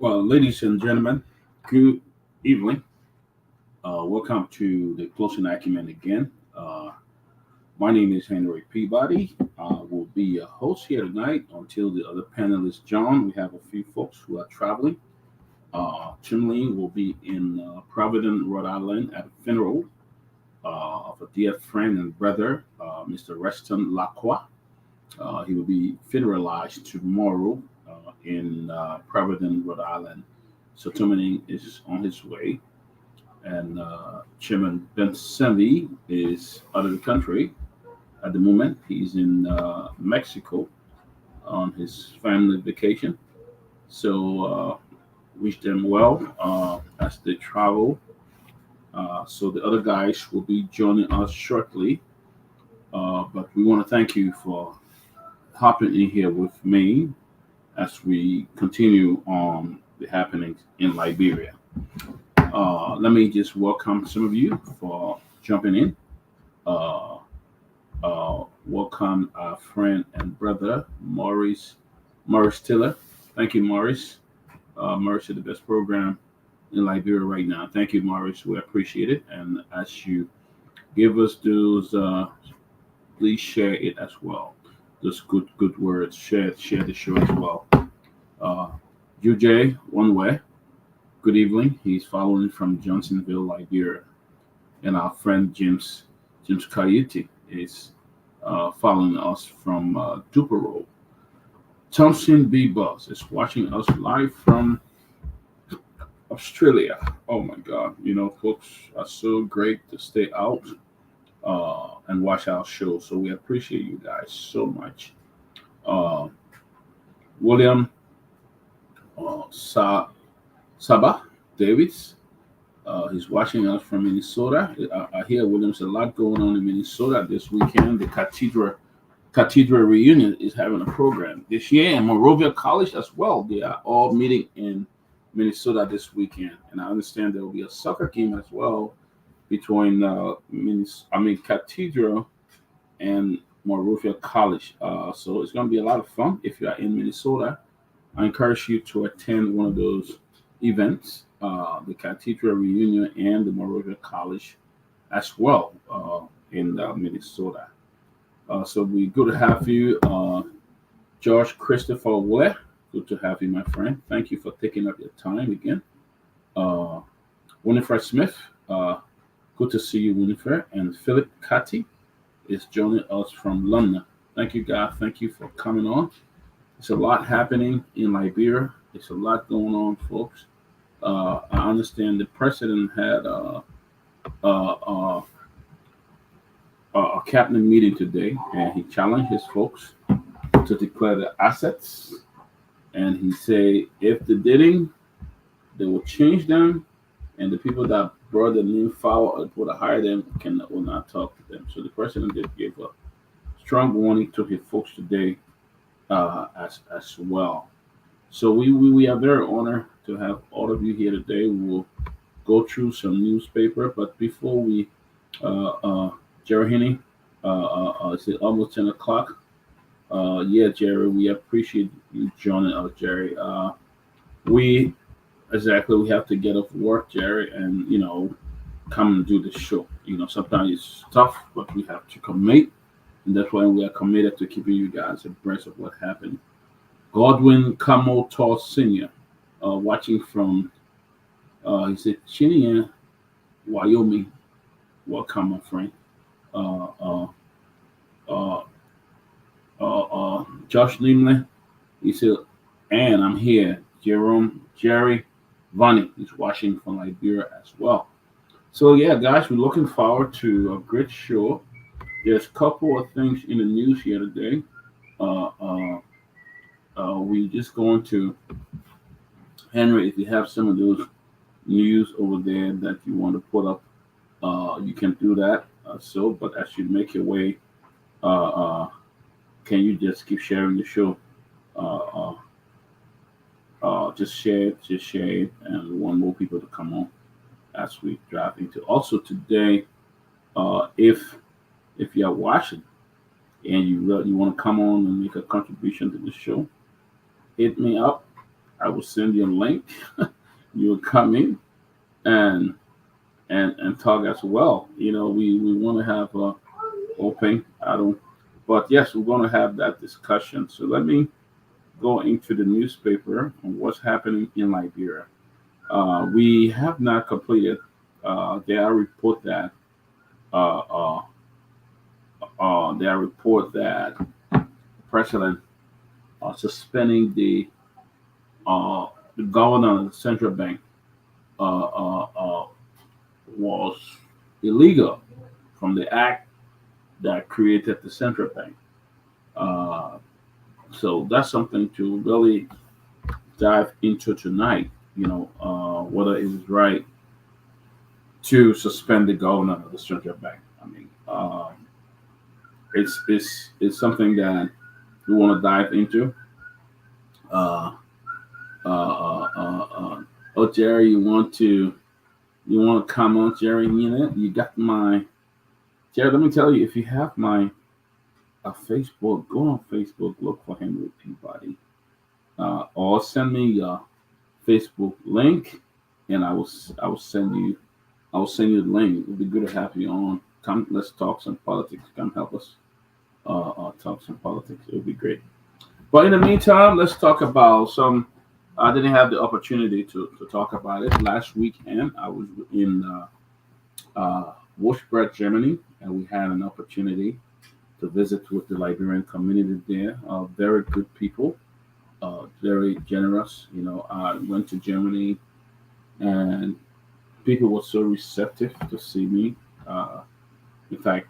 Ladies and gentlemen, good evening. Welcome to the Closing Acumen again. My name is Henry Peabody. I will be your host here tonight until the other panelists join. We have a few folks who are traveling. Tomalin will be in Providence, Rhode Island at a funeral of a dear friend and brother, Mr. Reston Lacroix. He will be funeralized tomorrow in Providence, Rhode Island. So Tomalin is on his way, and Chairman Ben Sanvee is out of the country at the moment. He's in Mexico on his family vacation. So wish them well as they travel. So the other guys will be joining us shortly. But we want to thank you for hopping in here with me as we continue on the happenings in Liberia. Let me just welcome some of you for jumping in. Uh, Welcome our friend and brother Maurice Tiller. Thank you, Maurice. Maurice is the best program in Liberia right now. Thank you, Maurice. We appreciate it. And as you give us those, please share it as well. Those good words. Share the show as well. Uh, UJ One Way. Good evening. He's following from Johnsonville, Liberia, and our friend James Kayuti is following us from Tupelo. Thompson B. Buzz is watching us live from Australia. Oh my God! Folks are so great to stay out and watch our show. So we appreciate you guys so much. Uh, William Saba Davids. He's watching us from Minnesota. I hear Williams a lot going on in Minnesota this weekend. The Cathedral reunion is having a program this year, and Monrovia College as well. They are all meeting in Minnesota this weekend, and I understand there will be a soccer game as well between Cathedral and Monrovia College. So it's going to be a lot of fun if you are in Minnesota. I encourage you to attend one of those events, the Cathedral Reunion and the Monrovia College as well in Minnesota. So we good to have you, George Christopher Ware. Good to have you, my friend. Thank you for taking up your time again. Uh, Winifred Smith, good to see you, Winifred. And Philip Catty is joining us from London. Thank you, guys. Thank you for coming on. There's a lot happening in Liberia. There's a lot going on, folks. I understand the president had a cabinet meeting today, and he challenged his folks to declare the assets. And he said if they didn't, they will change them, and the people that brought the name foul or people that hired them will not talk to them. So the president did give a strong warning to his folks today as well. So we are very honored to have all of you here today. We will go through some newspaper, but before we, Jerry Henney, it's almost 10 o'clock. Yeah, Jerry, we appreciate you joining us, Jerry. We we have to get off work, Jerry, and come and do the show. Sometimes it's tough, but we have to commit, and that's why we are committed to keeping you guys abreast of what happened. Godwin Camo Tall Sr., watching from, he said, Chinian, Wyoming. Welcome, my friend. Uh, uh, uh, Josh Limley, he said, and I'm here. Jerry Vonnie is watching from Liberia as well. So, yeah, guys, we're looking forward to a great show. There's a couple of things in the news here today. Uh, uh, we just going to Henry. If you have some of those news over there that you want to put up, you can do that. But as you make your way, uh, uh, can you just keep sharing the show? Uh, uh, just share it, and we want more people to come on as we drive into. Also today, if you are watching and you want to come on and make a contribution to the show, hit me up I will send you a link. You will come in and and talk as well. We want to have open. I don't, but yes, we're going to have that discussion. So let me go into the newspaper on what's happening in Liberia. We have not completed. There are report that uh, uh, there are report that President suspending the governor of the central bank was illegal from the act that created the central bank. Uh, so that's something to really dive into tonight. Whether it was right to suspend the governor of the central bank. I mean, it's something that we want to dive into. Uh, oh, Jerry, you want to come on, Jerry? You got my Jerry. Let me tell you, if you have my Facebook, go on Facebook, look for Henry Peabody, or send me your Facebook link, and I will send you the link. It would be good to have you on. Come, let's talk some politics. Come help us talk some politics. It would be great. But in the meantime, let's talk about some. I didn't have the opportunity to talk about it last weekend. I was in Wurzburg, Germany, and we had an opportunity to visit with the Liberian community there. Very good people, very generous. I went to Germany, and people were so receptive to see me. Uh, in fact,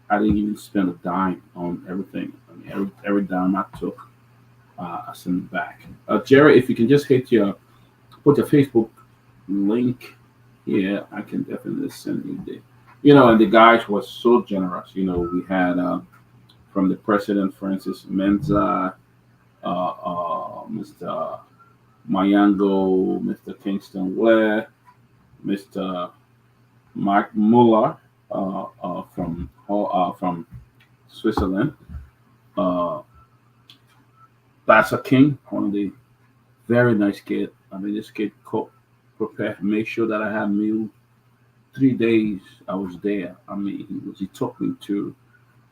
I didn't even spend a dime on everything. I mean, every dime I took, I sent it back. Jerry, if you can just put your Facebook link here, I can definitely send you the. And the guys were so generous. We had from the president, Francis Menza, Mr. Mayango, Mr. Kingston Ware, Mr. Mark Muller from Switzerland. Uh, that's a king, one of the very nice kid. I mean, this kid cooked, prepared, make sure that I had meal. 3 days I was there. I mean, he took me to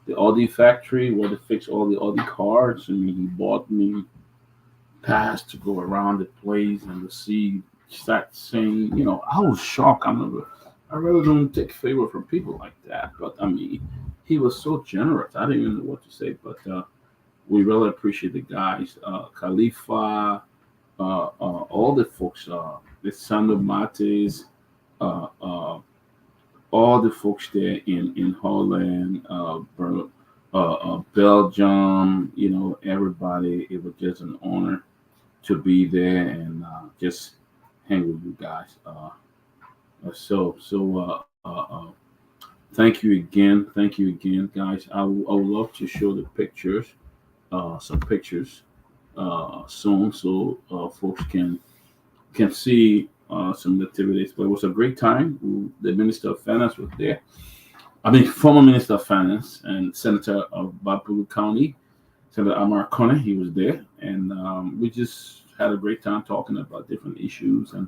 the Audi factory where they fix all the Audi cars, and he bought me pass to go around the place and to see start saying, I was shocked. I really don't take favor from people like that. But I mean, he was so generous. I didn't even know what to say. But we really appreciate the guys, Khalifa, all the folks, the Sandro Mates, uh, uh, all the folks there in Holland, Belgium. Everybody. It was just an honor to be there and just hang with you guys. Thank you again, guys. I would love to show the pictures, some pictures, soon, so folks can see some activities. But it was a great time. The Minister of Finance was there. I mean, former Minister of Finance and Senator of Bapulu County, Senator Amar Kone, he was there, and we just had a great time talking about different issues and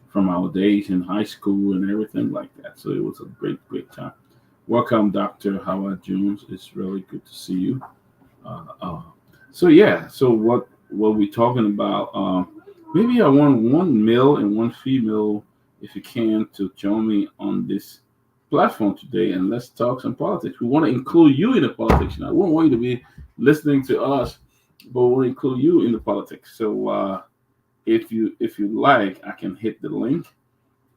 from our days in high school and everything like that. So it was a great time. Welcome, Dr. Howard Jones. It's really good to see you. Uh, uh, so yeah, so what we talking about? Maybe I want one male and one female, if you can, to join me on this platform today, and let's talk some politics. We want to include you in the politics. Now, we don't want you to be listening to us, but we want to include you in the politics. So if you like, I can hit the link,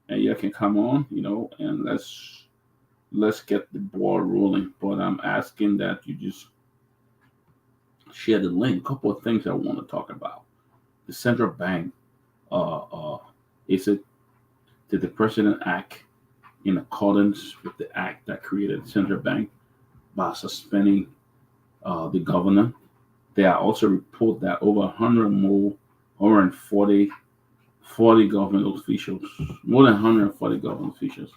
and you can come on, and let's get the ball rolling. But I'm asking that you just share the link. A couple of things I want to talk about. The central bank. Uh, uh, is it did the president act in accordance with the act that created the central bank by suspending the governor? There are also reports that over 100 more, 140 government officials, more than 140 government officials,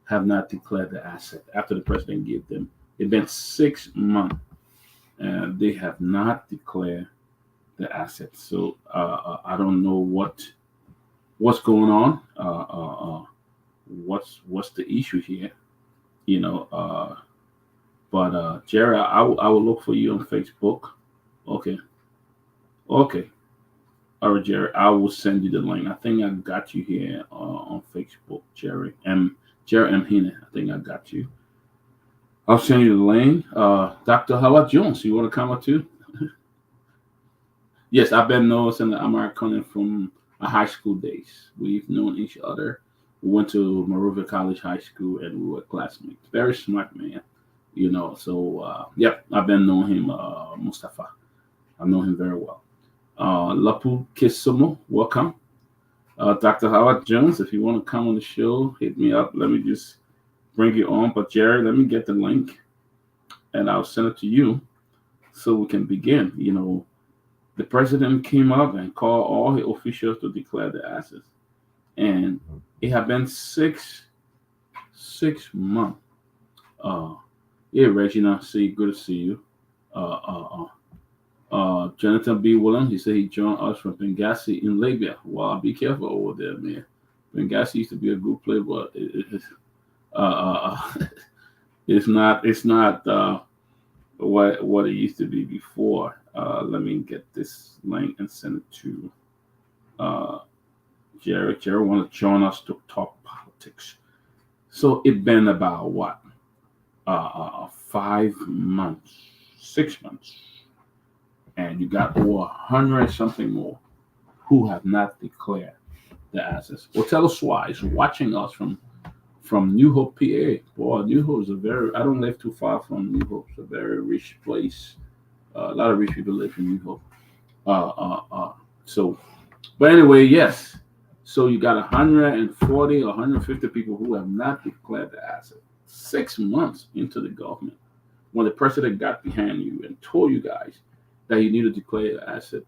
have not declared the asset after the president gave them. It's been 6 months, and they have not declared the assets. So I don't know what's going on. What's the issue here? You know. But Jerry, I will look for you on Facebook. Okay, okay. All right, Jerry. I will send you the link. I think I got you here on Facebook, Jerry Jerry M. Hine. I think I got you. I'll send you the link. Dr. Howard Jones, you want to come up too? Yes, I've been noticing that American from my high school days. We've known each other. We went to Monrovia College High School and we were classmates. Very smart man, So, yep, I've been knowing him, Mustafa. I know him very well. Lapu Kisumo, welcome. Dr. Howard Jones, if you want to come on the show, hit me up. Let me just bring you on. But, Jerry, let me get the link and I'll send it to you so we can begin. The president came up and called all the officials to declare the assets. And it had been six months. Yeah, Regina, good to see you. Jonathan B. Williams, he said he joined us from Benghazi in Libya. Wow, be careful over there, man. Benghazi used to be a good place, but it's not what it used to be before. Let me get this link and send it to Jerry. Jerry want to join us to talk politics. So it's been about what? 5 months, 6 months, and you got over 100 something more who have not declared the assets. Well, tell us why. It's watching us from New Hope, PA. Boy, New Hope is I don't live too far from New Hope. It's a very rich place. A lot of rich people live in New Hope. So, but anyway, yes. So you got 140 or 150 people who have not declared the asset. 6 months into the government, when the president got behind you and told you guys that you need to declare the asset,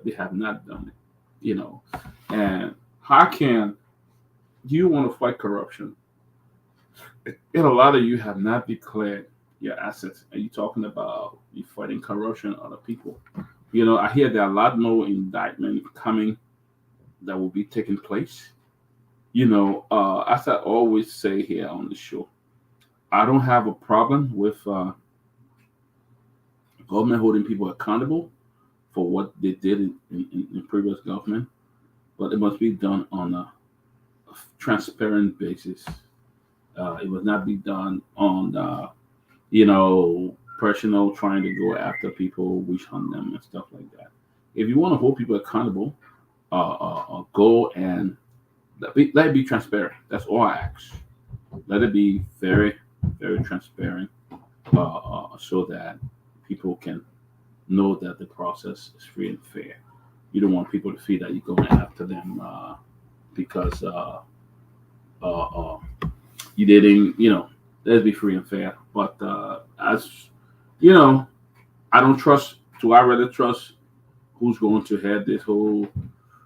they have not done it. And how can you want to fight corruption? And a lot of you have not declared your assets. Are you talking about you fighting corruption on other people? I hear there are a lot more indictment coming that will be taking place. As I always say here on the show, I don't have a problem with government holding people accountable for what they did in previous government, but it must be done on a transparent basis. It must not be done on, personal trying to go after people, wish on them and stuff like that. If you want to hold people accountable, go and let it be transparent. That's all I ask. Let it be very, very transparent, so that people can know that the process is free and fair. You don't want people to feel that you're going after them because you didn't, let's be free and fair. But as I don't trust. Do I rather trust who's going to head this whole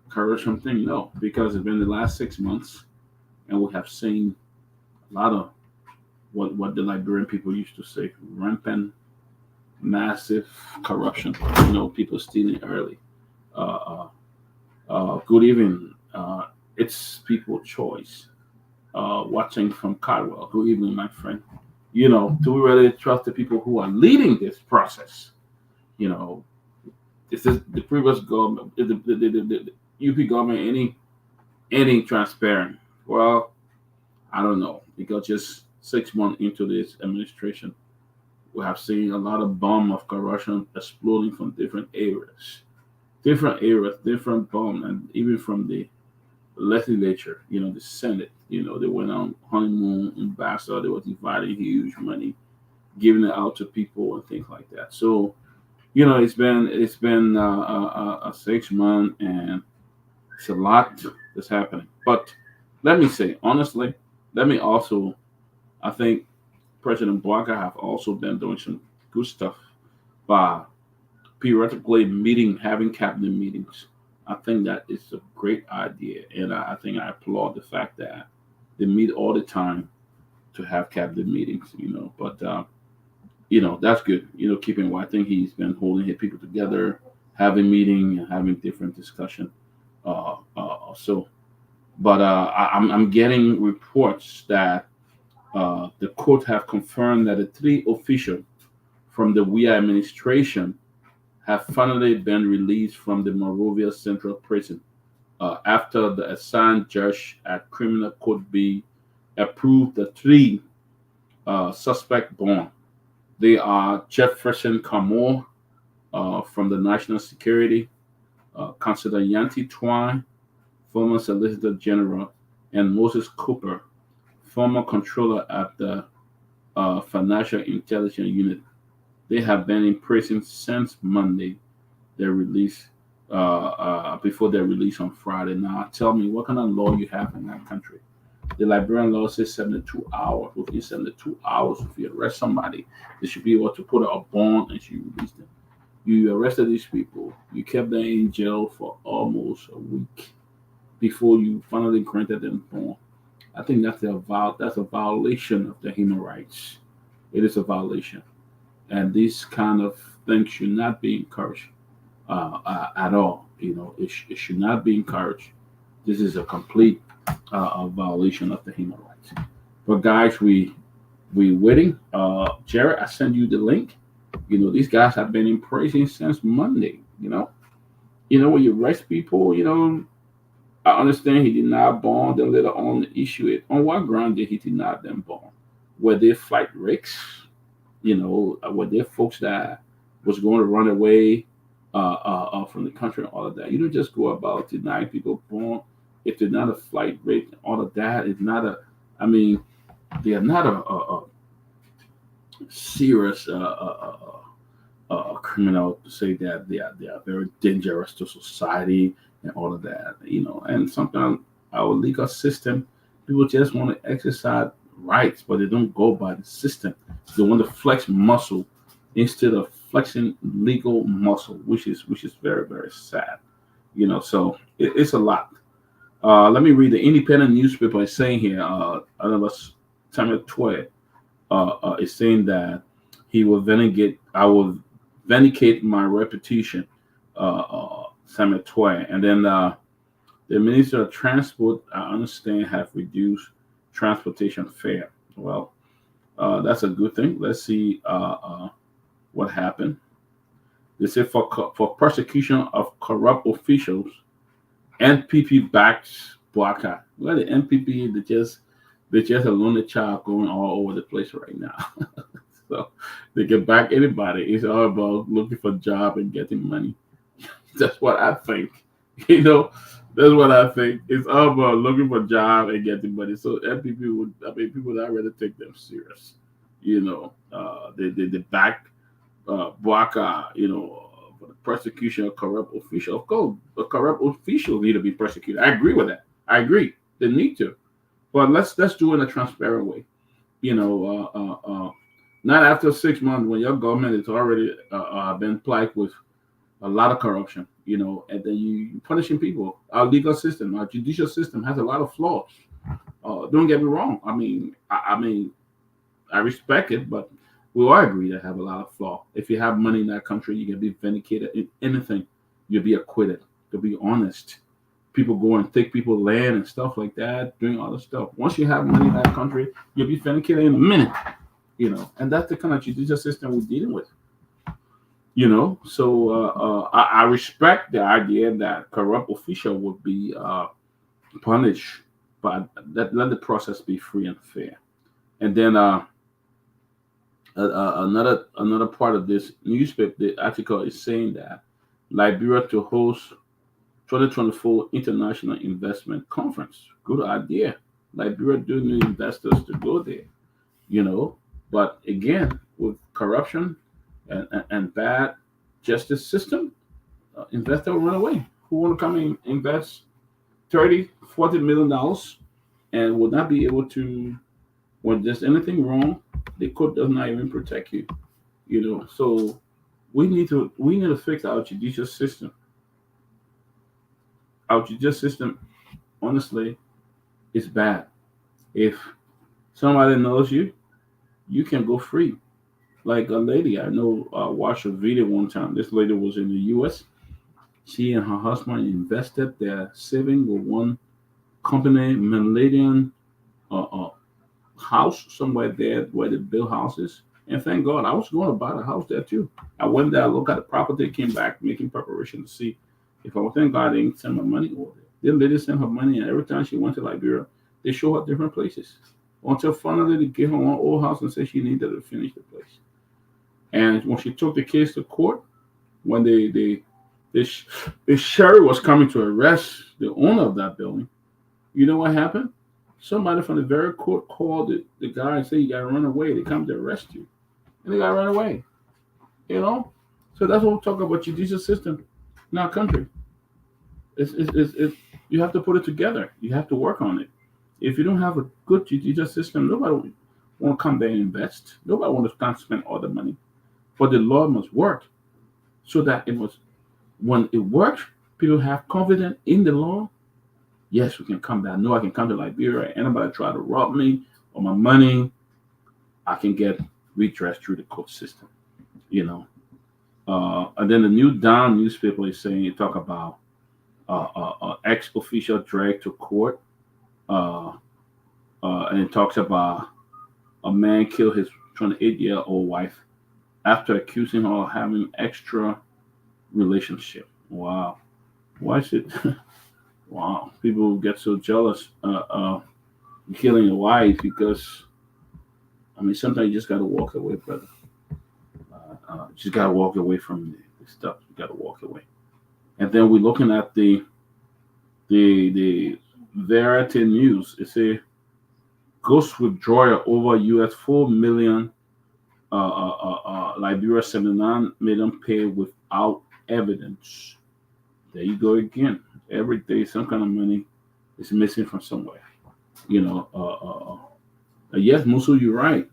corruption thing? No, because it's been the last 6 months, and we have seen a lot of what the Liberian people used to say: rampant, massive corruption. People stealing early. Good evening. It's people choice. Watching from Caldwell. Good evening, my friend. Do we really trust the people who are leading this process? This is the previous government, the UP government, any transparent? Well, I don't know, because just 6 months into this administration, we have seen a lot of bomb of corruption exploding from different areas, different bomb, and even from the legislature, the Senate, they went on honeymoon ambassador, they were dividing huge money, giving it out to people and things like that. So, it's been 6 months, and it's a lot that's happening. But let me say honestly, I think President Blanca have also been doing some good stuff by periodically having cabinet meetings. I think that is a great idea, and I think I applaud the fact that they meet all the time to have cabinet meetings. But that's good. Keeping what I think he's been holding his people together, having meeting and having different discussion. So, but I'm getting reports that the court have confirmed that the three officials from the WIA administration have finally been released from the Monrovia Central Prison after the assigned judge at Criminal Court B approved the three suspect bond. They are Jefferson Camore from the National Security, Consider Yanti Twine, former Solicitor General, and Moses Cooper, former controller at the Financial Intelligence Unit. They have been in prison since Monday. Their release before their release on Friday. Now, tell me, what kind of law you have in that country? The Liberian law says 72 hours. Within 72 hours, if you arrest somebody, they should be able to put a bond and you release them. You arrested these people. You kept them in jail for almost a week before you finally granted them bond. I think that's a violation of the human rights. It is a violation, and these kind of things should not be encouraged at all. It should not be encouraged. This is a complete violation of the human rights. But guys, we waiting. Jared, I send you the link. These guys have been in prison since Monday. When you arrest people, I understand he did not bond, and later on issue it. On what ground did he deny them bond? Were they flight risks? Were there folks that was going to run away from the country and all of that? You don't just go about denying people bond if they're not a flight rate and all of that. It's not a. I mean, they are not a serious criminal to say that they are very dangerous to society and all of that. And sometimes our legal system, people just want to exercise rights, but they don't go by the system. They want to flex muscle instead of flexing legal muscle, which is very very sad. So it's a lot. Let me read the independent newspaper is saying here. I don't know, Samuel Toy is saying that he will vindicate. I will vindicate my reputation. Samuel Toy, and then the Minister of Transport, I understand, have reduced transportation fare. Well, that's a good thing. Let's see what happened. They say for prosecution of corrupt officials, NPP backs Boaca. Well, the NPP they just a lonely child going all over the place right now. So they can back anybody. It's all about looking for a job and getting money. That's what I think. That's what I think. It's all about looking for a job and getting money. So NPP people that rather take them serious. They back Boaca, for the prosecution of corrupt official. Of course, the corrupt officials need to be prosecuted. I agree with that. I agree. They need to. But let's do it in a transparent way. Not after 6 months when your government is already been plagued with a lot of corruption, and then you punishing people. Our legal system, our judicial system has a lot of flaws. Don't get me wrong. I respect it, but we all agree that have a lot of flaw. If you have money in that country, you can be vindicated in anything. You'll be acquitted. You'll be honest. People go and take people's land and stuff like that, doing all this stuff. Once you have money in that country, you'll be vindicated in a minute. And that's the kind of judicial system we're dealing with. So I respect the idea that corrupt official would be punished, but let the process be free and fair. And then another part of this newspaper, the article is saying that Liberia to host 2024 International Investment Conference. Good idea. Liberia do need investors to go there, But again, with corruption and bad justice system, investor will run away. Who want to come and invest 30-40 million dollars and will not be able to, when there's anything wrong, the court does not even protect you. So we need to fix our judicial system. Our judicial system, honestly, is bad. If somebody knows you, you can go free. Like a lady I know watched a video one time. This lady was in the U.S. She and her husband invested their saving with one company, Malaysian house somewhere there where they build houses. And thank God, I was going to buy a house there too. I went there, looked at the property, came back making preparation to see if I would. Thank God they didn't send my money over there. Then they did send her money, and every time she went to Liberia, they show her different places. Until finally they gave her one old house and said she needed to finish the place. And when she took the case to court, when the sheriff was coming to arrest the owner of that building, you know what happened? Somebody from the very court called the guy and said, "You gotta run away. They come to arrest you." And they gotta run away. You know? So that's what we're talking about judicial system in our country. You have to put it together. You have to work on it. If you don't have a good judicial system, nobody want to come there and invest. Nobody want to come spend all the money. But the law must work so that it was when it works, people have confidence in the law. Yes, we can come back. No, I can come to Liberia. Anybody try to rob me or my money, I can get redress through the court system. You know. And then the New Dawn newspaper is saying you talk about ex official dragged to court, uh, and it talks about a man killed his 28-year-old wife after accusing her of having extra relationship. Wow, why is it? Wow, people get so jealous killing a wife because I mean sometimes you just gotta walk away, brother. Just gotta walk away from the stuff. You gotta walk away. And then we're looking at the Verity News. It says ghost withdrawal over U.S. 4 million, Liberia 79 million paid without evidence. There you go again. Every day, some kind of money is missing from somewhere. You know. Yes, Musu, you're right.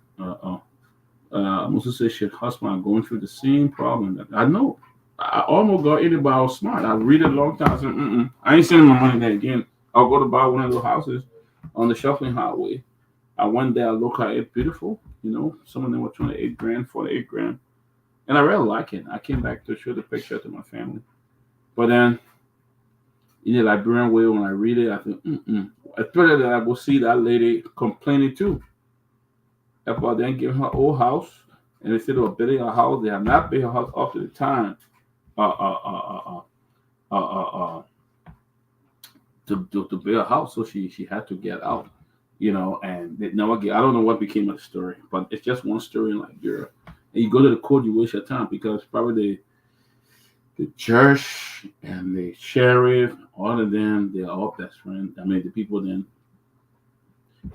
Musu says her husband are going through the same problem. That I know. I almost got anybody I was smart. I read it a long time. I said, I ain't sending my money there again. I'll go to buy one of those houses on the shopping highway. I went there, look at it, beautiful. You know, some of them were 28 grand, 48 grand. And I really like it. I came back to show the picture to my family. But then, in the Liberian way, when I read it, I think, especially that I will see that lady complaining too about them giving her old house. And instead of building a house, they have not built her house up to the time uh, uh, uh, uh, uh, uh, to build a house. So she had to get out, you know, and they never get. I don't know what became of the story, but it's just one story in Liberia. And you go to the court, you waste your time because probably the judge and the sheriff, all of them, they are all best friends. I mean, the people then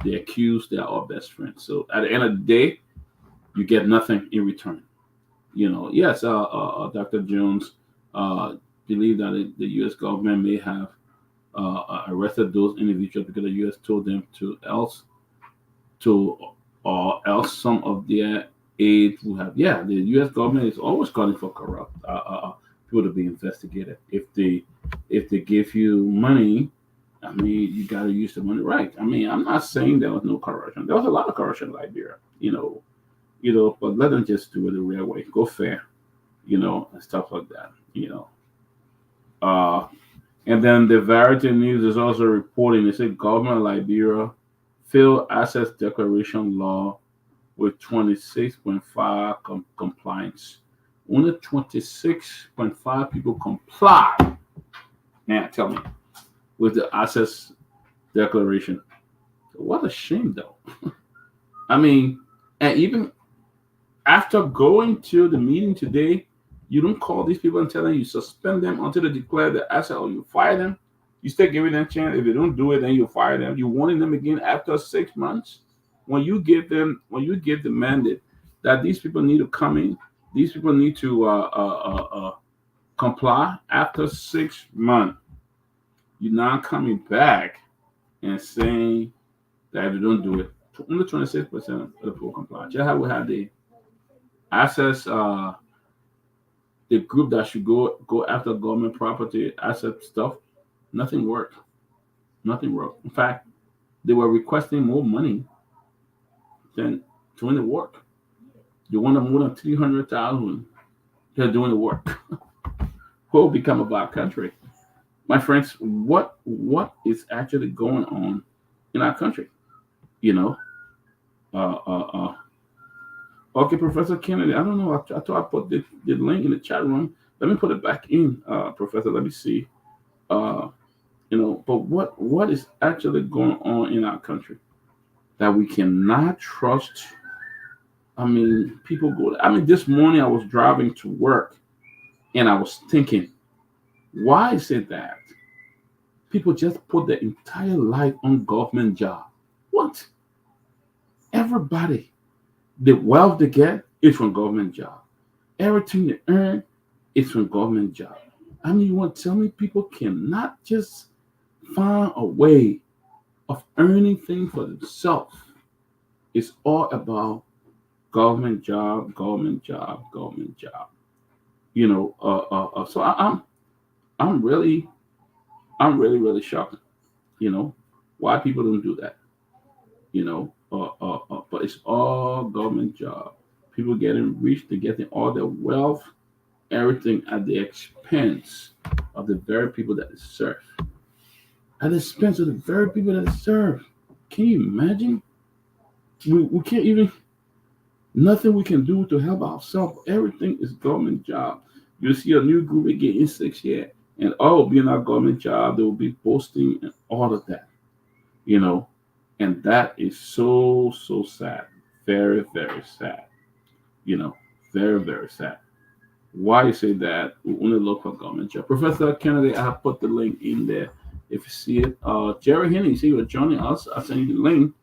they accused, they are all best friends. So at the end of the day, you get nothing in return. You know, yes, Dr. Jones believed that the U.S. government may have arrested those individuals because the U.S. told them to or else some of their aid will have. Yeah, the U.S. government is always calling for corrupt people to be investigated. If they give you money, I mean, you got to use the money right. I mean, I'm not saying there was no corruption. There was a lot of corruption in Liberia, but let them just do it the real way. Go fair, and stuff like that, Uh, and then the Verity News is also reporting, they say government of Liberia failed assets declaration law with 26.5 compliance. Only 26.5 people comply. Man, tell me, with the assets declaration. What a shame, though. I mean, and even after going to the meeting today, you don't call these people and tell them you suspend them until they declare the asset or you fire them. You still giving them a chance. If they don't do it, then you fire them. You're warning them again after 6 months. When you give the mandate that these people need to come in, these people need to comply after 6 months. You're not coming back and saying that if you don't do it, only 26% of the people comply. Just how we had the assets, the group that should go after government property, asset stuff, nothing worked. Nothing worked. In fact, they were requesting more money than doing the work. They wanted more than 300,000. They're doing the work. what will become of our country? My friends, what is actually going on in our country? You know, uh, uh, uh, okay, Professor Kennedy. I don't know. I thought I put the link in the chat room. Let me put it back in, Professor. Let me see. Uh, but what is actually going on in our country that we cannot trust? I mean, people go. I mean, this morning I was driving to work and I was thinking, why is it that people just put their entire life on government job? What? Everybody, the wealth they get is from government job. Everything they earn is from government job. I mean, you want to tell me people cannot just find a way of earning things for themselves? It's all about government job, government job, government job. So I'm really really shocked. You know why people don't do that. But it's all government job. People getting rich, they getting all their wealth, everything at the expense of the very people that they serve. At the expense of the very people that they serve. Can you imagine? We can't even nothing we can do to help ourselves. Everything is government job. You see a new group again in 6 years, and all will be in our government job. They will be posting and all of that. You know, and that is so sad. Very very sad. You know, very very sad. Why you say that? We only look for government job. Professor Kennedy, I have put the link in there. If you see it, Jerry Henry, see you're joining us. I sent you the link.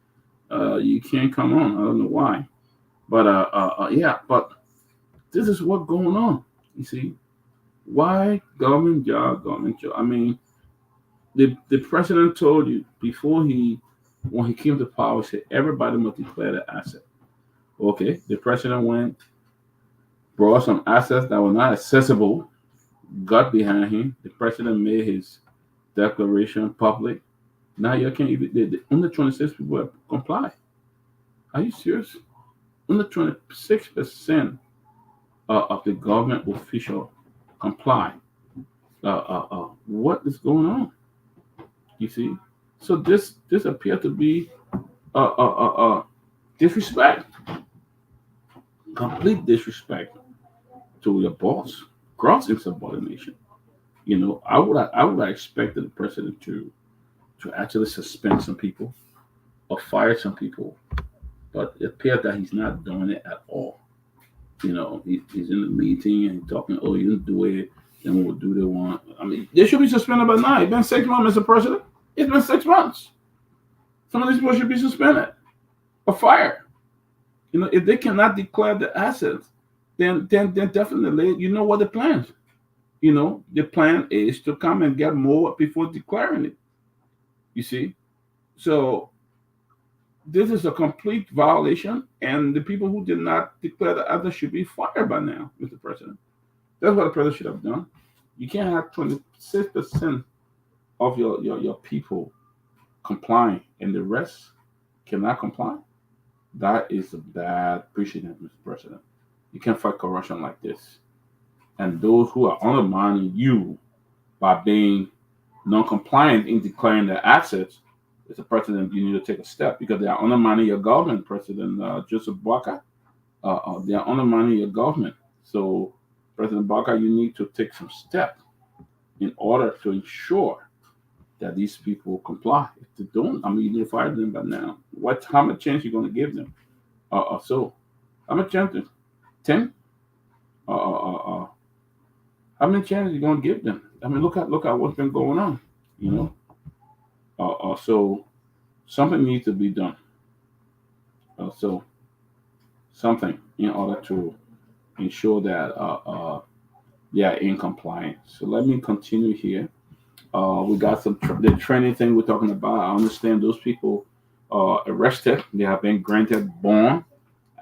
You can't come on. I don't know why. But yeah, but this is what's going on. You see, why government job, government job? I mean, the president told you before when he came to power, he said everybody must declare their asset. Okay, the president went, brought some assets that were not accessible, got behind him. The president made his declaration public. Now you can't even. Only 26 people have complied. Are you serious? Only 26% of the government official comply. What is going on? You see, so this appears to be disrespect, complete disrespect to your boss, gross insubordination. I would have expected the president to actually suspend some people or fire some people, but it appears that he's not doing it at all. He's in the meeting and talking, oh, you didn't do it, then we'll do the one. I mean, they should be suspended by now. It's been 6 months, Mr. President. It's been 6 months. Some of these people should be suspended or fired. If they cannot declare the assets, then definitely, you know what the plan is. The plan is to come and get more before declaring it. You see? So this is a complete violation, and the people who did not declare the assets should be fired by now, Mr. President. That's what the president should have done. You can't have 26% of your people complying and the rest cannot comply. That is a bad precedent, Mr. President. You can't fight corruption like this. And those who are undermining you by being non-compliant in declaring their assets, Mr. President, you need to take a step because they are undermining your government, President Joseph Boakai. They are undermining your government. So, President Boakai, you need to take some steps in order to ensure that these people comply. If they don't, I mean, you need to fire them by now. How much chance you going to give them? So, how much chance? 10? How many chances you going to give them? I mean, look at what's been going on. So something needs to be done. So something in order to ensure that they are in compliance. So let me continue here. We got the training thing we're talking about. I understand those people arrested. They have been granted bond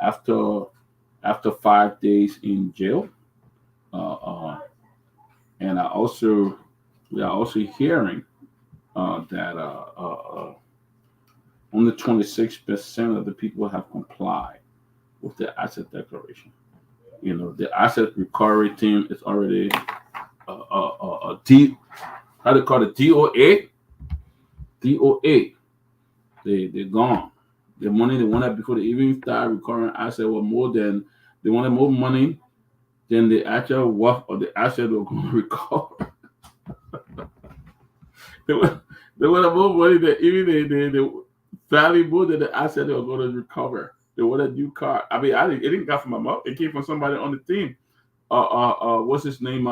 after 5 days in jail. And we are also hearing that only 26% of the people have complied with the asset declaration. The asset recovery team is already D, how they call it, DOA. They're gone. The money they wanted before they even start recurring asset was more than they wanted more money than the actual worth of the asset they were going to recover. they, want, they wanted more money than even the value more than the asset they were going to recover. They wanted a new car. I mean, it didn't come from my mouth. It came from somebody on the team. What's his name?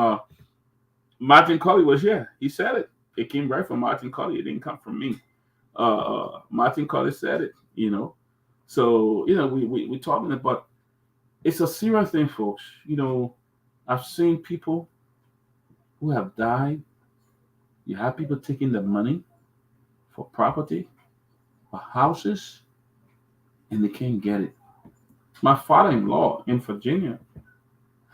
Martin Cully was here. He said it. It came right from Martin Cully. It didn't come from me. Martin Cully said it. So we're talking about, it's a serious thing, folks. I've seen people who have died. You have people taking the money for property, for houses, and they can't get it. My father-in-law in Virginia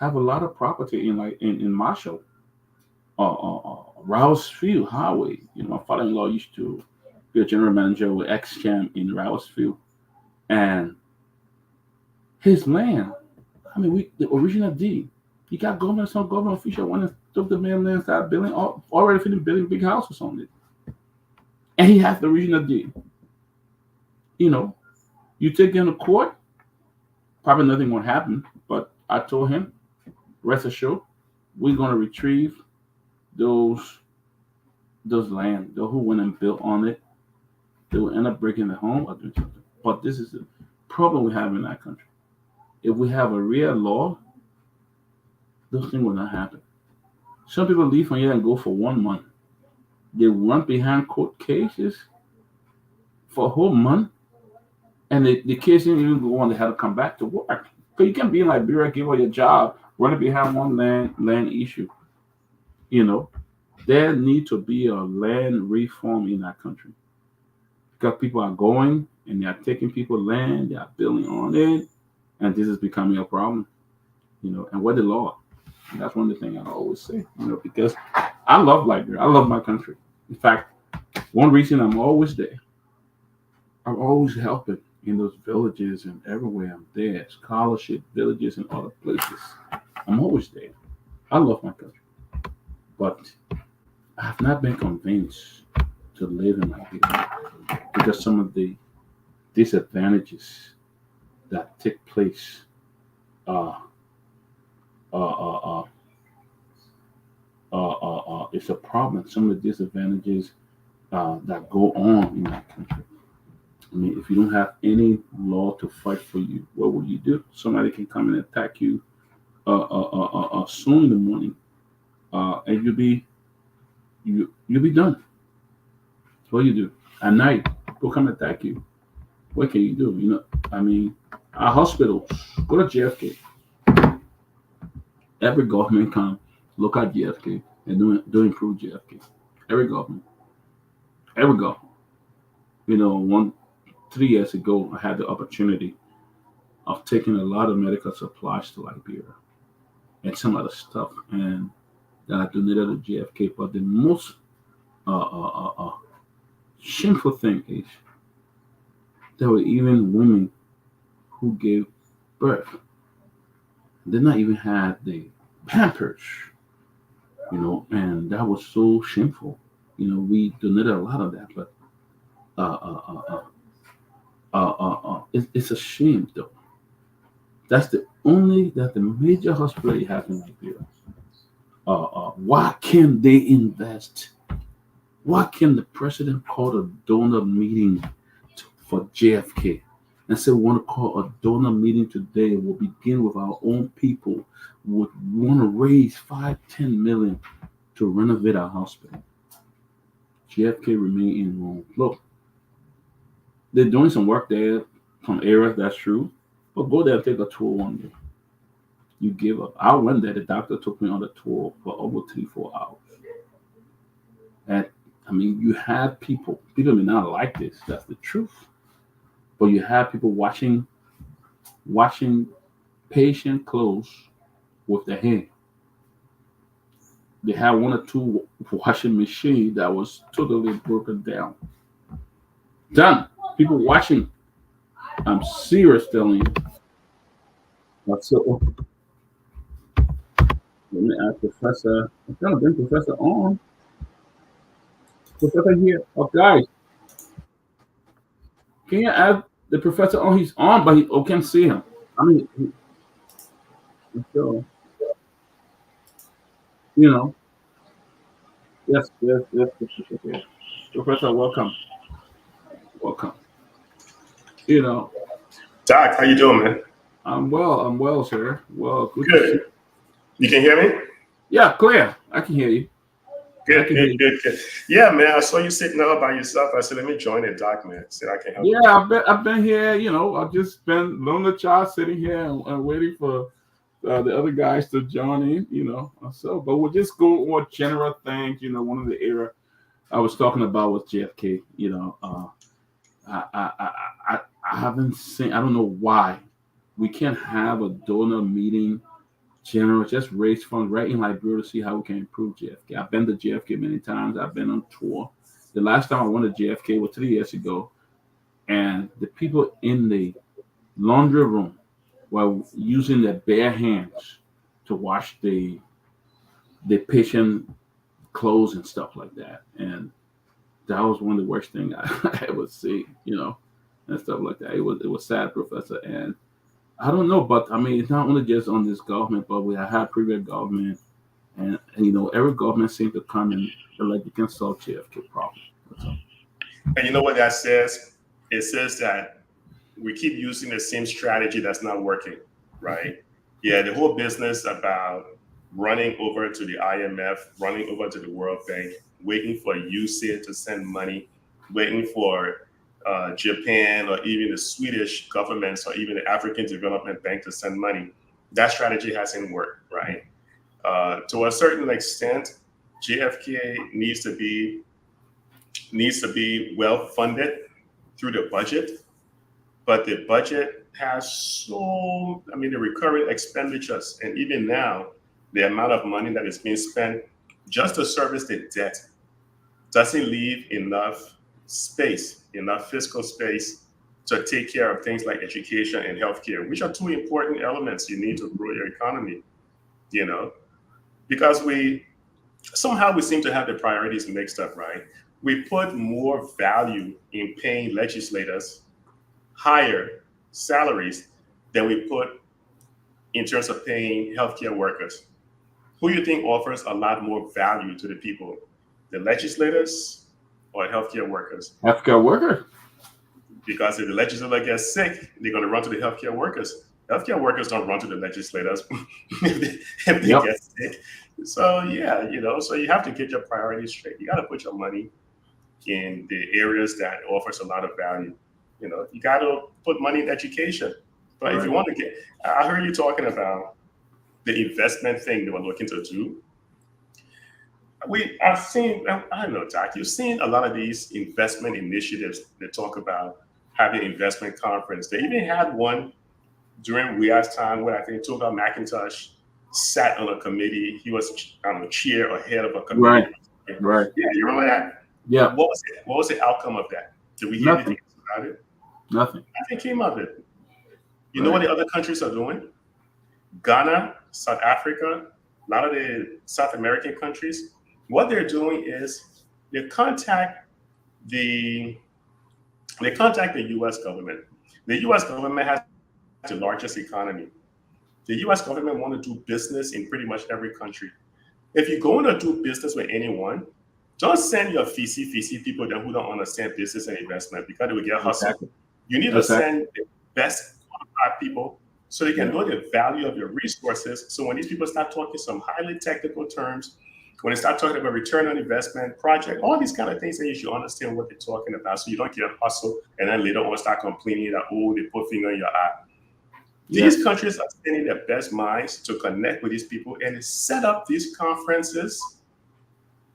have a lot of property in Marshall, Rouse Field Highway. My father-in-law used to be a general manager with X-Cham in Rouse Field, and his land. I mean, the original deed. He got some government official wanted to took the man land, started building, already finished building big houses on it, and he has the original deed. You take him to court, probably nothing won't happen. But I told him, rest assured, we're going to retrieve those land. Those who went and built on it, they will end up breaking the home or doing something. But this is the problem we have in our country. If we have a real law, those things will not happen. Some people leave from here and go for 1 month. They run behind court cases for a whole month, and the case didn't even go on. They had to come back to work. Because you can't be in Liberia, give up your job, running behind one land issue. There need to be a land reform in our country. Because people are going and they are taking people's land, they are building on it, and this is becoming a problem. And what the law? And that's one of the things I always say, because I love Liberia. I love my country. In fact, one reason I'm always there, I'm always helping in those villages and everywhere I'm there, scholarship villages and other places. I'm always there. I love my country. But I have not been convinced to live in Liberia because some of the disadvantages that take place it's a problem. Some of the disadvantages that go on in that country. I mean, if you don't have any law to fight for you, what will you do? Somebody can come and attack you soon in the morning, and you'll be done. What do you do at night? Go come attack you. What can you do? I mean, our hospitals. Go to JFK. Every government come look at JFK and do improve JFK. Every government. 3 years ago, I had the opportunity of taking a lot of medical supplies to Liberia and some other stuff, and that I donated to JFK. But the most shameful thing is there were even women who gave birth. They not even had the Pampers, and that was so shameful. We donated a lot of that, but it's a shame though. That's the major hospital you have in Liberia. Why can't they invest? Why can the president call a donor meeting for JFK and say we want to call a donor meeting today? We'll begin with our own people. We want to raise 5-10 million to renovate our hospital. JFK remain in Rome. Look, they're doing some work there, some areas, that's true. But go there and take a tour one day. You give up. I went there, the doctor took me on the tour for over 3-4 hours. And I mean, you have people may not like this, that's the truth. But you have people washing patient clothes with their hand. They had 1 or 2 washing machines that was totally broken down. Done. People washing. I'm serious telling you. So Let me ask Professor. I'm trying to bring Professor on. Professor here. Oh, guys, can you add the professor on? He's on, but he can't see him. I mean, so, you know, yes, yes, yes, Professor here. Professor, welcome, welcome. You know, Doc, how you doing, man? I'm well, sir. Well, good to see. Good. You can hear me? Yeah, clear. I can hear you. I Good, can hear good, you. good, good. Yeah, man, I saw you sitting all by yourself. I said, let me join it, Doc, man. Said I can help Yeah, you. I've been here. I've just been lonely child sitting here and waiting for the other guys to join in. So but we'll just go more general things. One of the era I was talking about was JFK. I I I I, I haven't seen. I don't know why we can't have a donor meeting. General, just raise funds right in Liberia to see how we can improve JFK. I've been to JFK many times. I've been on tour. The last time I went to JFK was 3 years ago, and the people in the laundry room were using their bare hands to wash the patient clothes and stuff like that. And that was one of the worst things I ever see, and stuff like that. It was sad, Professor. And I don't know, but I mean, it's not only just on this government, but we have had previous government, and every government seems to come and feel like they can solve JFK problem. That's all. And you know what that says? It says that we keep using the same strategy that's not working, right? Yeah, the whole business about running over to the IMF, running over to the World Bank, waiting for USAID to send money, waiting for Japan or even the Swedish governments or even the African Development Bank to send money. That strategy hasn't worked, right? To a certain extent, JFK needs to be well funded through the budget, but the budget has the recurring expenditures, and even now, the amount of money that is being spent just to service the debt doesn't leave enough fiscal space to take care of things like education and healthcare, which are two important elements you need to grow your economy, you know, because we seem to have the priorities mixed up, right? We put more value in paying legislators higher salaries than we put in terms of paying healthcare workers. Who you think offers a lot more value to the people, the legislators or healthcare workers? Healthcare worker. Because if the legislator gets sick, they're going to run to the healthcare workers. Healthcare workers don't run to the legislators if they Yep. get sick. So yeah, so you have to get your priorities straight. You got to put your money in the areas that offers a lot of value. You got to put money in education. But if you Right. want to I heard you talking about the investment thing they were looking to do. I've seen, I don't know, Doc, you've seen a lot of these investment initiatives that talk about having investment conference. They even had one during Riaz's time where I think Toga McIntosh sat on a committee. He was, I don't know, chair or head of a committee. Right. Right. Yeah, you remember that? Yeah. What was it? What was the outcome of that? Did we hear anything Nothing. about it? Nothing. Nothing came of it. You know what Right. the other countries are doing? Ghana, South Africa, a lot of the South American countries, what they're doing is they contact the the U.S. government. The U.S. government has the largest economy. The U.S. government want to do business in pretty much every country. If you're going to do business with anyone, don't send your VC people that who don't understand business and investment because they will get hustled. Exactly. You need to Exactly. send the best qualified people so they can Yeah. know the value of your resources. So when these people start talking some highly technical terms, when they start talking about return on investment, project, all these kind of things, then you should understand what they're talking about so you don't get hustled and then later on start complaining that, oh, they put finger in your eye. These Yes. countries are spending their best minds to connect with these people and set up these conferences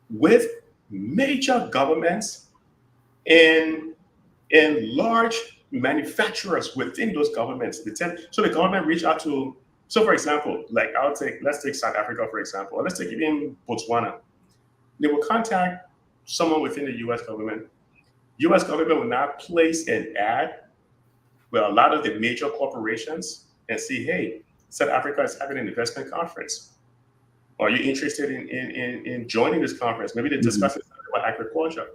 with major governments and large manufacturers within those governments. So the government reach out to, so for example, like let's take South Africa, for example, or let's take even Botswana. They will contact someone within the US government. US government will now place an ad with a lot of the major corporations and see, hey, South Africa is having an investment conference. Are you interested in joining this conference? Maybe they're discussing something about agriculture.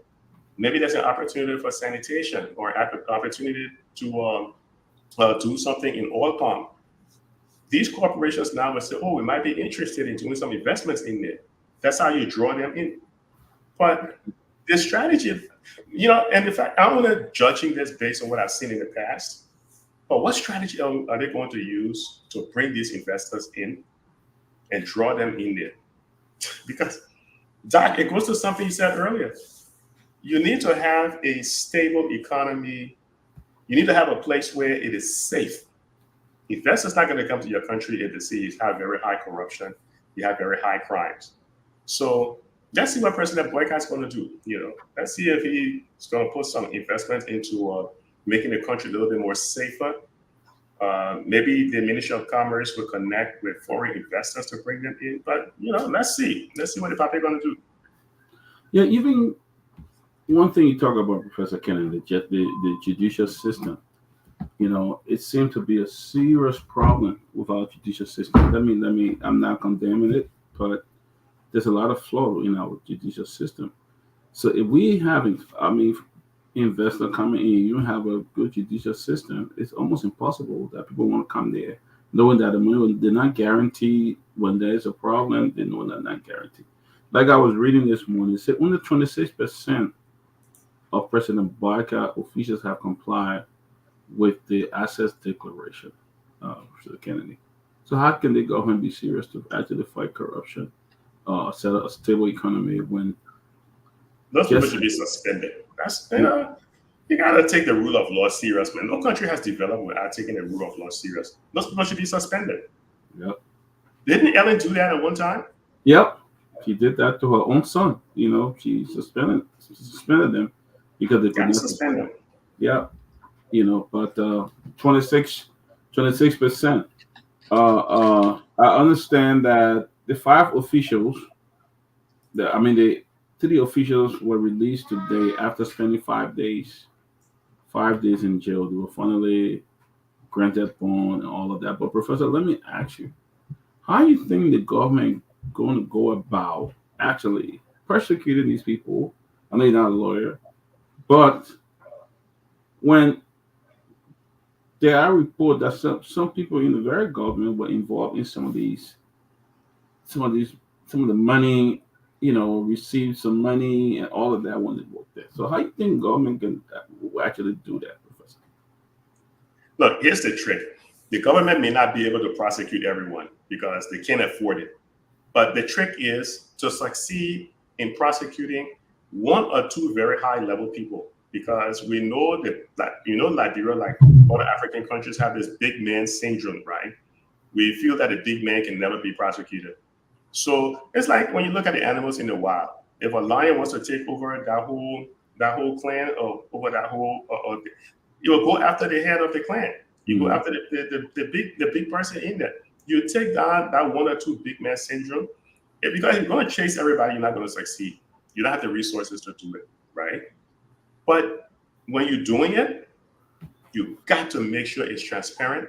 Maybe there's an opportunity for sanitation or opportunity to do something in oil palm. These corporations now will say, oh, we might be interested in doing some investments in there. That's how you draw them in. But the strategy, and in fact, I'm not judging this based on what I've seen in the past. But what strategy are they going to use to bring these investors in and draw them in there? Because, Doc, it goes to something you said earlier. You need to have a stable economy. You need to have a place where it is safe. Investors not going to come to your country if they see you have very high corruption, you have very high crimes. So let's see what President Boykott's going to do. Let's see if he's going to put some investment into making the country a little bit more safer. Maybe the Ministry of Commerce will connect with foreign investors to bring them in. But let's see what the public going to do. Yeah, even one thing you talk about, Professor Kennedy, the judicial system. It seemed to be a serious problem with our judicial system. I'm not condemning it, but there's a lot of flaw in our judicial system. So if we have, investor coming in, you have a good judicial system, it's almost impossible that people want to come there, knowing that the money, they're not guaranteed when there's a problem, they know they're not guaranteed. Like I was reading this morning, it said only 26% of President Barker officials have complied with the assets declaration, Mr. Kennedy. So how can they go ahead and be serious to actually fight corruption, set up a stable economy when those people should be suspended? That's you gotta take the rule of law serious, man. No country has developed without taking the rule of law serious. Those people should be suspended. Yep. Didn't Ellen do that at one time? Yep. She did that to her own son. She suspended them because they could not suspend them. Yeah. But 26%. I understand that the five officials, the three officials were released today after spending 5 days in jail. They were finally granted bond and all of that. But Professor, let me ask you, how do you think the government going to go about actually persecuting these people? I know you're not a lawyer, but when there are reports that some people in the very government were involved in some of the money, received some money and all of that when they worked there. So how do you think government can actually do that, Professor? Look, here's the trick. The government may not be able to prosecute everyone because they can't afford it. But the trick is to succeed in prosecuting one or two very high level people. Because we know that, Liberia, like other African countries, have this big man syndrome, right? We feel that a big man can never be prosecuted. So it's like when you look at the animals in the wild. If a lion wants to take over that whole clan or over that whole, you will go after the head of the clan. You go after the big person in there. You take down that one or two big man syndrome. Because you're going to chase everybody, you're not going to succeed. You don't have the resources to do it, right? But when you're doing it, you got to make sure it's transparent.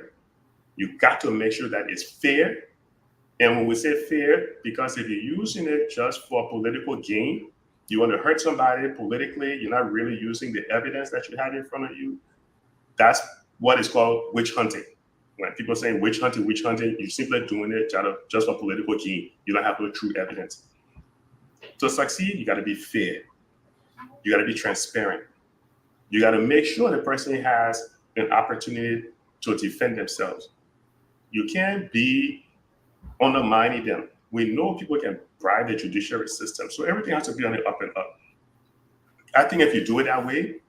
You got to make sure that it's fair. And when we say fair, because if you're using it just for political gain, you want to hurt somebody politically, you're not really using the evidence that you have in front of you. That's what is called witch hunting. When people say witch hunting, you're simply doing it just for political gain. You don't have no true evidence. To succeed, you got to be fair. You got to be transparent. You got to make sure the person has an opportunity to defend themselves. You can't be undermining them. We know people can bribe the judiciary system, so everything has to be on the up and up. I think if you do it that way,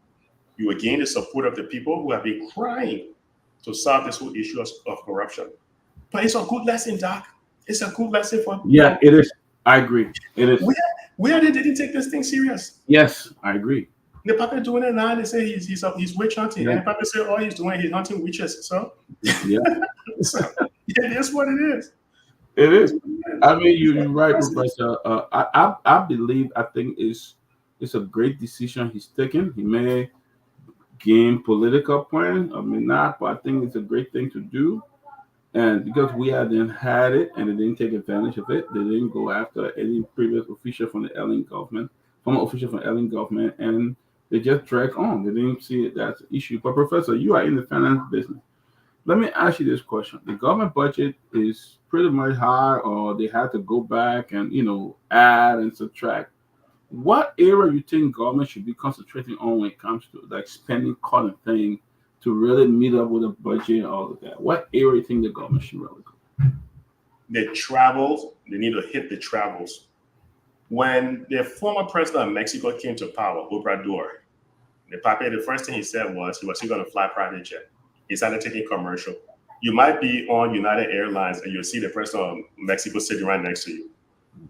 you will gain the support of the people who have been crying to solve this whole issue of corruption. But it's a good lesson, Doc. It's a good lesson for Yeah, it is. I agree. It is. Where they didn't take this thing serious. Yes, I agree. The people doing it now, they say he's witch hunting. Yeah. And the people say, oh, he's hunting witches. So yeah, that's what it is. It is. You're right, Professor. I think it's a great decision he's taken. He may gain political point. I mean, not, but I think it's a great thing to do. And because we hadn't had it and they didn't take advantage of it, they didn't go after any previous official from the alien government, former official from the alien government, and they just dragged on. They didn't see it as an issue. But Professor, you are in the finance business. Let me ask you this question: the government budget is pretty much high, or they had to go back and add and subtract. What area you think government should be concentrating on when it comes to like spending cutting thing to really meet up with the budget and all of that? What area you think the government should really go? The travels, they need to hit the travels. When the former president of Mexico came to power, Obrador, the first thing he said was he was going to fly private jet. He started taking commercial. You might be on United Airlines and you'll see the president of Mexico sitting right next to you.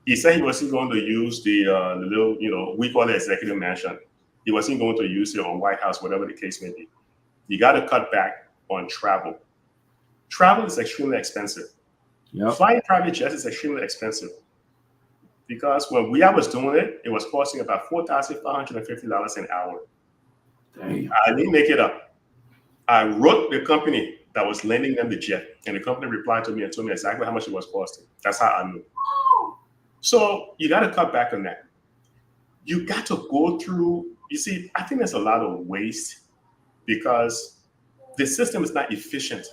He said he wasn't going to use the little, we call it executive mansion. He wasn't going to use it on White House, whatever the case may be. You got to cut back on travel. Travel is extremely expensive. Yep. Flying private jets is extremely expensive because when I was doing it, it was costing about $4,550 an hour. Damn. I didn't make it up. I wrote the company that was lending them the jet, and the company replied to me and told me exactly how much it was costing. That's how I knew. So you got to cut back on that. You got to go through, you see, I think there's a lot of waste because the system is not efficient.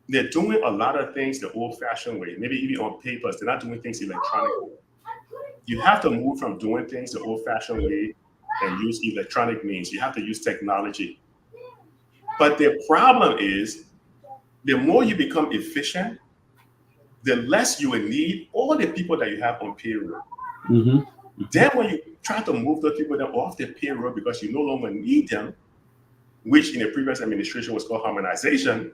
They're doing a lot of things the old-fashioned way, maybe even on papers. They're not doing things electronically. You have to move from doing things the old-fashioned way and use electronic means. You have to use technology. But the problem is, the more you become efficient, the less you will need all the people that you have on payroll. Mm-hmm. Then when you try to move those people that are off the payroll because you no longer need them, which in the previous administration was called harmonization,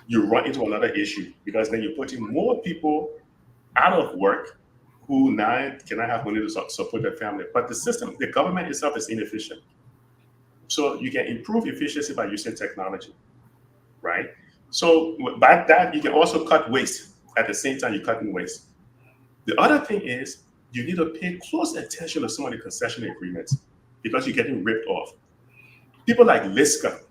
you run into another issue because then you're putting more people out of work who now cannot have money to support their family. But the system, the government itself is inefficient. So you can improve efficiency by using technology, right? So by that, you can also cut waste. At the same time, you're cutting waste. The other thing is you need to pay close attention to some of the concession agreements because you're getting ripped off. People like Liska.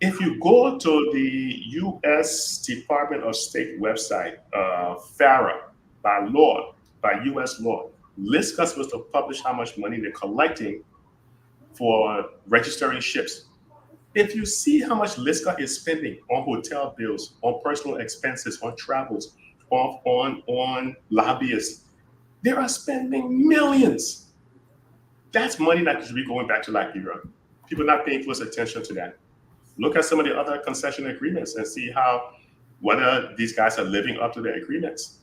If you go to the U.S. Department of State website, FARA, by U.S. law, Liska is supposed to publish how much money they're collecting for registering ships. If you see how much Liska is spending on hotel bills, on personal expenses, on travels, on lobbyists, they are spending millions. That's money that should be going back to Liberia. People are not paying close attention to that. Look at some of the other concession agreements and see whether these guys are living up to their agreements,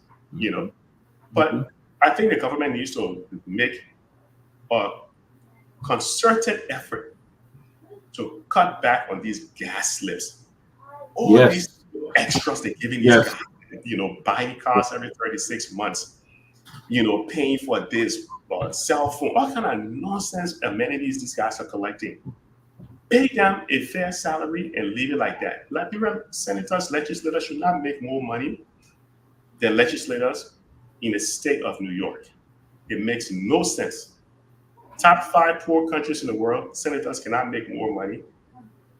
But I think the government needs to make a concerted effort to cut back on these gas slips. All these extras they're giving these guys, buying cars every 36 months, paying for this, cell phone, all kind of nonsense amenities these guys are collecting. Pay them a fair salary and leave it like that. Liberian senators, legislators should not make more money than legislators in the state of New York. It makes no sense. Top 5 poor countries in the world, senators cannot make more money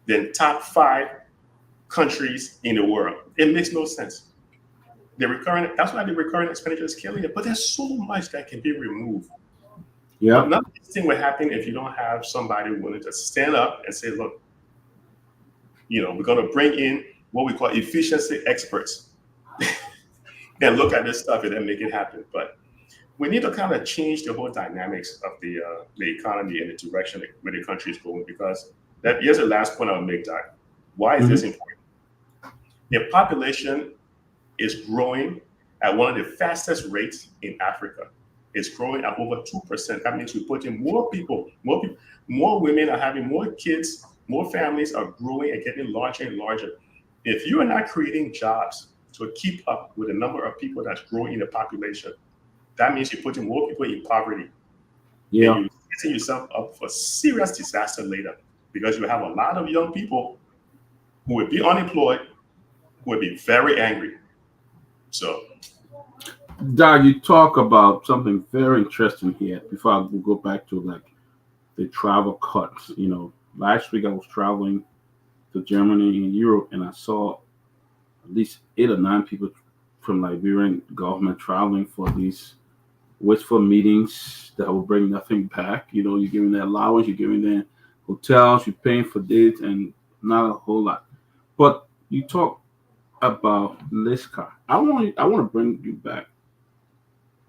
than top 5 countries in the world. It makes no sense. That's why the recurring expenditure is killing it. But there's so much that can be removed. Yeah. None of this thing will happen if you don't have somebody willing to stand up and say, look, we're going to bring in what we call efficiency experts and look at this stuff and then make it happen. But we need to kind of change the whole dynamics of the economy and the direction where the country is going, because here's the last point I'll make, Doc. Why is this important? The population is growing at one of the fastest rates in Africa. It's growing at over 2%. That means we're putting more people, more women are having more kids, more families are growing and getting larger and larger. If you are not creating jobs to keep up with the number of people that's growing in the population, that means you're putting more people in poverty. Yeah. And you're setting yourself up for serious disaster later, because you have a lot of young people who will be unemployed, who will be very angry. So, Doug, you talk about something very interesting here before I go back to the travel cuts. Last week I was traveling to Germany and Europe, and I saw at least 8 or 9 people from Liberian government traveling for these wasteful meetings that will bring nothing back. You're giving them allowance, you're giving them hotels, you're paying for this, and not a whole lot. But you talk about Liska. I want to bring you back.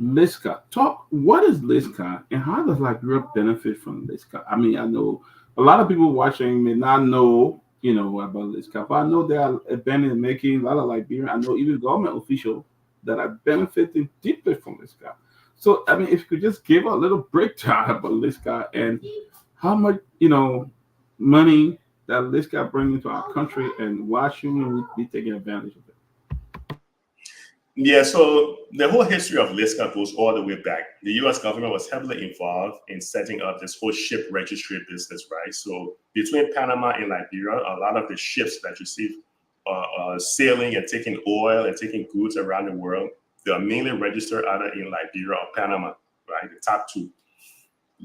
Liska. Talk. What is Liska, and how does Liberia benefit from Liska? I mean, I know a lot of people watching may not know, about Liska, but I know there are events making a lot of Liberian. I know even government officials that are benefiting deeply from Liska. So, I mean, if you could just give a little breakdown about Liska and how much, money that Liska bring into our country, and why shouldn't we be taking advantage of it? Yeah, so the whole history of LISCA goes all the way back. The US government was heavily involved in setting up this whole ship registry business, right? So between Panama and Liberia, a lot of the ships that you see sailing and taking oil and taking goods around the world, they are mainly registered either in Liberia or Panama, right? The top two.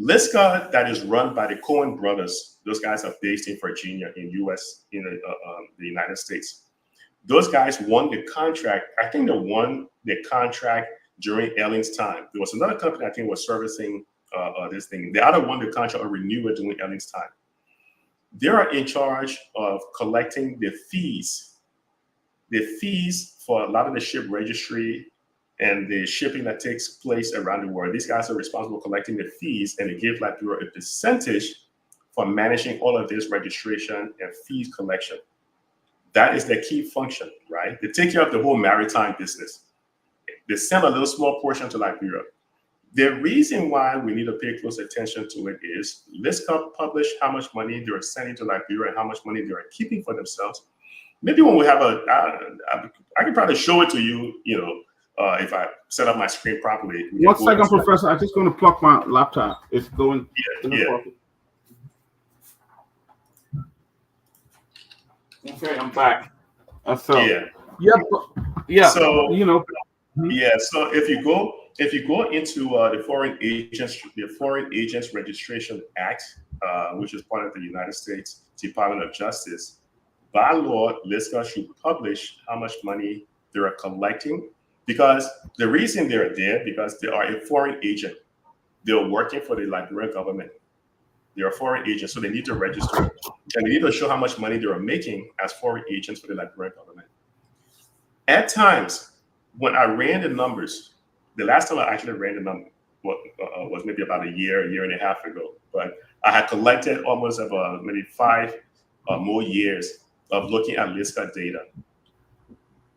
LISCA, that is run by the Cohen brothers, those guys are based in Virginia, in US, in the United States. Those guys won the contract. I think they won the contract during Ellen's time. There was another company I think was servicing this thing. The other won the contract or renewed it during Ellen's time. They are in charge of collecting the fees for a lot of the ship registry and the shipping that takes place around the world. These guys are responsible for collecting the fees, and they give Liberia a percentage for managing all of this registration and fees collection. That is their key function, right? They take care of the whole maritime business. They send a little small portion to Liberia. The reason why we need to pay close attention to it is LISCA publish how much money they're sending to Liberia and how much money they are keeping for themselves. Maybe when we have I can probably show it to you, if I set up my screen properly. 1 second, Professor. I'm just going to plug my laptop. It's going. Yeah. Okay, I'm back. So yeah. So So if you go into the Foreign Agents Registration Act, which is part of the United States Department of Justice, by law, LISCA should publish how much money they are collecting, because the reason they're there because they are a foreign agent. They're working for the Liberian government. They are foreign agents, so they need to register, and they need to show how much money they are making as foreign agents for the Liberian government. At times, when I ran the numbers, the last time I actually ran the number was maybe about a year and a half ago, but I had collected almost about maybe 5 more years of looking at LISCA data.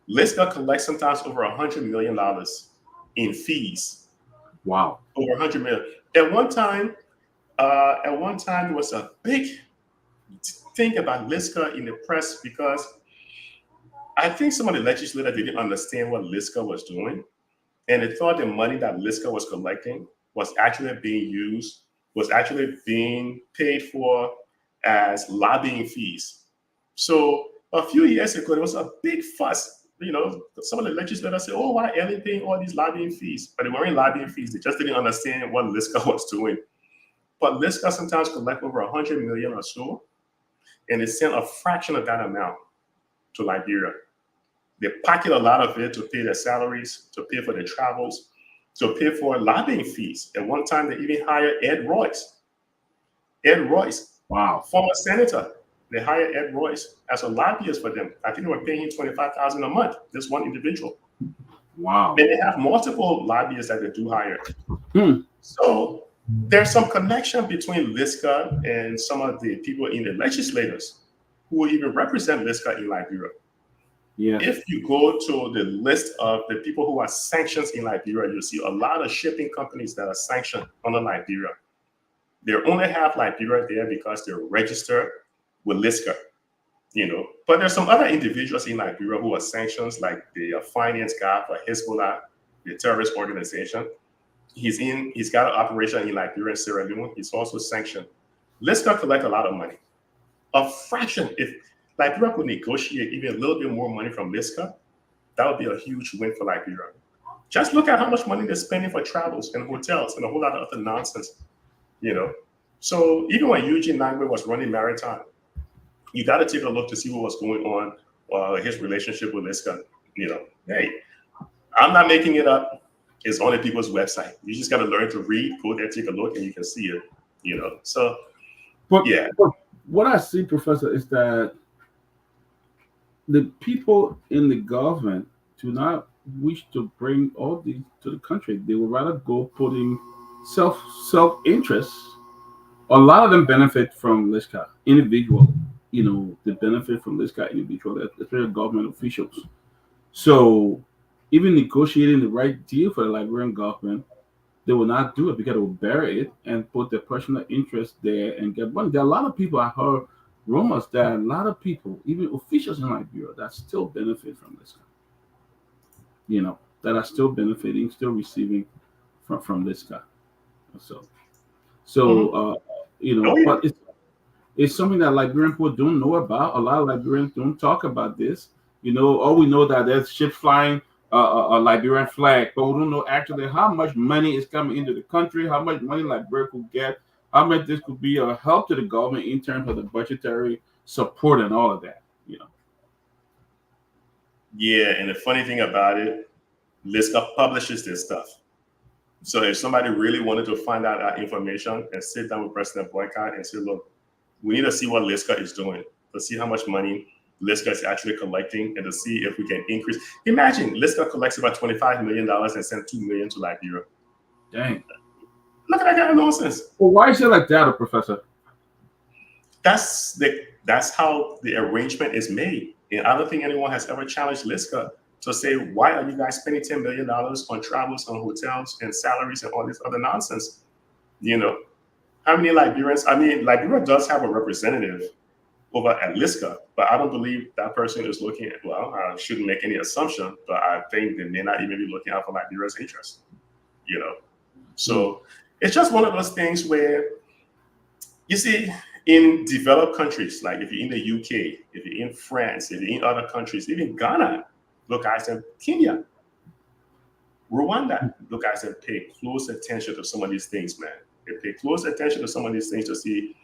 LISCA collects sometimes over $100 million in fees. Wow. Over $100 million. At one time, there was a big thing about LISCA in the press because I think some of the legislators didn't understand what LISCA was doing, and they thought the money that LISCA was collecting was actually being paid for as lobbying fees. So a few years ago, there was a big fuss. Some of the legislators said, "Oh, why are they paying all these lobbying fees?" But they weren't lobbying fees. They just didn't understand what LISCA was doing. But LISCA sometimes collect over $100 million or so, and they send a fraction of that amount to Liberia. They pocket a lot of it to pay their salaries, to pay for their travels, to pay for lobbying fees. At one time, they even hired Ed Royce. Wow. Former senator. They hired Ed Royce as a lobbyist for them. I think they were paying him $25,000 a month, this one individual. Wow. And they have multiple lobbyists that they do hire. So there's some connection between LISCA and some of the people in the legislators who will even represent LISCA in Liberia. Yeah. If you go to the list of the people who are sanctioned in Liberia, you'll see a lot of shipping companies that are sanctioned under Liberia. They only have Liberia there because they're registered with LISCA, But there's some other individuals in Liberia who are sanctioned, like the finance guy for Hezbollah, the terrorist organization. He's got an operation in Liberia and Sierra Leone. He's also sanctioned. LISCA collect a lot of money. A fraction, if Liberia could negotiate even a little bit more money from LISCA, that would be a huge win for Liberia. Just look at how much money they're spending for travels and hotels and a whole lot of other nonsense, So even when Eugene Nyenwolo was running maritime, you got to take a look to see what was going on his relationship with Liska. Hey, I'm not making it up. It's on the people's website. You just got to learn to read, go there, take a look, and you can see it. So But, yeah. but what I see, Professor, is that the people in the government do not wish to bring all these to the country. They would rather go putting self interest. A lot of them benefit from Liska individual. They benefit from Liska individual, especially government officials. So even negotiating the right deal for the Liberian government, they will not do it because they will bury it and put their personal interest there and get money. There are a lot of people, I heard rumors that a lot of people, even officials in Liberia, that still benefit from this, that are still benefiting, still receiving from this guy. So, so Mhm. Oh yeah. but it's something that Liberian people don't know about. A lot of Liberians don't talk about this. All we know that there's ships flying a Liberian flag, but we don't know actually how much money is coming into the country, how much money Liberia could get, how much this could be a help to the government in terms of the budgetary support and all of that. Yeah, and the funny thing about it, Liska publishes this stuff. So if somebody really wanted to find out that information and sit down with President Boycott and say, look, we need to see what Liska is doing, to see how much money Liska is actually collecting, and to see if we can increase. Imagine Liska collects about $25 million and sends $2 million to Liberia. Dang. Look at that kind of nonsense. Well, why is it like that, Professor? That's how the arrangement is made. And I don't think anyone has ever challenged Liska to say, why are you guys spending $10 million on travels, on hotels, and salaries, and all this other nonsense? How many Liberians? I mean, Liberia does have a representative over at Liska, but I don't believe that person is looking at, well, I shouldn't make any assumption, but I think they may not even be looking out for Liberia's interests. So it's just one of those things where, you see, in developed countries, like if you're in the UK, if you're in France, if you're in other countries, even Ghana, look, I said Kenya, Rwanda, look, I said pay close attention to some of these things, man. They pay close attention to some of these things to see,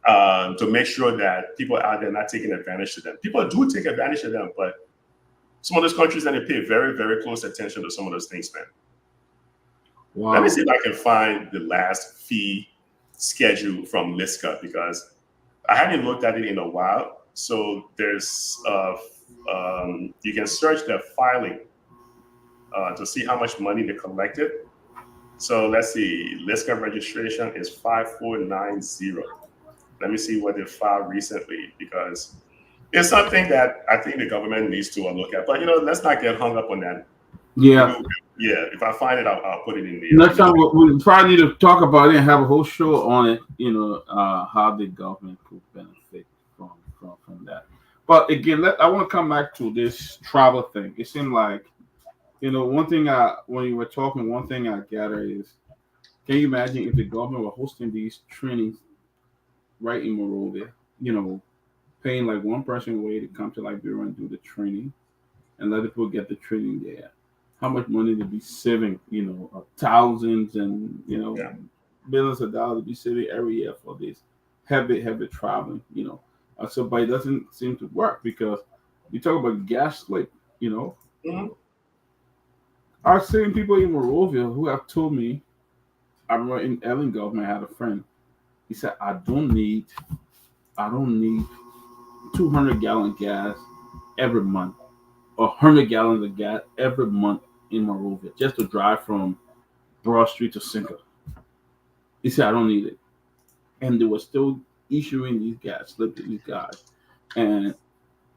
to make sure that people out there not taking advantage of them. People do take advantage of them, but some of those countries, and they pay very, very close attention to some of those things, man. Wow. Let me see if I can find the last fee schedule from Liska, because I haven't looked at it in a while. So there's, you can search their filing to see how much money they collected. So let's see, Liska registration is 5490. Let me see what they filed recently, because it's something that I think the government needs to look at. But let's not get hung up on that. Yeah. Yeah, if I find it, I'll put it in the Next time we probably need to talk about it and have a whole show on it. How the government could benefit from that. But again, I want to come back to this travel thing. It seemed like, one thing when you were talking, one thing I gather is, can you imagine if the government were hosting these trainings right in Monrovia? Paying like one person away to come to Liberia and do the training, and let people get the training there. How much money to be saving? Thousands and Yeah. billions of dollars to be saving every year for this heavy traveling. So but it doesn't seem to work, because you talk about gas slip. Mm-hmm. I've seen people in Monrovia who have told me, I remember in Ellingov, I had a friend. He said, I don't need 200-gallon gas every month, or 100 gallons of gas every month in Monrovia just to drive from Broad Street to Cinco. He said, I don't need it. And they were still issuing these gas slips to these guys. And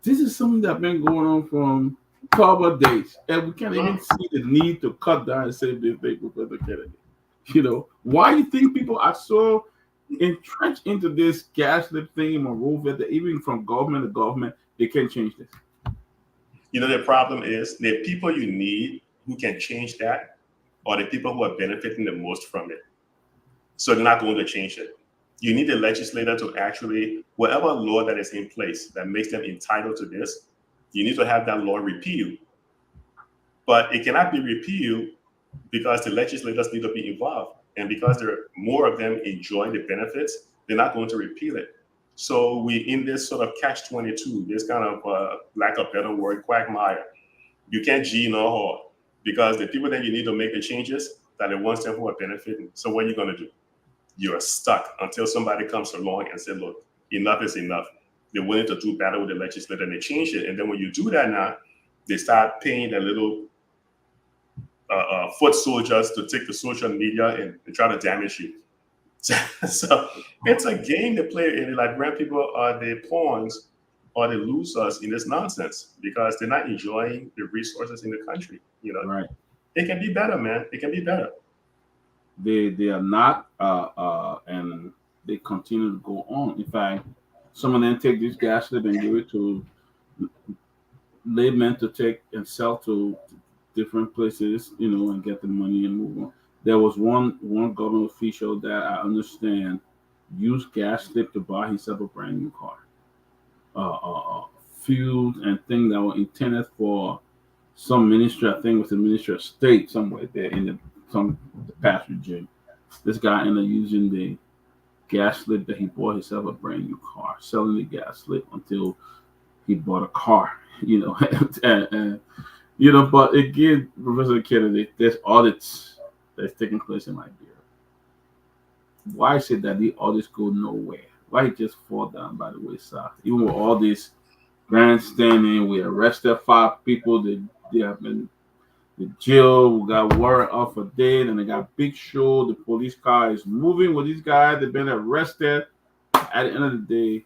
this is something that's been going on from Carver days. And we can't even see the need to cut down and save this big Professor Kennedy. Why do you think people are so entrenched into this gas slip thing in Monrovia that even from government to government, they can't change this? The problem is the people you need who can change that are the people who are benefiting the most from it. So they're not going to change it. You need the legislator to actually, whatever law that is in place that makes them entitled to this, you need to have that law repealed. But it cannot be repealed because the legislators need to be involved. And because more of them enjoy the benefits, they're not going to repeal it. So we in this sort of catch-22, this kind of lack of better word, quagmire. You can't G nor haw because the people that you need to make the changes that the ones who are benefiting. So what are you going to do? You're stuck until somebody comes along and says, look, enough is enough. They're willing to do battle with the legislature and they change it. And then when you do that now, they start paying their little foot soldiers to take the social media and try to damage you. So it's a game to play, and like brand people are the pawns or the losers in this nonsense because they're not enjoying the resources in the country. You know, Right. it can be better, man. It can be better. They are not, and they continue to go on. In fact, some of them take this gas slip and give it to laymen to take and sell to different places, and get the money and move on. There was one government official that I understand used gas slip to buy himself a brand new car. Fuels and things that were intended for some ministry, I think it was the Ministry of State somewhere there in the past regime. This guy ended up using the gas slip that he bought himself a brand new car, selling the gas slip until he bought a car, and but again, Professor Kennedy, there's audits that's taking place in Liberia. Why is it that the audits go nowhere? Why it just fall down by the wayside? Even with all this grandstanding, we arrested 5 people. They have been in jail. We got warrant out for dead, and they got big show. The police car is moving with these guys. They've been arrested. At the end of the day,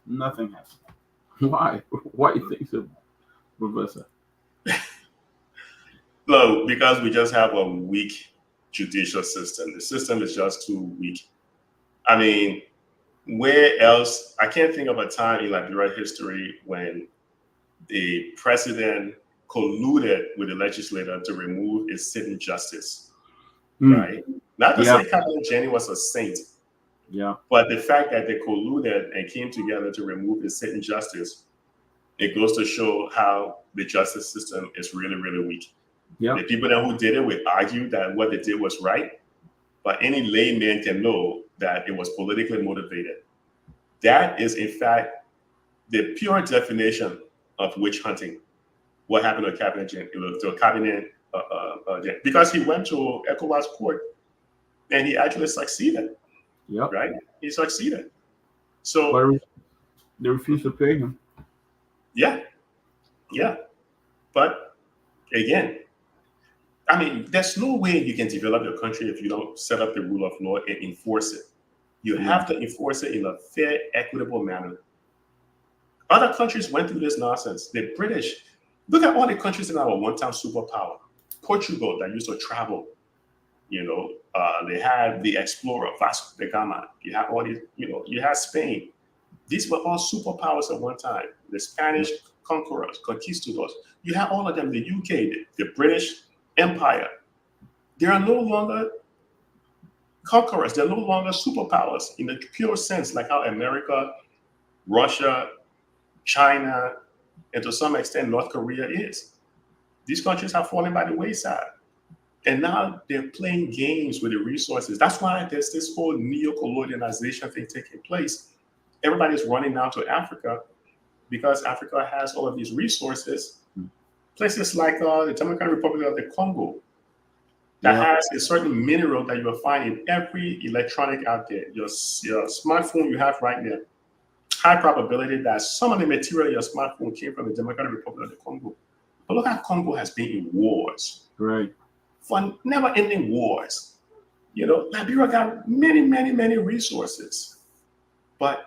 nothing happens. Why? Why you think so, Professor? No, because we just have a weak judicial system. The system is just too weak. I mean, where else? I can't think of a time in Liberia history when the president colluded with the legislator to remove a sitting justice, right? Not to say Captain Jenny was a saint, but the fact that they colluded and came together to remove a sitting justice, it goes to show how the justice system is really, really weak. The people who did it would argue that what they did was right, but any layman can know that it was politically motivated. That is, in fact, the pure definition of witch hunting. What happened to Cabinet because he went to ECOWAS court and he actually succeeded. Right? He succeeded. So but they refused to pay him. Yeah. But again, I mean, there's no way you can develop your country if you don't set up the rule of law and enforce it. You have to enforce it in a fair, equitable manner. Other countries went through this nonsense. The British, look at all the countries in our one-time superpower. Portugal that used to travel, they had the explorer, Vasco da Gama. You had all these, you had Spain. These were all superpowers at one time. The Spanish conquerors, conquistadors. You had all of them, the UK, the British Empire. They are no longer conquerors. They're no longer superpowers in the pure sense, like how America, Russia, China, and to some extent North Korea is. These countries have fallen by the wayside. And now they're playing games with the resources. That's why there's this whole neo-colonialization thing taking place. Everybody's running now to Africa because Africa has all of these resources. Places like the Democratic Republic of the Congo that has a certain mineral that you will find in every electronic out there. Your smartphone you have right now, high probability that some of the material in your smartphone came from the Democratic Republic of the Congo. But look how Congo has been in wars. Right. For never-ending wars. Liberia got many, many, many resources. But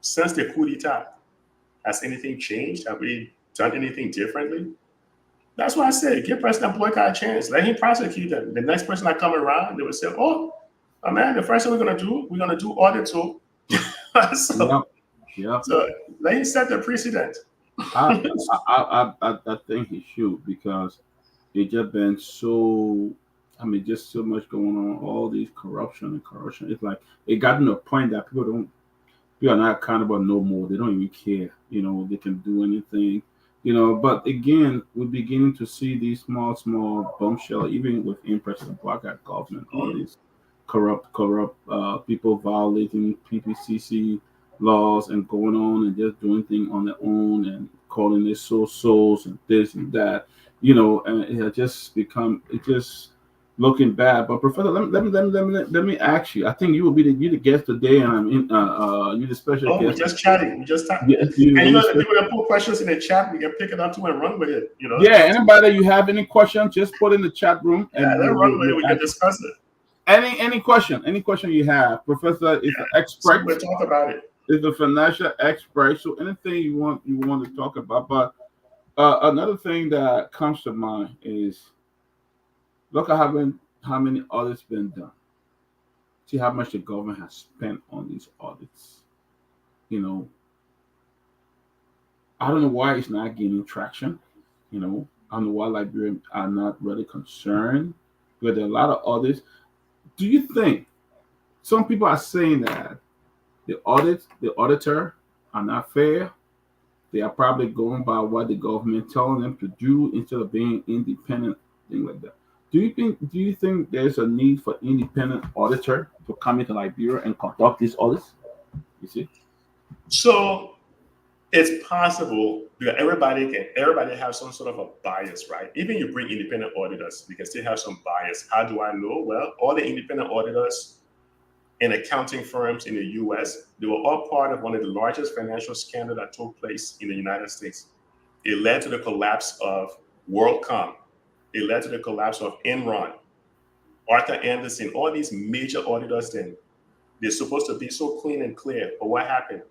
since the coup d'etat, has anything changed? Have we done anything differently? That's why I said, give President Boycott a chance. Let him prosecute them. The next person that come around, they will say, oh man, the first thing we're going to do audit too. So let him set the precedent. I think he should, because it just been just so much going on, all these corruption. It's like it got to a point that people are not accountable no more. They don't even care. They can do anything. But again, we're beginning to see these small bombshell, even within President Block government, all these corrupt people violating PPCC laws and going on and just doing things on their own and calling it souls and this and that, and it has just become it just looking bad. But Professor, let me ask you. I think you will be the guest today, and I'm in. You the special Oh, we're guest. just chatting. We just talk. Yes, you And you you the know, the special. people that put questions in the chat, we can pick it up too and run with it. Yeah, anybody you have any questions, just put in the chat room, Yeah, and let's run with it. we'll We can answer. discuss it. Any question you have. Professor is an Yeah. So expert, we'll talk about it. is a financial expert. So anything you want to talk about. But another thing that comes to mind is look at how many audits been done. See how much the government has spent on these audits. You know, I don't know why it's not gaining traction. I don't know why Liberians are not really concerned. But there are a lot of audits. Do you think some people are saying that the auditor are not fair? They are probably going by what the government telling them to do instead of being independent, thing like that. Do you think there's a need for independent auditor to come into Liberia and conduct these audits? You see? So it's possible because everybody has some sort of a bias, right? Even you bring independent auditors, you can still have some bias. How do I know? Well, all the independent auditors and accounting firms in the US, they were all part of one of the largest financial scandals that took place in the United States. It led to the collapse of WorldCom. It led to the collapse of Enron, Arthur Anderson, all these major auditors then. They're supposed to be so clean and clear. But what happened?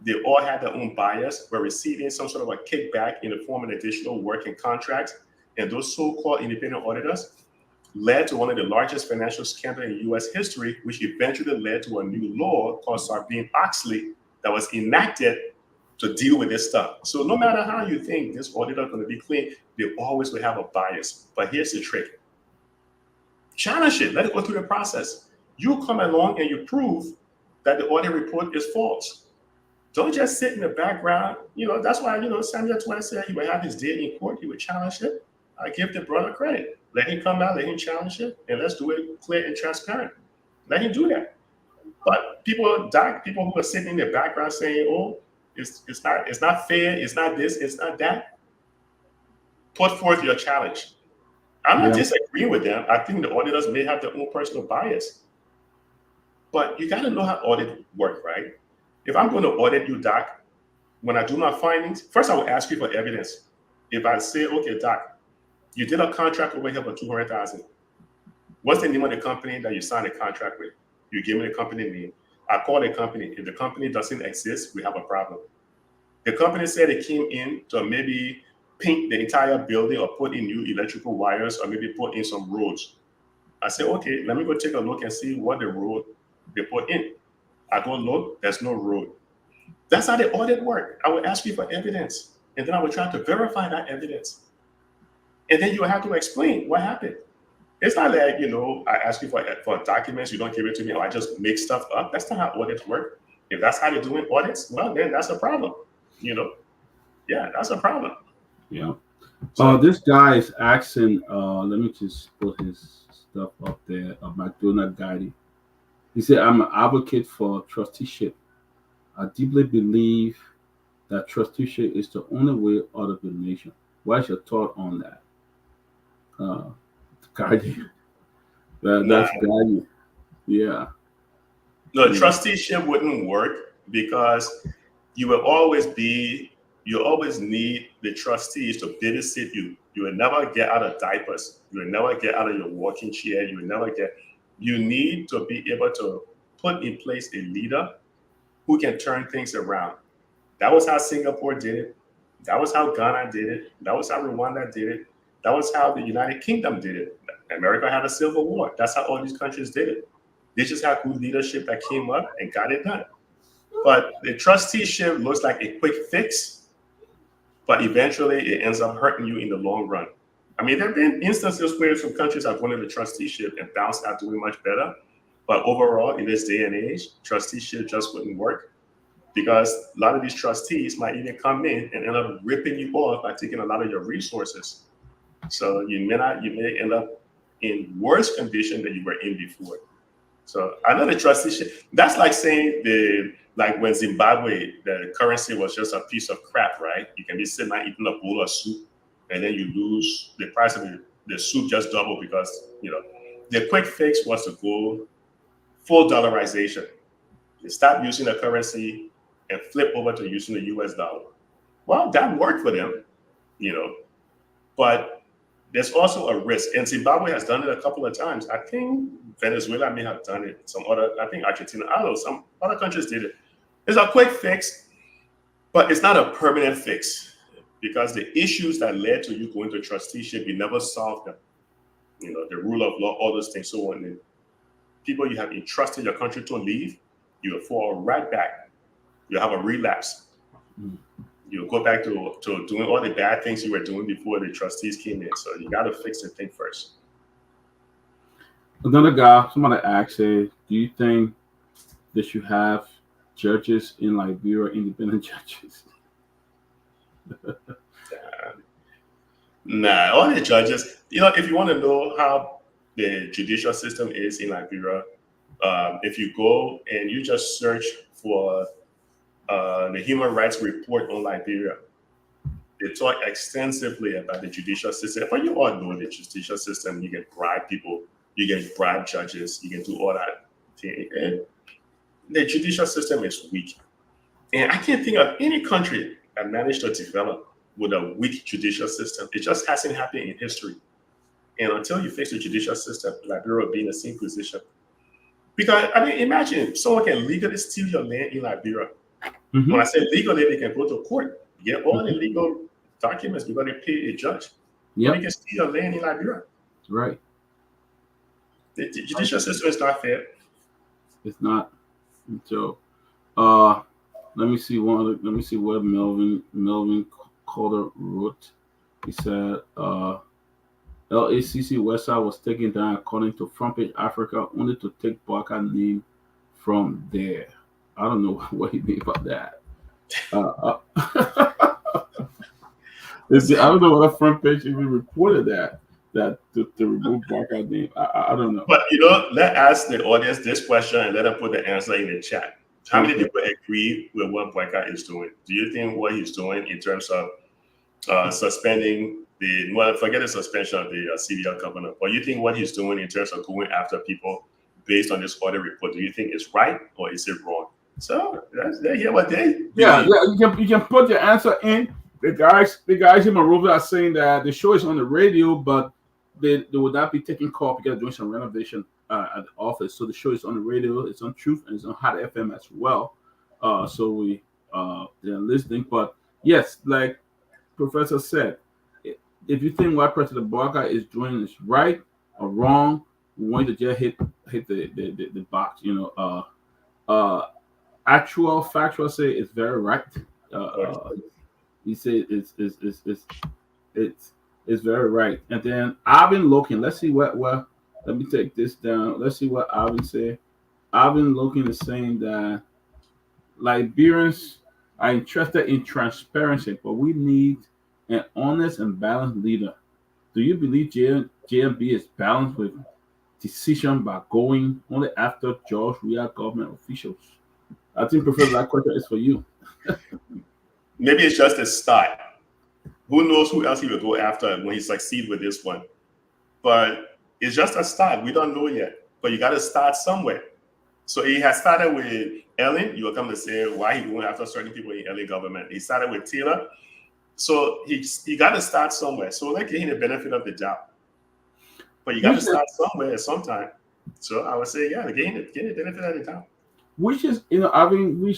They all had their own bias, were receiving some sort of a kickback in the form of additional work and contracts. And those so-called independent auditors led to one of the largest financial scandals in US history, which eventually led to a new law called Sarbanes-Oxley that was enacted to deal with this stuff. So no matter how you think this auditor is going to be clean, they always will have a bias. But here's the trick. Challenge it. Let it go through the process. You come along and you prove that the audit report is false. Don't just sit in the background. That's why, Samuel Twice said he would have his day in court. He would challenge it. I give the brother credit. Let him come out, let him challenge it, and let's do it clear and transparent. Let him do that. But people who are sitting in the background saying, oh, it's not fair, it's not this, it's not that, put forth your challenge. I'm not Yeah. disagreeing with them. I think the auditors may have their own personal bias. But you got to know how audit work, right? If I'm going to audit you, Doc, when I do my findings, first I will ask you for evidence. If I say, okay, Doc, you did a contract over here for 200,000. What's the name of the company that you signed a contract with? You give me the company name. I call the company. If the company doesn't exist, we have a problem. The company said it came in to maybe paint the entire building or put in new electrical wires or maybe put in some roads. I say, okay, let me go take a look and see what the road they put in. I go look, there's no road. That's how the audit work. I will ask you for evidence, and then I will try to verify that evidence. And then you have to explain what happened. It's not like, I ask you for documents, you don't give it to me, or I just make stuff up. That's not how audits work. If that's how they're doing audits, well, then that's a problem. Yeah, that's a problem. Yeah. So, This guy is asking. Let me just put his stuff up there. McDonald Guide. He said, "I'm an advocate for trusteeship. I deeply believe that trusteeship is the only way out of the nation. What's your thought on that?" Uh, Guardian. nah, That's Guardian. Yeah. no, Yeah. trusteeship wouldn't work because you will always be, you always need the trustees to babysit you. You will never get out of diapers. You will never get out of your walking chair. You need to be able to put in place a leader who can turn things around. That was how Singapore did it. That was how Ghana did it. That was how Rwanda did it. That was how the United Kingdom did it. America had a civil war. That's how all these countries did it. They just had good leadership that came up and got it done. But the trusteeship looks like a quick fix, but eventually it ends up hurting you in the long run. I mean, there have been instances where some countries have gone into trusteeship and bounced out doing much better. But overall, in this day and age, trusteeship just wouldn't work because a lot of these trustees might even come in and end up ripping you off by taking a lot of your resources. So you may end up in worse condition than you were in before. So I know the trusteeship. That's like saying the like when Zimbabwe, the currency was just a piece of crap, right? You can be sitting there eating a bowl of soup, and then you lose the price of the soup just double because the quick fix was to go full dollarization. They stop using the currency and flip over to using the US dollar. Well, that worked for them, but there's also a risk. And Zimbabwe has done it a couple of times. I think Venezuela may have done it. I think Argentina, I don't know, some other countries did it. It's a quick fix, but it's not a permanent fix because the issues that led to you going to trusteeship, you never solved them. The rule of law, all those things, so on. And people you have entrusted your country to leave, you will fall right back. You have a relapse. You go back to doing all the bad things you were doing before the trustees came in. So you got to fix the thing first. Another guy, somebody asked, do you think they should have judges in Liberia, independent judges? Nah, all the judges, if you want to know how the judicial system is in Liberia, if you go and you just search for the Human Rights Report on Liberia, they talk extensively about the judicial system. But you all know the judicial system. You can bribe people, you can bribe judges, you can do all that thing. And the judicial system is weak. And I can't think of any country that managed to develop with a weak judicial system. It just hasn't happened in history. And until you fix the judicial system, Liberia will be in the same position. Because, imagine someone can legally steal your land in Liberia. Mm-hmm. When I say legally, they can go to court, get all the legal documents because they pay a judge. Yeah, they can steal your land in Liberia. Right. The judicial system is not fair. It's not. So, let me see what Melvin Calder wrote. He said, LACC Westside was taken down according to Front Page Africa only to take Barker name from there. I don't know what he mean about that. I don't know what a Front Page even reported that to remove Barker name. I don't know. But let's ask the audience this question and let them put the answer in the chat. How many people agree with what Barker is doing? Do you think what he's doing in terms of suspending forget the suspension of the CBL governor, but you think what he's doing in terms of going after people based on this audit report, do you think it's right or is it wrong? So they hear what they you can put your answer in. The guys in Monrovia are saying that the show is on the radio, but they would not be taking call because they're doing some renovation at the office. So the show is on the radio, it's on Truth, and it's on Hot FM as well. So they're listening. But yes, like Professor said, if you think what President Barker is doing is right or wrong, we want you to just hit the box. Actual factual say it's very right. He said it's very right. And then Alvin Loken, let's see what let me take this down. Let's see what Alvin said. Alvin Loken is saying that Liberians are interested in transparency, but we need an honest and balanced leader. Do you believe JMB is balanced with decision by going only after George Weah government officials? I think, Professor, that question is for you. Maybe it's just a start. Who knows who else he will go after when he succeeds with this one? But it's just a start. We don't know yet. But you got to start somewhere. So he has started with Ellen. You will come to say why he going after certain people in Ellen government. He started with Taylor. So he got to start somewhere. So let's give him the benefit of the doubt. But you got to start somewhere at some time. So I would say, yeah, get him the benefit of the doubt. Which is, Alvin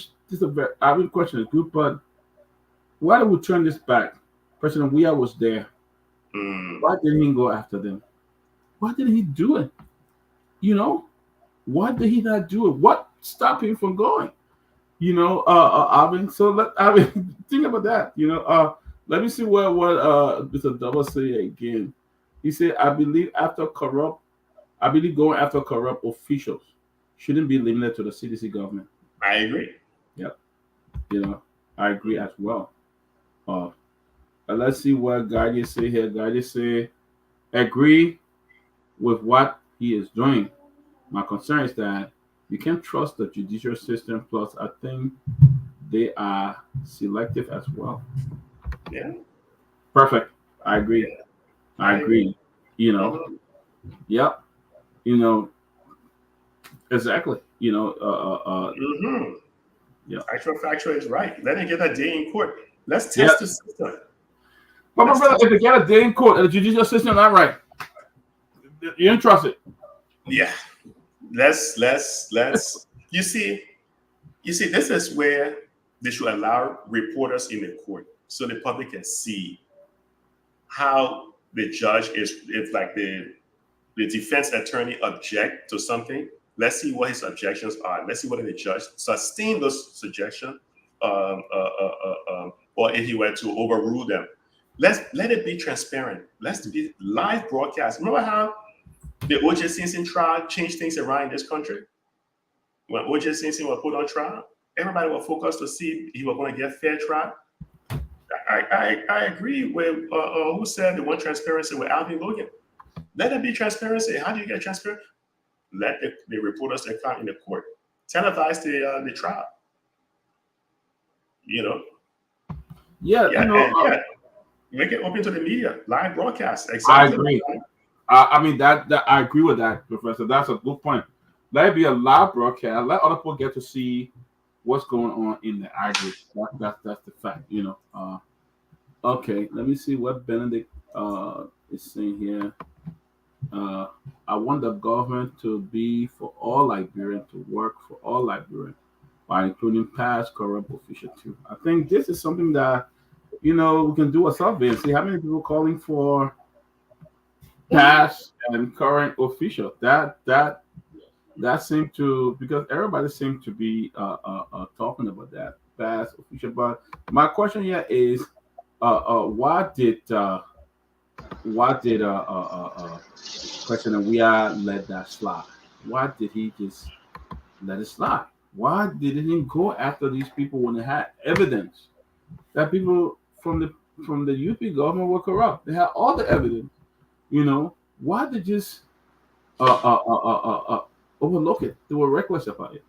question is good, but why do we turn this back? President Weah was there. Why didn't he go after them? Why didn't he do it? Why did he not do it? What stopped him from going? Alvin. So let Alvin think about that. Let me see what Mr. Double say again. He said, I believe going after corrupt officials shouldn't be limited to the CDC government. I agree. Yep. I agree as well. Let's see what Guardian say here. Guardian say, agree with what he is doing. My concern is that you can't trust the judicial system. Plus, I think they are selective as well. Yeah, Perfect. I agree. yeah, I I agree. agree. You know, Mhm. yep. You know, exactly. Mhm. Yeah. Actual factual is right. Let him get a day in court. Let's test the Yes. system. But my Let's brother, test. if they get a day in court and the judicial system not right, you don't trust it. Yeah. Let's. You see, this is where they should allow reporters in the court so the public can see how the judge is. If like the defense attorney object to something, let's see what his objections are. Let's see whether the judge sustain those suggestions, or if he were to overrule them. Let it be transparent. Let's be live broadcast. Remember how the O.J. Simpson trial changed things around in this country? When O.J. Simpson was put on trial, everybody was focused to see if he was going to get fair trial. I agree with who said the one transparency with Alvin Logan. Let it be transparency. How do you get transparency? Let the reporters that come in the court televise the trial. You know, Yeah, yeah, and yeah, make it open to the media, live broadcast, I executive. agree. I mean that I agree with that, Professor. That's a good point. Let it be a live broadcast. Let other people get to see what's going on in there. I agree. That's the fact. Okay, let me see what Benedict is saying here. Uh, I want the government to be for all Liberians, to work for all Liberians, by including past corrupt officials too. I think this is something that we can do a survey and see how many people calling for Mhm. past and current official. That seemed to, because everybody seemed to be talking about that past official. But my question here is, why did President Weah let that slide? Why did he just let it slide? Why did he didn't go after these people when they had evidence that people from the UP government were corrupt? They had all the evidence. Why they just uh, uh, uh, uh, overlook it? They were reckless about it.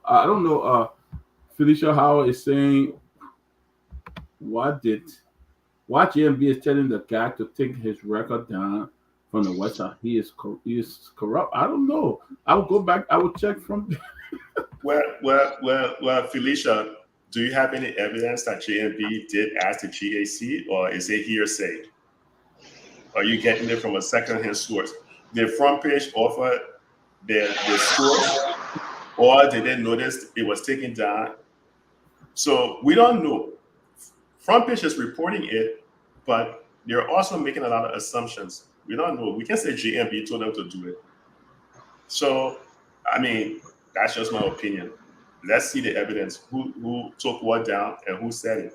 I don't know. Felicia Howard is saying, why did why JMB is telling the guy to take his record down from the website? He is corrupt. I don't know. I will go back. I will check from. Well, Felicia, do you have any evidence that JMB did ask the GAC, or is it hearsay? Are you getting it from a secondhand source? Did front page offer the source, or did they notice it was taken down? So we don't know. Front page is reporting it, but they're also making a lot of assumptions. We don't know. We can say GMB told them to do it. So, I mean, that's just my opinion. Let's see the evidence. Who took what down and who said it?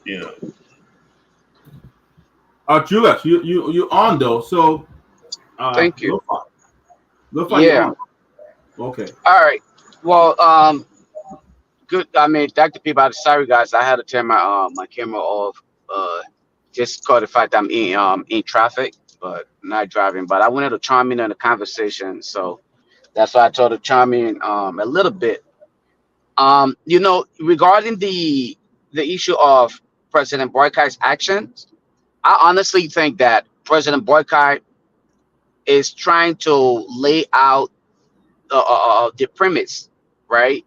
You know. Julius, you on though? So, Thank you. Lofa, you Yeah. on? Okay. All right. Well, good. I mean, Dr. Peabody. Sorry, guys. I had to turn my camera off. Just caught the fact I'm in traffic, but not driving. But I wanted to chime in on the conversation, so that's why I told to chime in a little bit. Regarding the issue of President Boykai's actions, I honestly think that President Boykai is trying to lay out the premise, right?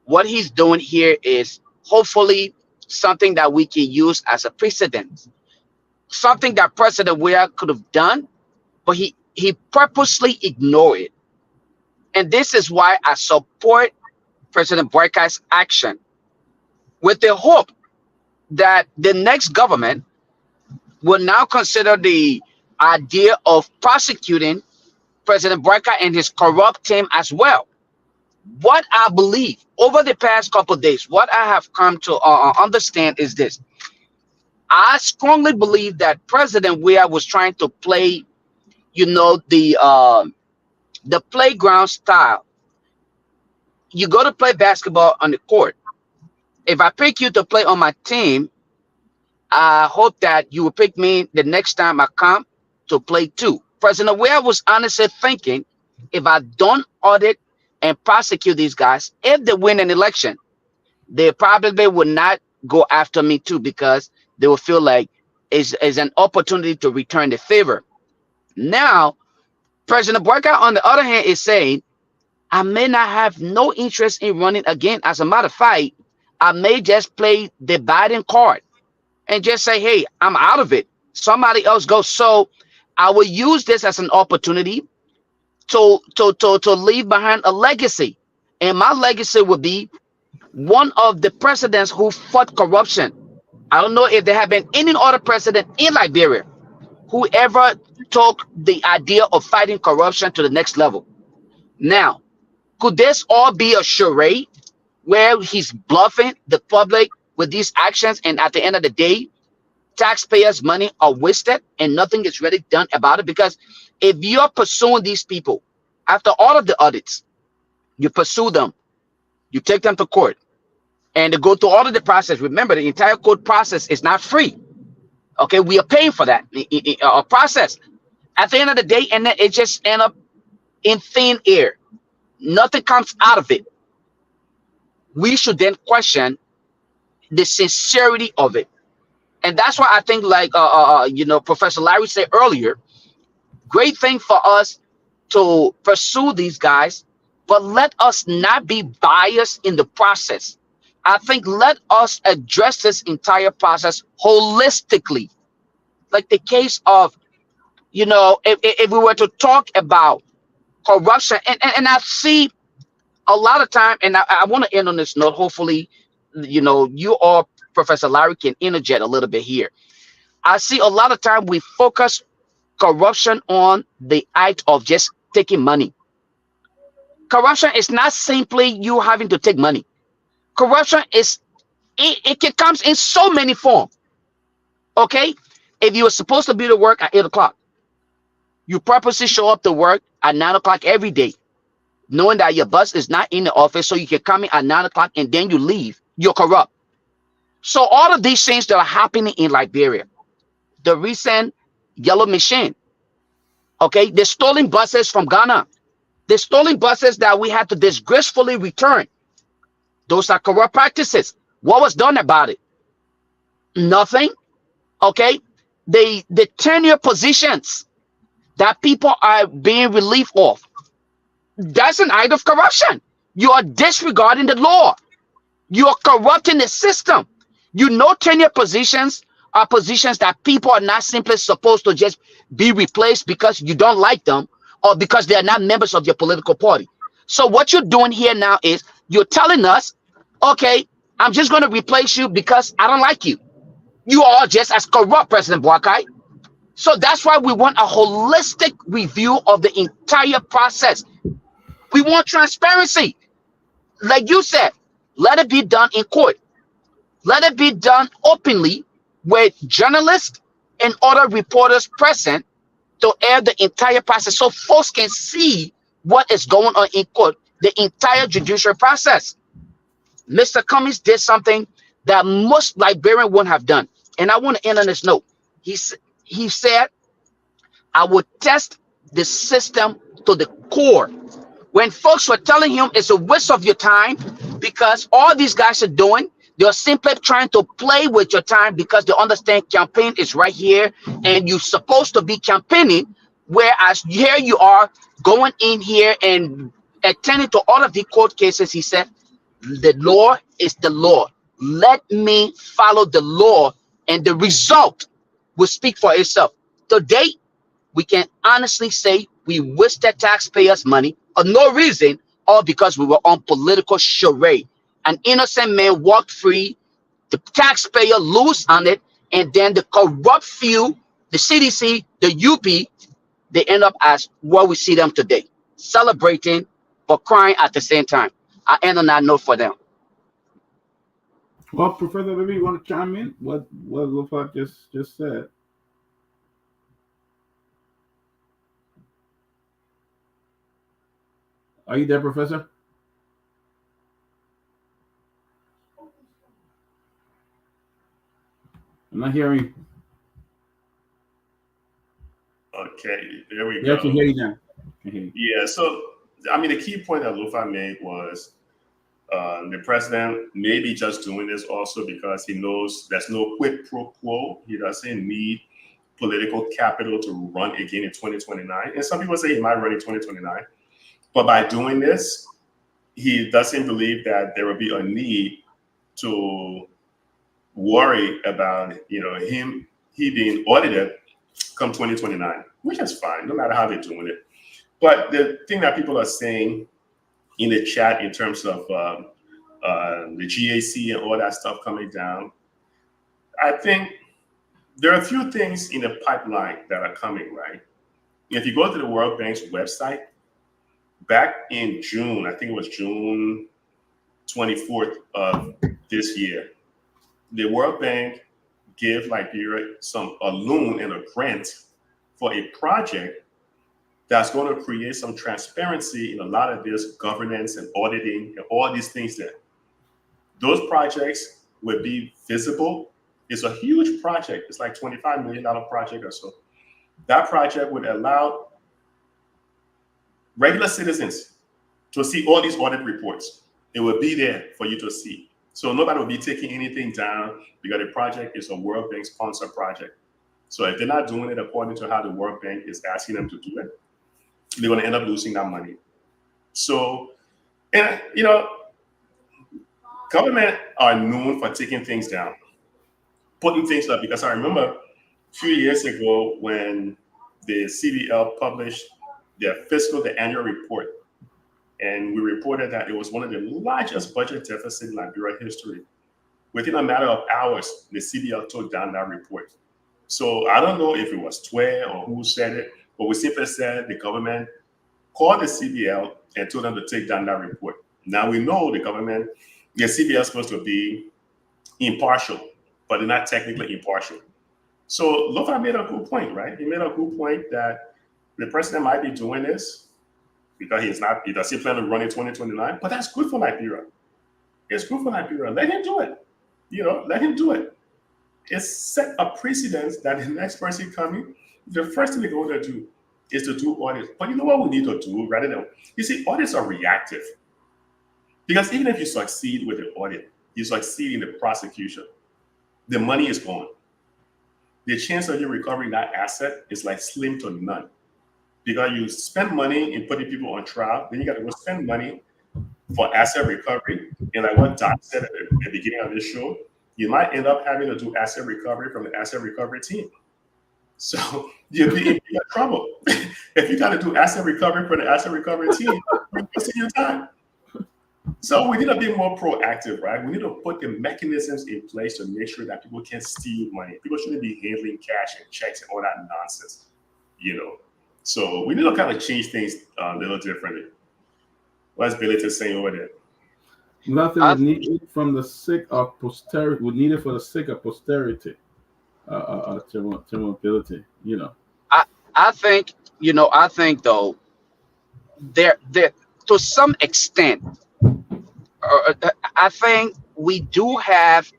What he's doing here is hopefully something that we can use as a precedent, something that President Weah could have done, but he purposely ignored it. And this is why I support President Boykai's action with the hope that the next government will now consider the idea of prosecuting President Boykai and his corrupt team as well. What I believe over the past couple of days, what I have come to understand is this. I strongly believe that President Weah was trying to play, the playground style. You go to play basketball on the court. If I pick you to play on my team, I hope that you will pick me the next time I come to play too. President Weah was honestly thinking, if I don't audit and prosecute these guys. If they win an election, they probably would not go after me too, because they will feel like it's an opportunity to return the favor. Now, President Boycott, on the other hand, is saying, I may not have no interest in running again. As a matter of fact, I may just play the Biden card and just say, hey, I'm out of it. Somebody else goes. So I will use this as an opportunity to leave behind a legacy. And my legacy would be one of the presidents who fought corruption. I don't know if there have been any other president in Liberia who ever took the idea of fighting corruption to the next level. Now, could this all be a charade where he's bluffing the public with these actions, and at the end of the day, taxpayers' money are wasted and nothing is really done about it? Because if you're pursuing these people after all of the audits, you pursue them, you take them to court, and they go through all of the process. Remember, the entire court process is not free. Okay, we are paying for that process. At the end of the day, and then it just ends up in thin air. Nothing comes out of it. We should then question the sincerity of it. And that's why I think, like Professor Larry said earlier, great thing for us to pursue these guys, but let us not be biased in the process. I think let us address this entire process holistically. Like the case of, if we were to talk about corruption, and I see a lot of time, and I want to end on this note. Hopefully, you or Professor Larry can interject a little bit here. I see a lot of time we focus corruption on the act of just taking money. Corruption is not simply you having to take money. Corruption is, it comes in so many forms. Okay, if you were supposed to be to work at 8 o'clock, you purposely show up to work at 9 o'clock every day, knowing that your boss is not in the office, so you can come in at 9 o'clock and then you leave. You're corrupt. So all of these things that are happening in Liberia, the recent yellow machine, okay, the stolen buses from Ghana, the stolen buses that we had to disgracefully return, those are corrupt practices. What was done about it? Nothing. Okay, the tenure positions that people are being relieved of, that's an act of corruption. You are disregarding the law. You are corrupting the system. Tenure positions are positions that people are not simply supposed to just be replaced because you don't like them or because they are not members of your political party. So what you're doing here now is you're telling us, okay, I'm just going to replace you because I don't like you. You are just as corrupt, President Boakai. So that's why we want a holistic review of the entire process. We want transparency. Like you said, let it be done in court. Let it be done openly with journalists and other reporters present to air the entire process so folks can see what is going on in court, the entire judicial process. Mr. Cummings did something that most Liberians wouldn't have done. And I want to end on this note. He said, I would test the system to the core. When folks were telling him it's a waste of your time because all these guys are doing, they're simply trying to play with your time because they understand campaign is right here and you're supposed to be campaigning, whereas here you are going in here and attending to all of the court cases. He said, the law is the law. Let me follow the law and the result will speak for itself. Today, we can honestly say we wasted taxpayers' money for no reason, all because we were on political charade. An innocent man walked free, the taxpayer lose on it, and then the corrupt few, the CDC, the UP, they end up as what we see them today, celebrating but crying at the same time. I end on that note for them. Well, Professor, maybe you want to chime in? What Lofa just said? Are you there, Professor? I'm not hearing. Okay, there we Yeah, I go. can hear you now. Yeah, so I mean, the key point that Lofa made was the president may be just doing this also because he knows there's no quid pro quo. He doesn't need political capital to run again in 2029. And some people say he might run in 2029. But by doing this, he doesn't believe that there will be a need to worry about, he being audited come 2029, which is fine, no matter how they're doing it. But the thing that people are saying in the chat in terms of the GAC and all that stuff coming down, I think there are a few things in the pipeline that are coming, right? If you go to the World Bank's website, back in June, I think it was June 24th of this year, the World Bank gave Liberia a loan and a grant for a project that's going to create some transparency in a lot of this governance and auditing and all these things there. Those projects will be visible. It's a huge project. It's like $25 million project or so. That project would allow regular citizens to see all these audit reports. It will be there for you to see. So nobody will be taking anything down because the project is a World Bank sponsored project. So if they're not doing it according to how the World Bank is asking them to do it, they're going to end up losing that money. So, and government are known for taking things down, putting things up. Because I remember a few years ago when the CBL published their the annual report, and we reported that it was one of the largest budget deficits in Liberia history. Within a matter of hours, the CBL took down that report. So I don't know if it was TWE or who said it, but we simply said the government called the CBL and told them to take down that report. Now we know the CBL is supposed to be impartial, but they're not technically impartial. So Lofa made a good point, right? He made a good point that the president might be doing this because he doesn't plan to run in 2029, but that's good for Liberia. It's good for Liberia. Let him do it. Let him do it. It's set a precedent that the next person coming, the first thing they're going to do is to do audits. But you know what we need to do rather than, audits are reactive. Because even if you succeed with the audit, you succeed in the prosecution, the money is gone. The chance of you recovering that asset is like slim to none. Because you spend money in putting people on trial, then you got to go spend money for asset recovery. And like what Doc said at the beginning of this show, you might end up having to do asset recovery from the asset recovery team. So you'll be in trouble. If you got to do asset recovery from the asset recovery team, you're wasting your time. So we need to be more proactive, right? We need to put the mechanisms in place to make sure that people can't steal money. People shouldn't be handling cash and checks and all that nonsense, So we need to kind of change things a little differently. What's Billy saying over there? Nothing is needed from the sake of posterity. We need it for the sake of posterity. Ability, I think though, there to some extent, I think we do have.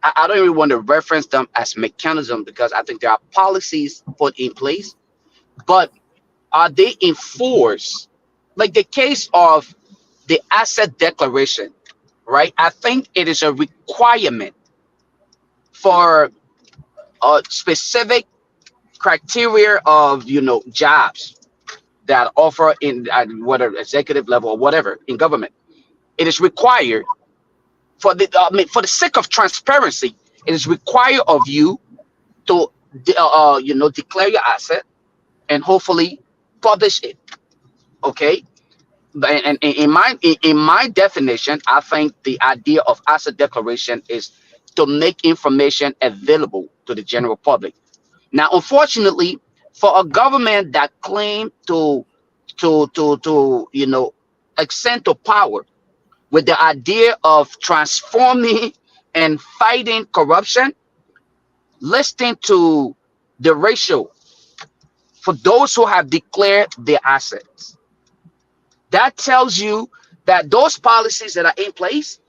I don't even want to reference them as mechanism because I think there are policies put in place, but are they enforced? Like the case of the asset declaration, right? I think it is a requirement for a specific criteria of jobs that offer in whatever executive level or whatever in government. It is required for the sake of transparency. It is required of you to declare your asset and hopefully publish it. Okay. And in my definition, I think the idea of asset declaration is to make information available to the general public. Now, unfortunately, for a government that claimed to ascend to power with the idea of transforming and fighting corruption, listening to the ratio for those who have declared their assets, that tells you that those policies that are in place,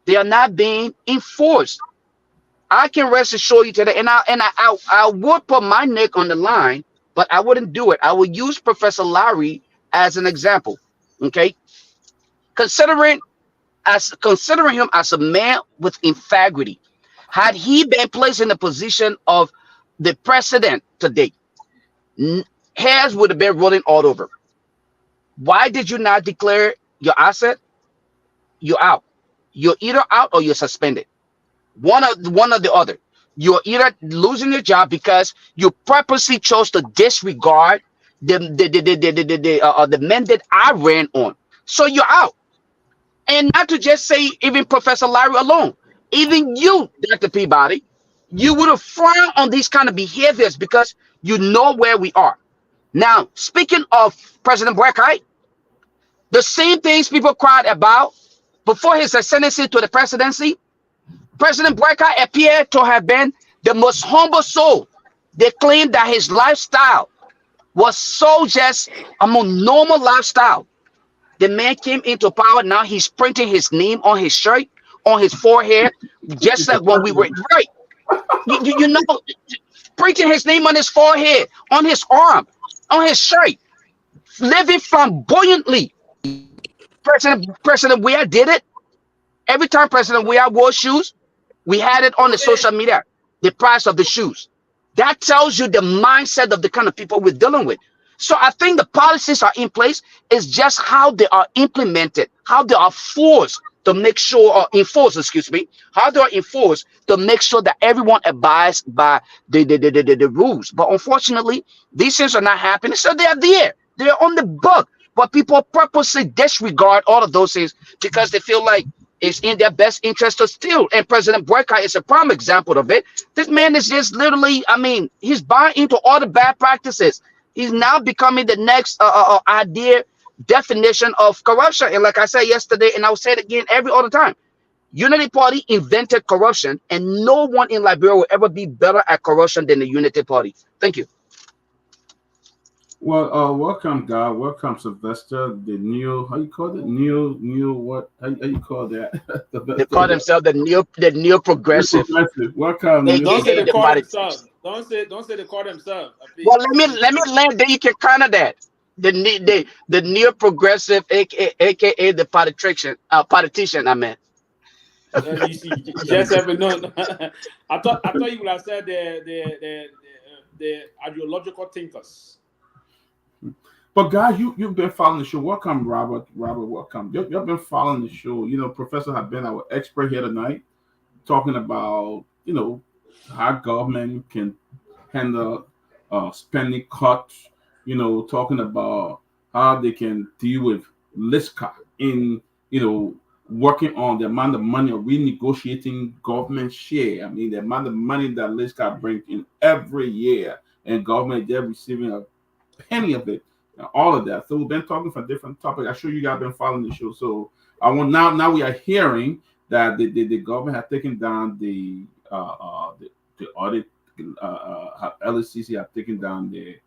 they are not being enforced. I can rest assured you today, and I would put my neck on the line, but I wouldn't do it. I would use Professor Lowry as an example, okay, considering him as a man with integrity, had he been placed in the position of the president today, hairs would have been rolling all over. Why did you not declare your asset? You're out. You're either out or you're suspended. One or the other. You're either losing your job because you purposely chose to disregard the men that I ran on. So you're out. And not to just say even Professor Larry alone, even you, Dr. Peabody, you would have frowned on these kind of behaviors because you know where we are. Now, speaking of President Boakai, the same things people cried about before his ascendancy to the presidency, President Boakai appeared to have been the most humble soul. They claimed that his lifestyle was so just a more normal lifestyle. The man came into power. Now he's printing his name on his shirt, on his forehead, just like when we were right. You know, printing his name on his forehead, on his arm, on his shirt, living flamboyantly. President Weah did it. Every time President Weah wore shoes, we had it on the social media, the price of the shoes. That tells you the mindset of the kind of people we're dealing with. So I think the policies are in place. It's just how they are implemented, how they are forced to make sure, or enforced, excuse me, how they are enforced to make sure that everyone abides by the rules. But unfortunately, these things are not happening. So they are there. They're on the book. But people purposely disregard all of those things because they feel like it's in their best interest to steal. And President Boakai is a prime example of it. This man is just literally, I mean, he's buying into all the bad practices. He's now becoming the next idea definition of corruption. And like I said yesterday, and I'll say it again every other time, Unity Party invented corruption, and no one in Liberia will ever be better at corruption than the Unity Party. Thank you. Well, welcome, God. Welcome, Sylvester. The new, how you call it? New, what? How you call that? They call themselves the neo progressive. Welcome. Don't say they the call party. themselves. Don't say they call themselves. Well, let me land. Then you can counter that. The neo progressive, aka the politician. I mean. You see, you just haven't known. I thought you would have said the ideological thinkers. But guys, you've been following the show. Welcome, Robert. Welcome. You've been following the show. You know, Professor has been our expert here tonight, talking about how government can handle spending cuts. Talking about how they can deal with LISCA in working on the amount of money or renegotiating government share. I mean, the amount of money that LISCA brings in every year, and government they're receiving a penny of it. All of that. So we've been talking for different topics. I'm sure you guys have been following the show. So I want now we are hearing that the government has taken down the audit. LSCC have taken down the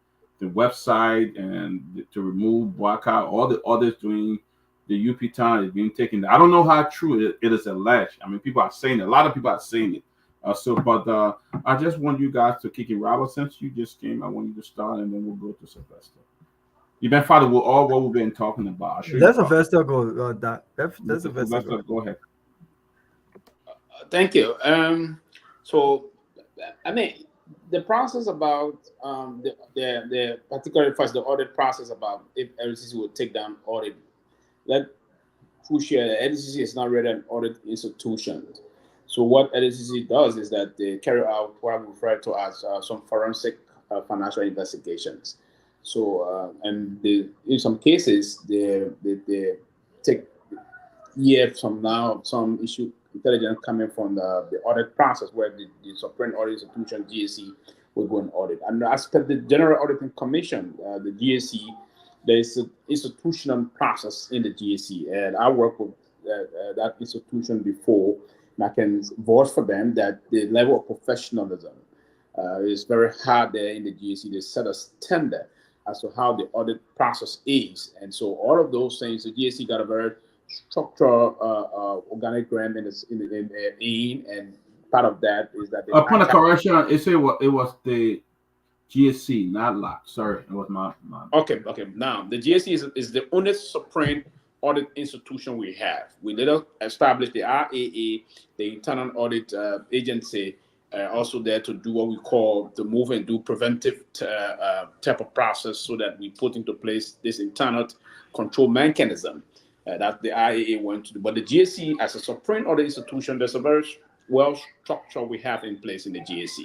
website and to remove Boakai. All the audits doing the UP town is being taken down. I don't know how true it is alleged. I mean, people are saying it. A lot of people are saying it. But I just want you guys to kick it. Robert, since you just came, I want you to start, and then we'll go to Sylvester. You've been following all what we've been talking about. That's Sylvester go. That's Sylvester. Go ahead. Thank you. So, I mean, the process about the particularly first the audit process about if LCC would take down audit. Let who share the LCC is not really an audit institution. So what LCC does is that they carry out what we refer to as some forensic financial investigations. So and in some cases they take years from now some issue intelligence coming from the audit process where the Supreme Audit Institution GSC will go and audit. And as per the General Auditing Commission, the GSC, there is an institutional process in the GSC, and I worked with that institution before. And I can vouch for them that the level of professionalism is very high there in the GSC. They set a standard as to how the audit process is. And so all of those things, the GSC got a very structural organigram in, and part of that is that upon a correction, it was the GSC, not locked. Sorry, that was my. Okay. Now, the GSE is the only supreme audit institution we have. We later established the RAA, the Internal Audit Agency, also there to do what we call the move and do preventive type of process, so that we put into place this internal control mechanism that the IAA went to do. But the GSE, as a supreme audit institution, there's a very well structure we have in place in the GSE.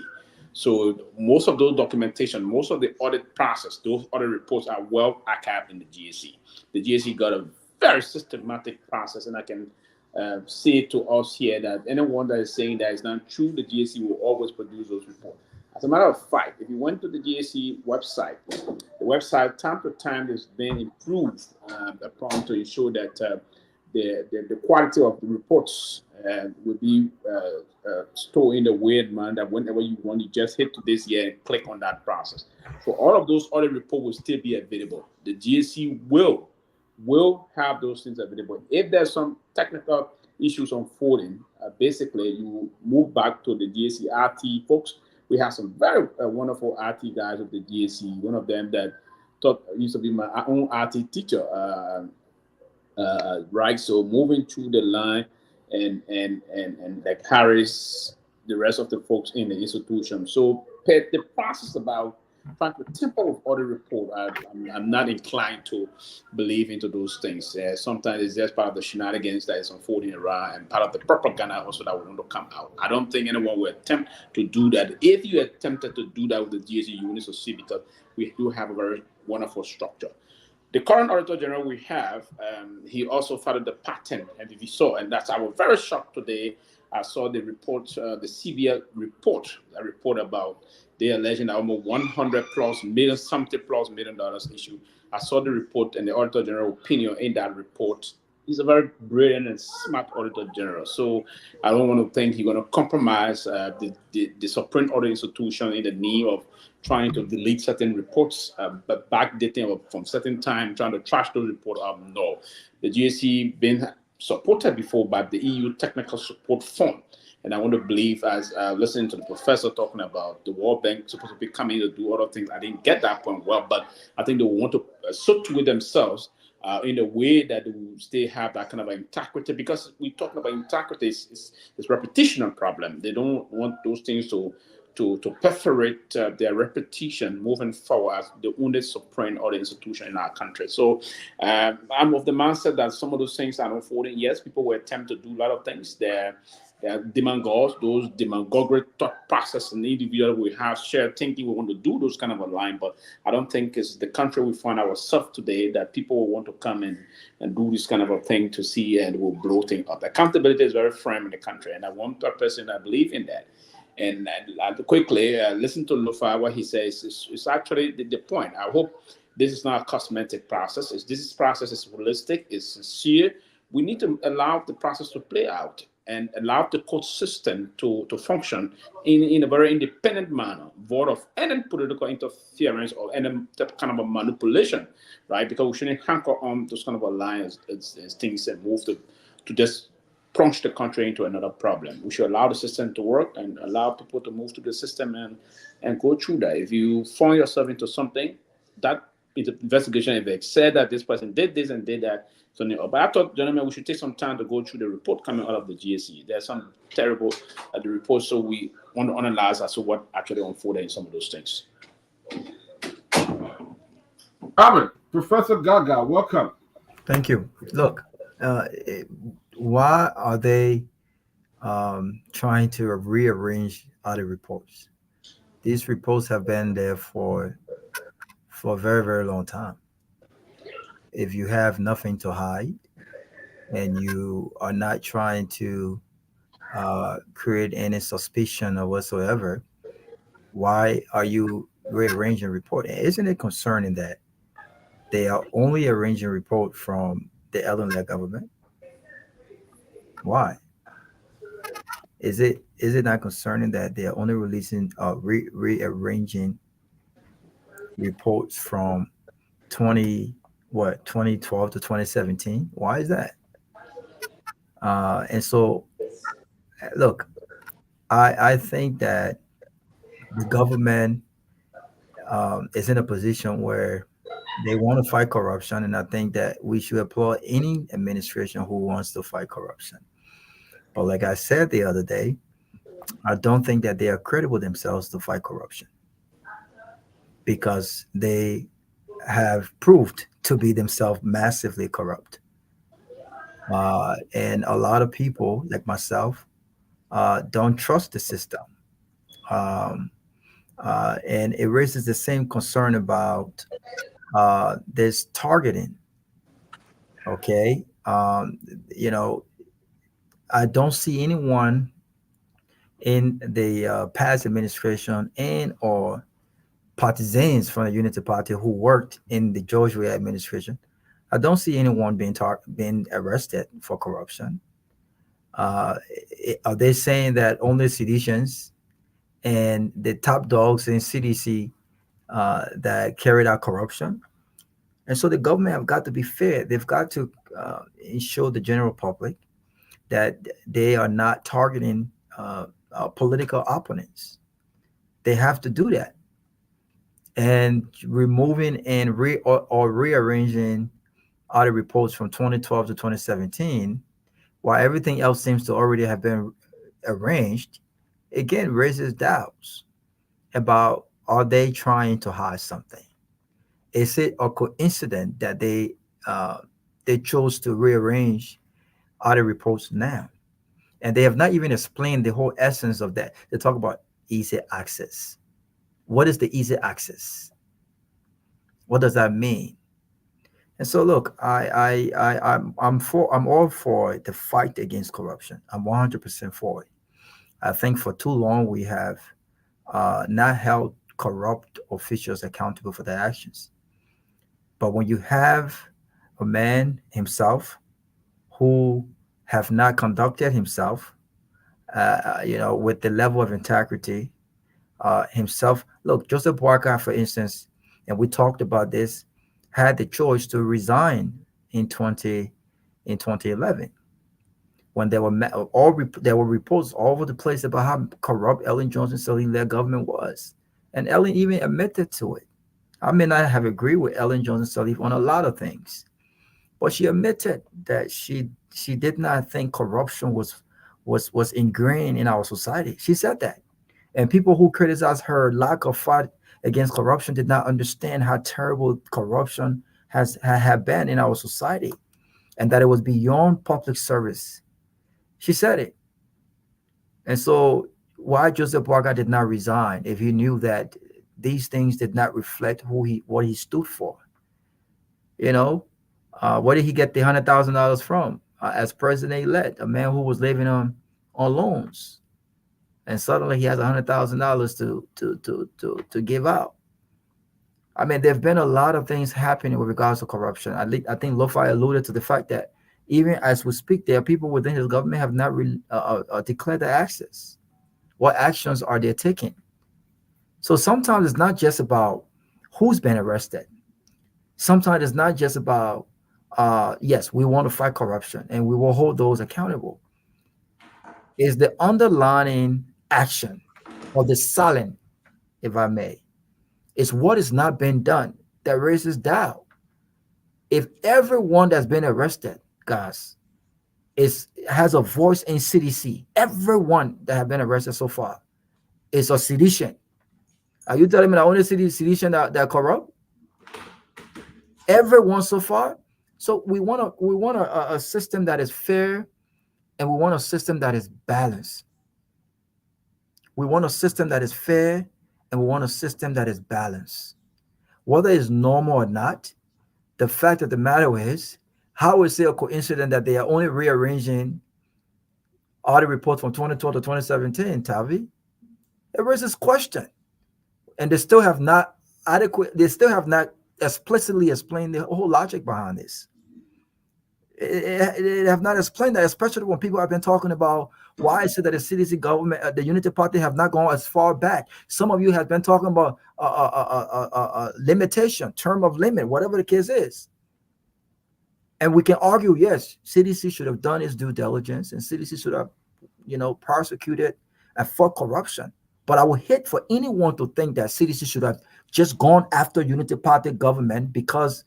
So most of those documentation, most of the audit process, those audit reports are well archived in the GSE. The GSE got a very systematic process, and I can say to us here that anyone that is saying that is not true, the GSE will always produce those reports. As a matter of fact, if you went to the GSE website, the website time to time has been improved upon to ensure that the quality of the reports will be stored in a weird manner that whenever you want, you just hit to this here and click on that process. So all of those audit reports will still be available. The GSE will have those things available. If there's some technical issues unfolding, basically you move back to the GSE RT folks. We have some very wonderful RT guys of the GSE. One of them that used to be my own RT teacher. Right, so moving through the line and like Harris, the rest of the folks in the institution. So the process about trying to temper with audit report, I'm not inclined to believe into those things. Sometimes it's just part of the shenanigans that is unfolding around, and part of the propaganda also that will want to come out. I don't think anyone will attempt to do that. If you attempted to do that with the GSE, you need to see, because we do have a very wonderful structure. The current Auditor General we have, he also filed the patent, and if you saw, and that's I was very shocked today. I saw the report, the CBL report, a report about they alleging almost 100 plus million, something plus $1 million issue. I saw the report and the Auditor General opinion in that report. He's a very brilliant and smart Auditor General. So I don't want to think he's going to compromise the Supreme Audit Institution in the name of trying to delete certain reports, but backdating from certain time, trying to trash those reports. No. The GSE been supported before by the EU Technical Support Fund. And I want to believe, as listening to the professor talking about the World Bank supposed to be coming to do other things, I didn't get that point well, but I think they want to sort with themselves in a way that they will still have that kind of integrity, because we're talking about integrity is repetition problem. They don't want those things to perforate their reputation moving forward as the only supreme audit institution in our country. So I'm of the mindset that some of those things are unfolding. Yes, people will attempt to do a lot of things. They're demagogues, those demagoguery thought process, and individual we have shared thinking we want to do those kind of a line, but I don't think it's the country we find ourselves today that people will want to come in and do this kind of a thing to see and will blow things up. Accountability is very firm in the country, and I want that person, I believe in that. And quickly, listen to Lofa, what he says is actually the point. I hope this is not a cosmetic process. This process is holistic, it's sincere. We need to allow the process to play out and allow the court system to function in a very independent manner, void of any political interference or any kind of a manipulation, right? Because we shouldn't hanker on those kind of alliance as things and move to just plunge the country into another problem. We should allow the system to work and allow people to move through the system and go through that. If you find yourself into something, that is an investigation. If they said that this person did this and did that, so, but I thought, gentlemen, we should take some time to go through the report coming out of the GSE. There's some terrible the report, so we want to analyze as to what actually unfolded in some of those things. Robert, Professor Gaga, welcome. Thank you. Look, why are they trying to rearrange other reports? These reports have been there for a very, very long time. If you have nothing to hide and you are not trying to create any suspicion or whatsoever, why are you rearranging report? Isn't it concerning that they are only arranging report from the Ellen-led government? Why? Is it not concerning that they are only releasing rearranging reports from 2012 to 2017? Why is that? And so, look, I think that the government is in a position where they want to fight corruption, and I think that we should applaud any administration who wants to fight corruption. But like I said the other day, I don't think that they are credible themselves to fight corruption because they have proved to be themselves massively corrupt. And a lot of people, like myself, don't trust the system. Um, and it raises the same concern about this targeting. Okay. You know, I don't see anyone in the past administration and or partisans from the Unity Party who worked in the George Weah administration. I don't see anyone being arrested for corruption. Uh, are they saying that only seditions and the top dogs in CDC that carried out corruption? And so the government have got to be fair. They've got to ensure the general public that they are not targeting political opponents. They have to do that. And removing and or rearranging audit reports from 2012 to 2017, while everything else seems to already have been arranged, again raises doubts about, are they trying to hide something? Is it a coincidence that they chose to rearrange audit reports now? And they have not even explained the whole essence of that. They talk about easy access. What is the easy access? What does that mean? And so, look, I'm all for the fight against corruption. I'm 100% for it. I think for too long we have not held corrupt officials accountable for their actions. But when you have a man himself who have not conducted himself, with the level of integrity himself. Look, Joseph Boakai, for instance, and we talked about this, had the choice to resign in 2011 when there were reports all over the place about how corrupt Ellen Johnson Sirleaf-led government was, and Ellen even admitted to it. I may not have agreed with Ellen Johnson Sirleaf on a lot of things, but she admitted that she did not think corruption was ingrained in our society. She said that. And people who criticized her lack of fight against corruption did not understand how terrible corruption had been in our society, and that it was beyond public service. She said it. And so why Joseph Boakai did not resign if he knew that these things did not reflect what he stood for? Where did he get the $100,000 from as president-elect? A man who was living on loans, and suddenly he has $100,000 to give out. I mean, there've been a lot of things happening with regards to corruption. I think Lofa alluded to the fact that even as we speak, there are people within his government have not declared their access. What actions are they taking? So sometimes it's not just about who's been arrested. Sometimes it's not just about, yes, we want to fight corruption and we will hold those accountable. Is the underlying action or the silent, if I may, is what is not being done that raises doubt. If everyone that's been arrested, guys, has a voice in CDC, everyone that have been arrested so far is a sedition. Are you telling me that only sedition that corrupt? Everyone so far. So we want a system that is fair, and we want a system that is balanced. We want a system that is fair, and we want a system that is balanced. Whether it's normal or not, the fact of the matter is, how is it a coincidence that they are only rearranging audit reports from 2012 to 2017, Tavi? It raises question. And they still have not explicitly explained the whole logic behind this. They have not explained that, especially when people have been talking about why is it that the CDC government, the Unity Party have not gone as far back. Some of you have been talking about limitation, term of limit, whatever the case is. And we can argue, yes, CDC should have done its due diligence and CDC should have, prosecuted and fought corruption. But I would hate for anyone to think that CDC should have just gone after Unity Party government because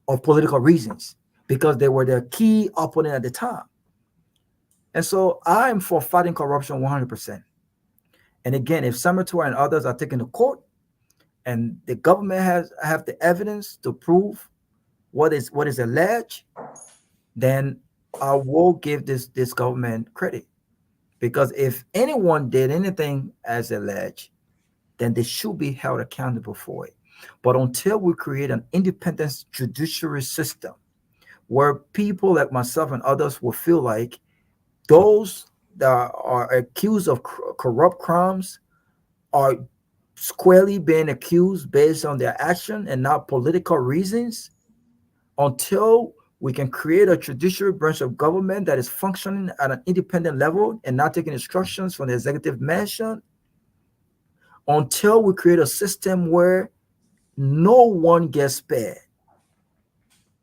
of political reasons, because they were their key opponent at the time. And so I am for fighting corruption 100%. And again, if Samatua and others are taken to court and the government have the evidence to prove what is alleged, then I will give this government credit. Because if anyone did anything as alleged, then they should be held accountable for it. But until we create an independent judiciary system where people like myself and others will feel like those that are accused of corrupt crimes are squarely being accused based on their action and not political reasons, until we can create a judiciary branch of government that is functioning at an independent level and not taking instructions from the executive mansion, until we create a system where no one gets spared,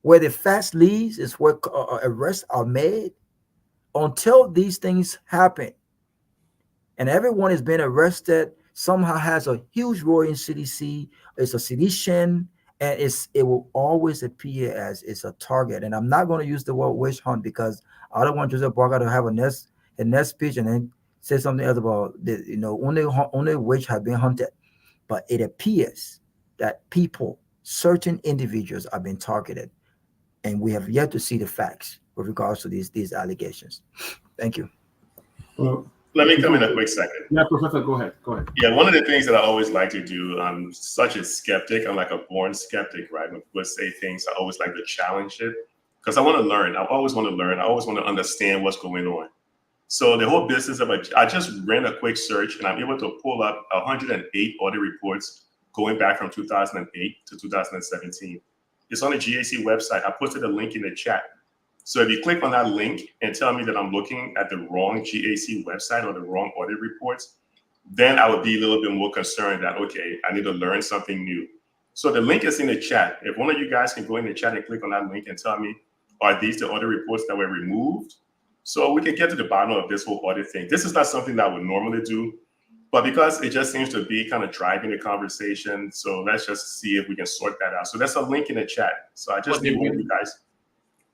where the fast leads is where arrests are made, until these things happen and everyone is being arrested, somehow has a huge role in CDC, it's a sedition, and it will always appear as it's a target. And I'm not going to use the word witch hunt because I don't want Joseph Barker to have a next speech and then say something else about the, only witch have been hunted. But it appears that people, certain individuals, are being targeted, and we have yet to see the facts with regards to these allegations. Thank you. Well, let me come in a quick second. Yeah, Professor, go ahead. Yeah, one of the things that I always like to do, I'm such a skeptic. I'm like a born skeptic, right? When people say things, I always like to challenge it because I want to learn. I always want to learn. I always want to understand what's going on. So the whole business of I just ran a quick search and I'm able to pull up 108 audit reports going back from 2008 to 2017. It's on the GAC website. I posted a link in the chat. So if you click on that link and tell me that I'm looking at the wrong GAC website or the wrong audit reports, then I would be a little bit more concerned that, okay, I need to learn something new. So the link is in the chat. If one of you guys can go in the chat and click on that link and tell me, are these the audit reports that were removed? So we can get to the bottom of this whole audit thing. This is not something that I would normally do, but because it just seems to be kind of driving the conversation, so let's just see if we can sort that out. So there's a link in the chat. So I just need you guys.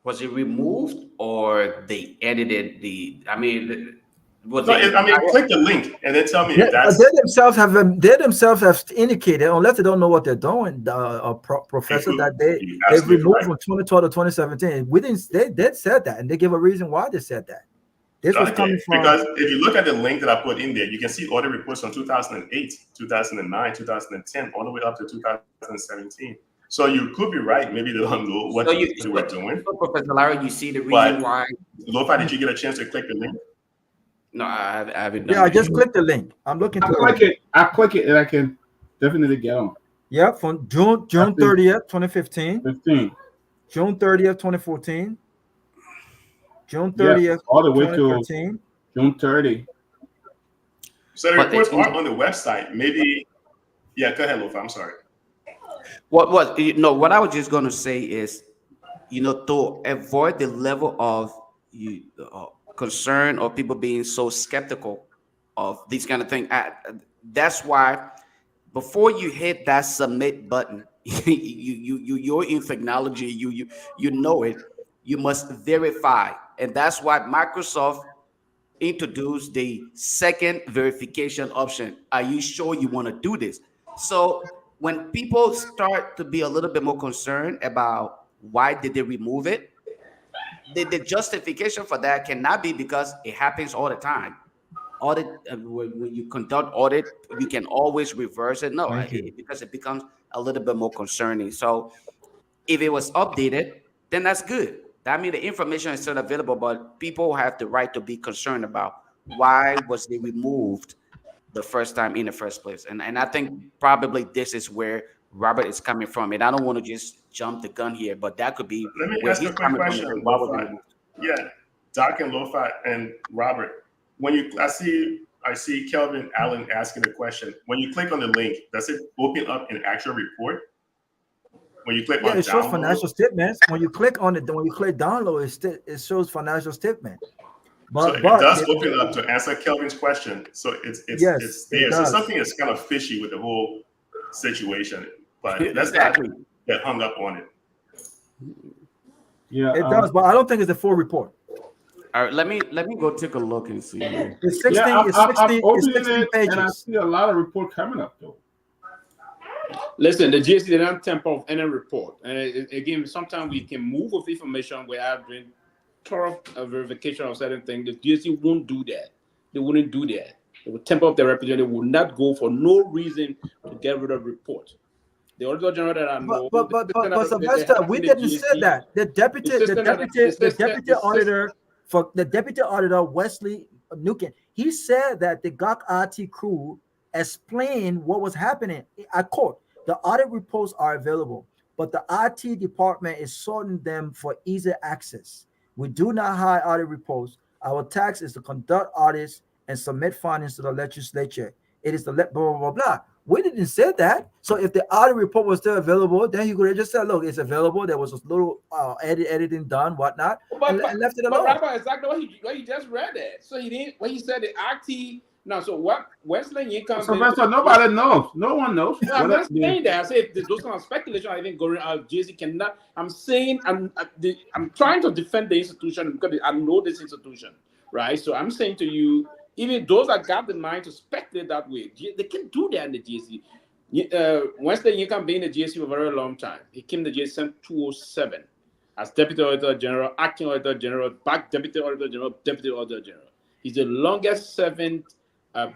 Was it removed or they edited the? I mean, click the link and then tell me if that's. They themselves have indicated, unless they don't know what they're doing, Professor, that they removed from 2012 to 2017. They said that, and they give a reason why they said that. This was coming from, because if you look at the link that I put in there, you can see audit reports from 2008, 2009, 2010, all the way up to 2017. So you could be right. Maybe they don't know what they were doing. Professor Larry, you see the reason why. Lofa, did you get a chance to click the link? No, I haven't done I just clicked the link. I'm looking. I click it, and I can definitely get on. Yeah, from June 30th, 2015. June 30th, 2014. June 30th, all the way to June 30. So the reports aren't on the website. Maybe, yeah. Go ahead, Lofa. I'm sorry. What I was just going to say is, to avoid the level of concern or people being so skeptical of these kind of things. That's why before you hit that submit button, you're in technology, you know it. You must verify, and that's why Microsoft introduced the second verification option. Are you sure you want to do this? So when people start to be a little bit more concerned about why did they remove it, the justification for that cannot be because it happens all the time. Audit, when you conduct audit, you can always reverse it. No, because it becomes a little bit more concerning. So if it was updated, then that's good. That means the information is still available, but people have the right to be concerned about why was they removed the first time in the first place. And I think probably this is where Robert is coming from. And I don't want to just jump the gun here, but that could be Let me where ask he's a quick coming question, from. Lofa. Yeah, Doc and Lofa and Robert. I see Kelvin Allen asking a question. When you click on the link, does it open up an actual report? When you click on it shows financial statements. When you click on it, when you click download, it shows financial statement. So it does open up to answer Kelvin's question. So it's Yes, it's it there. So does. something is kind of fishy with the whole situation, but let's Exactly. not get hung up on it. Yeah, It does, but I don't think it's a full report. All right, let me go take a look and see here. It's 16. yeah. It's I'm 16. It's opening 16 it, and I pages. see a lot of report coming up though. Listen, the GSC did not temper of any report. And again, sometimes we can move with information without doing thorough verification of certain things. The GSC won't do that. They wouldn't do that. They would temper up their representative. They would not go for no reason to get rid of report. The Auditor General that I know, But Sylvester, we didn't say that. The deputy auditor Wesley Nukin, he said that the GOC RT crew explained what was happening. I quote: "The audit reports are available, but the RT department is sorting them for easy access. We do not hide audit reports. Our task is to conduct audits and submit findings to the legislature. It is the blah blah blah blah." We didn't say that. So if the audit report was still available, then he could have just said, "Look, it's available. There was a little editing done, whatnot," and left it alone. But Rabbi, exactly what he just read that. So he didn't. When he said the RT. No, so what Wesley Yinka? Sylvester, nobody knows. No one knows. No, I'm not saying that. I say if those kind of speculation, I think going out, JC cannot. I'm saying I'm trying to defend the institution because I know this institution, right? So I'm saying to you, even those that got the mind to speculate that way, they can do that in the GSC. Wesley Yinka being in the GSC for a very long time. He came to the GSC in 2007 as Deputy Auditor General, Acting Auditor General, back Deputy Auditor General, Deputy Auditor General. He's the longest serving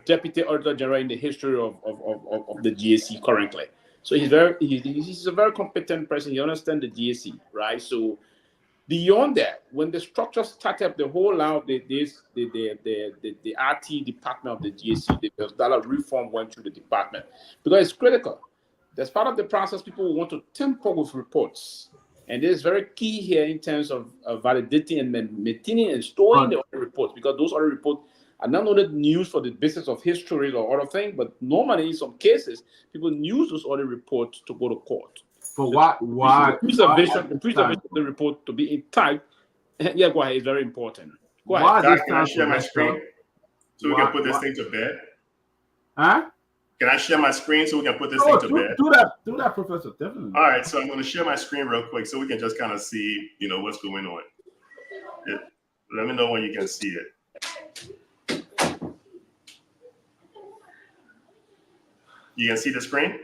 Deputy Auditor General in the history of the GSC currently. So he's a very competent person. He understands the GSC, right? So beyond that, when the structure started up, the whole line of the RT department of the GSC, the dollar reform went through the department because it's critical. As part of the process, people want to temper with reports. And this is very key here in terms of validating and maintaining and storing the audit reports, because those audit reports are not only news for the business of history or other things, but normally in some cases, people use those audit reports to go to court. For what? Why? The preservation of the report to be intact. Yeah, go ahead. It's very important. Go ahead. Doc, can I share my screen so we can put this thing to bed? Huh? Can I share my screen so we can put this thing to bed? Do that, Professor. Definitely. All right, so I'm going to share my screen real quick so we can just kind of see, what's going on. Let me know when you can see it. You can see the screen?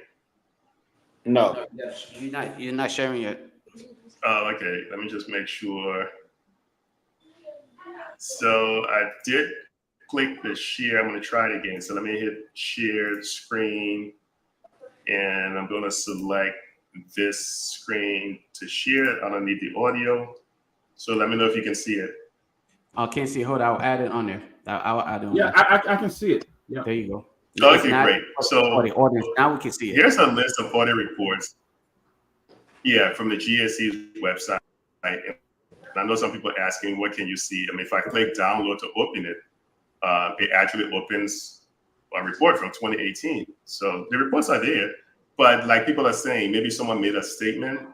No. You're not sharing it. Oh, okay. Let me just make sure. So I did click the share. I'm going to try it again. So let me hit share screen, and I'm going to select this screen to share. I don't need the audio. So let me know if you can see it. I can't see. Hold on. I'll add it on there. I'll add it on there. I can see it. Yeah. There you go. Okay, great. So for the audience, now we can see it. Here's a list of audit reports. Yeah, from the GSC's website. And I know some people are asking, what can you see? I mean, if I click download to open it, it actually opens a report from 2018. So the reports are there, but like people are saying, maybe someone made a statement,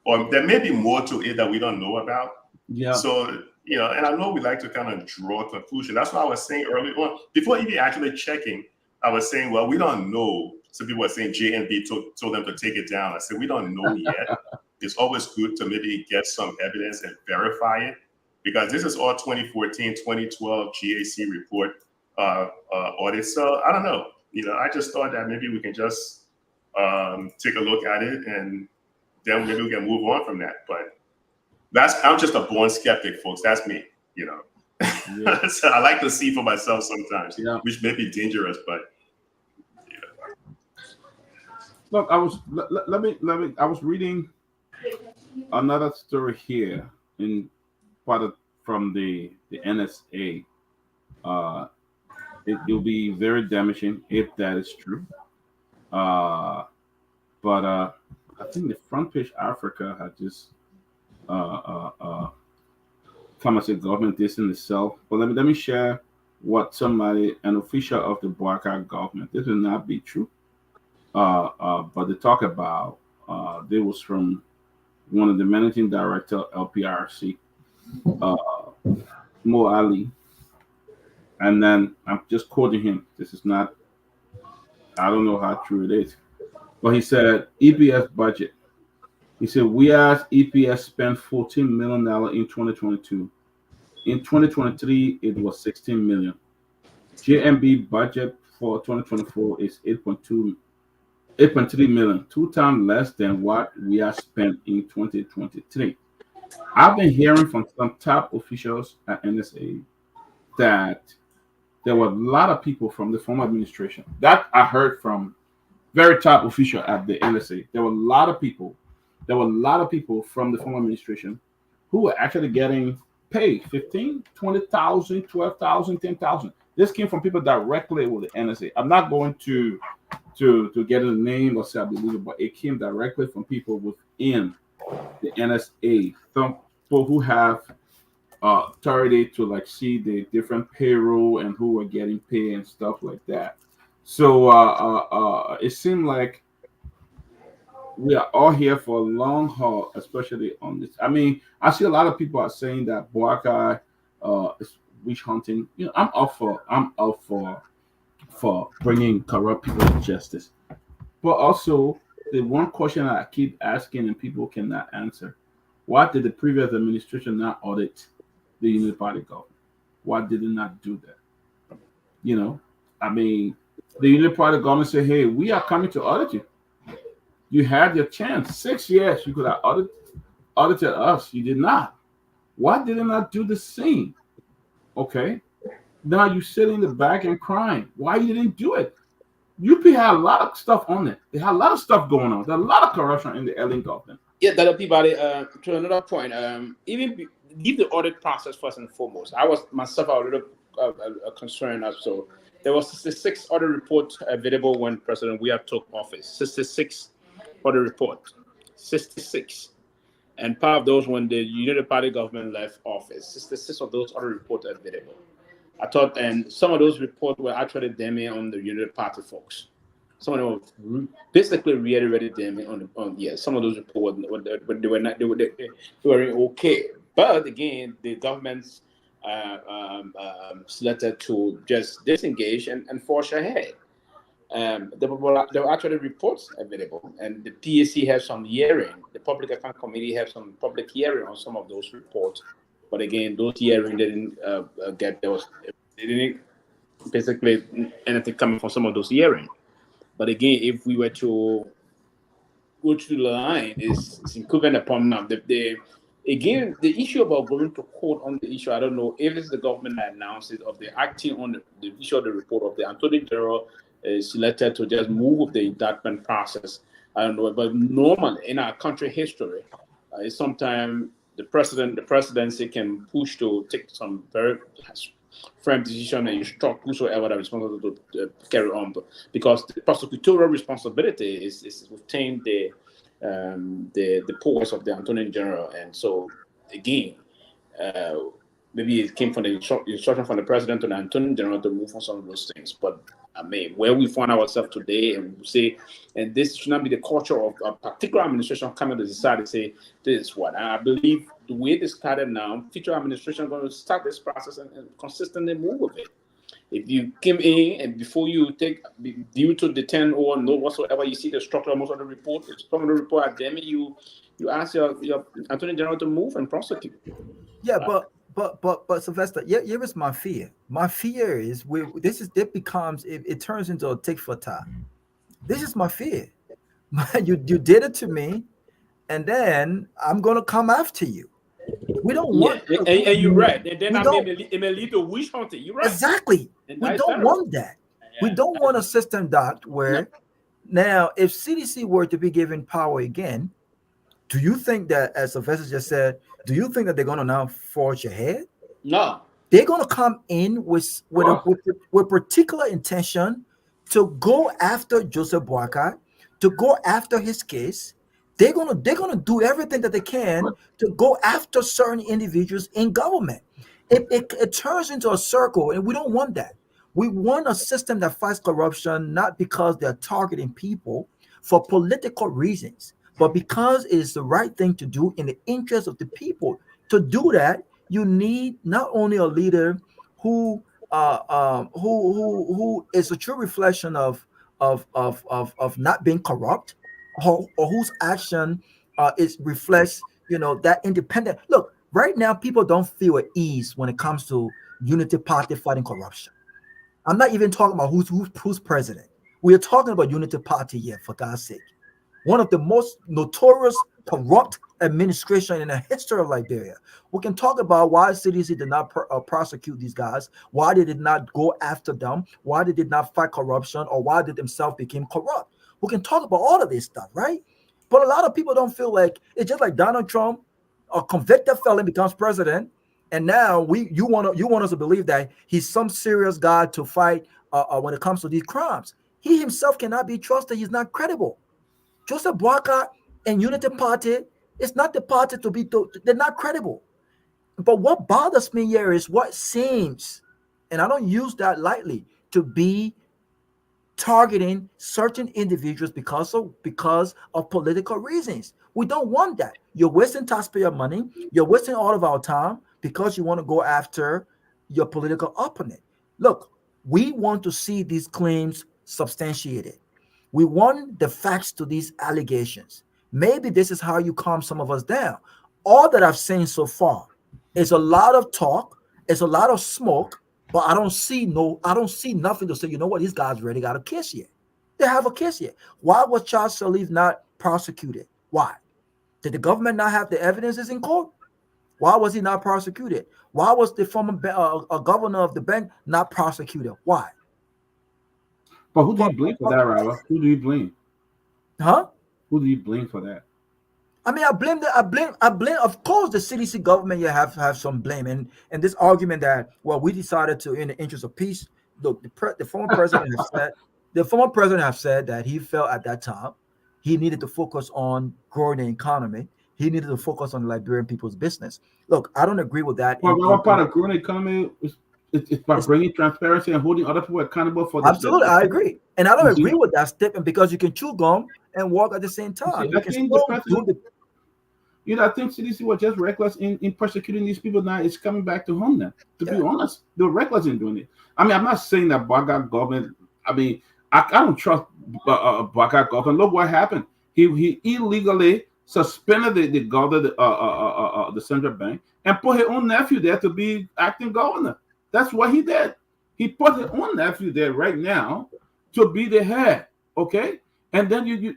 or there may be more to it that we don't know about. Yeah. So, and I know we like to kind of draw a conclusion. That's what I was saying earlier on. Before even actually checking, I was saying, well, we don't know. Some people were saying JNB told them to take it down. I said, we don't know yet. It's always good to maybe get some evidence and verify it, because this is all 2014, 2012 GAC report audit. So I don't know. I just thought that maybe we can just take a look at it, and then maybe we can move on from that. But I'm just a born skeptic, folks. That's me, Yeah. So I like to see for myself sometimes, which may be dangerous, but Look, I was reading another story here from the NSA. It'll be very damaging if that is true. But I think the Front Page Africa had just come as a government this in itself. But let me share what an official of the Boakai government. This will not be true. But they talk about there was from one of the managing director LPRC, Mo Ali, And then I'm just quoting him. This is not, I don't know how true it is. But he said, EPS budget. He said, we as EPS spent $14 million in 2022. In 2023, it was 16 million. JMB budget for 2024 is 8.3 million, 2 times less than what we have spent in 2023. I've been hearing from some top officials at NSA that there were a lot of people from the former administration that I heard from very top official at the NSA. There were a lot of people. There were a lot of people from the former administration who were actually getting paid 15, 20,000, 12,000, 10,000. This came from people directly with the NSA. I'm not going to get a name or say I believe it, but it came directly from people within the NSA. Some people who have authority to like see the different payroll and who are getting paid and stuff like that. So it seemed like we are all here for a long haul, especially on this. I mean, I see a lot of people are saying that Boakai is witch hunting. You know, I'm up for bringing corrupt people to justice. But also, the one question I keep asking and people cannot answer: why did the previous administration not audit the Unity Party government? Why did it not do that? You know, I mean, the Unity Party government said, "Hey, we are coming to audit you. You had your chance. 6 years you could have audited us. You did not. Why did it not do the same? Okay, now you sit in the back and crying. Why you didn't do it? UP had a lot of stuff on it. They had a lot of stuff going on. There's a lot of corruption in the Ellen government. Yeah, that Peabody. To another point, leave the audit process first and foremost. I was myself a little concerned. So there was 66 audit reports available when President Weah took office. 66 audit report, 66, and part of those when the United Party government left office. 66 of those audit reports are available. I thought, and some of those reports were actually damning on the United Party folks. Some of them were basically reiterated them on some of those reports, but they were okay. But again, the government's selected to just disengage and forge ahead. There were actually reports available, and the PAC has some hearing. The Public Account Committee has some public hearing on some of those reports. But again, those hearings didn't get those. They didn't basically anything coming from some of those hearings. But again, if we were to go to the line, it's incumbent upon now. Again, the issue about going to court on the issue, I don't know if it's the government that announced it, or they're acting on the issue of the report of the Attorney General is selected to just move with the indictment process. I don't know, but normally in our country history, sometimes the presidency can push to take some very firm decision and instruct whosoever that is responsible to carry on, because the prosecutorial responsibility is within the powers of the Attorney General, and so again, maybe it came from the instruction from the president to the Attorney General to move on some of those things. But I mean, where we find ourselves today, and we say, and this should not be the culture of a particular administration coming to decide to say this is what. And I believe the way it started now, future administration are going to start this process and consistently move with it. If you came in and before you take due to the 10 or no whatsoever, you see the structure of most of the report, some of the report are damning you ask your Attorney General to move and prosecute. Yeah, but Sylvester, here is my fear. My fear is it turns into a tick for tat. This is my fear. You did it to me, and then I'm gonna come after you. We don't want. And you're right. And then it may lead to witch hunting. You're right. Exactly. And we don't want that. Yeah. We don't want a system where now if CDC were to be given power again, do you think that, as Sylvester just said, do you think that they're going to now forge ahead? No. They're going to come in with particular intention to go after Joseph Boakai, to go after his case. They're gonna do everything that they can to go after certain individuals in government. It turns into a circle, and we don't want that. We want a system that fights corruption, not because they're targeting people for political reasons, but because it's the right thing to do in the interest of the people. To do that, you need not only a leader who who is a true reflection of not being corrupt, or whose action is reflects, that independent look. Right now, people don't feel at ease when it comes to Unity Party fighting corruption. I'm not even talking about who's president. We are talking about Unity Party here, for God's sake. One of the most notorious corrupt administration in the history of Liberia. We can talk about why CDC did not prosecute these guys, why they did not go after them, why they did not fight corruption, or why they themselves became corrupt. We can talk about all of this stuff, right? But a lot of people don't feel like it's just like Donald Trump, a convicted felon, becomes president, and now you want us to believe that he's some serious guy to fight when it comes to these crimes. He himself cannot be trusted. He's not credible. Joseph Boakai and Unity Party is not the party to be. They're not credible. But what bothers me here is what seems, and I don't use that lightly, to be targeting certain individuals because of political reasons. We don't want that. You're wasting taxpayer money. You're wasting all of our time because you want to go after your political opponent. Look, we want to see these claims substantiated. We want the facts to these allegations. Maybe this is how you calm some of us down. All that I've seen so far is a lot of talk, it's a lot of smoke, but I don't see nothing to say, you know what, these guys really got a case yet. They have a case yet. Why was Charles Sirleaf not prosecuted? Why? Did the government not have the evidences in court? Why was he not prosecuted? Why was the former governor of the bank not prosecuted? Why? But who do you blame for that, Robert? Who do you blame? Huh? Who do you blame for that? I mean, I blame. Of course, the CDC government. You have some blame, and this argument that, well, we decided to, in the interest of peace. Look, the former president has said that he felt at that time he needed to focus on growing the economy. He needed to focus on Liberian people's business. Look, I don't agree with that. Well, what part of growing the economy it's by bringing transparency and holding other people accountable for this. Absolutely, I agree, and I don't agree with that statement because you can chew gum and walk at the same time. I think I think CDC was just reckless in persecuting these people. Now it's coming back to haunt them. To be honest, they're reckless in doing it. I mean, I'm not saying that Baga government. I mean, I don't trust Baga government. Look what happened. He illegally suspended the governor, the central bank, and put his own nephew there to be acting governor. That's what he did. He put his own nephew there right now to be the head. Okay, and then you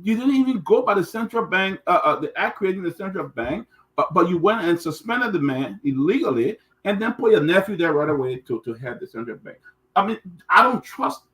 didn't even go by the central bank, the act creating the central bank, but you went and suspended the man illegally, and then put your nephew there right away to head the central bank. I mean, I don't trust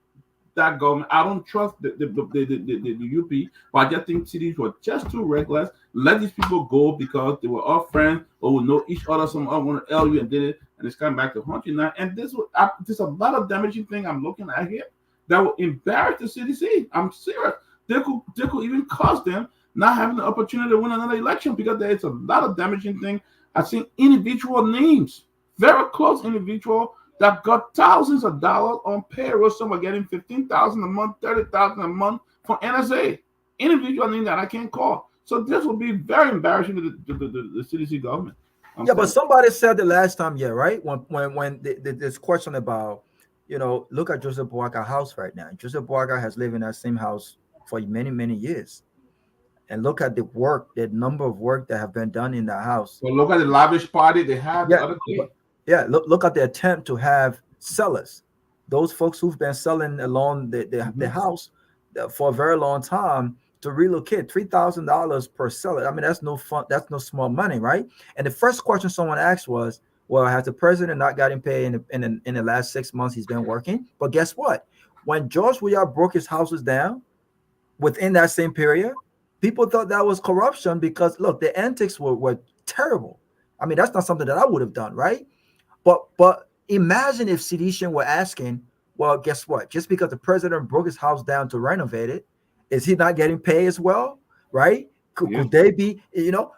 that government. I don't trust the UP, but I just think cities were just too reckless. Let these people go because they were all friends or would know each other. Some other want to L you and did it, and it's coming back to haunt you now. And there's a lot of damaging thing I'm looking at here that will embarrass the CDC. I'm serious. They could even cost them not having the opportunity to win another election because there is a lot of damaging thing. I've seen individual names, very close individual that got thousands of dollars on payroll. Some are getting $15,000 a month, $30,000 a month from NSA. Individual name that I can't call. So this will be very embarrassing to the CDC government. But somebody said the last time, right? When this question about, look at Joseph Boakai house right now. Joseph Boakai has lived in that same house for many, many years. And look at the number of work that have been done in that house. So look at the lavish party they had the other day. Look at the attempt to have sellers, those folks who've been selling along the house for a very long time, to relocate. $3,000 per seller. I mean, that's no fun. That's no small money, right? And the first question someone asked was, well, has the president not gotten paid in the last 6 months he's been working? But guess what? When George Weah broke his houses down within that same period, people thought that was corruption because, look, the antics were terrible. I mean, that's not something that I would have done, right? But imagine if Seditian were asking, well, guess what? Just because the president broke his house down to renovate it, is he not getting paid as well, right? Could they be,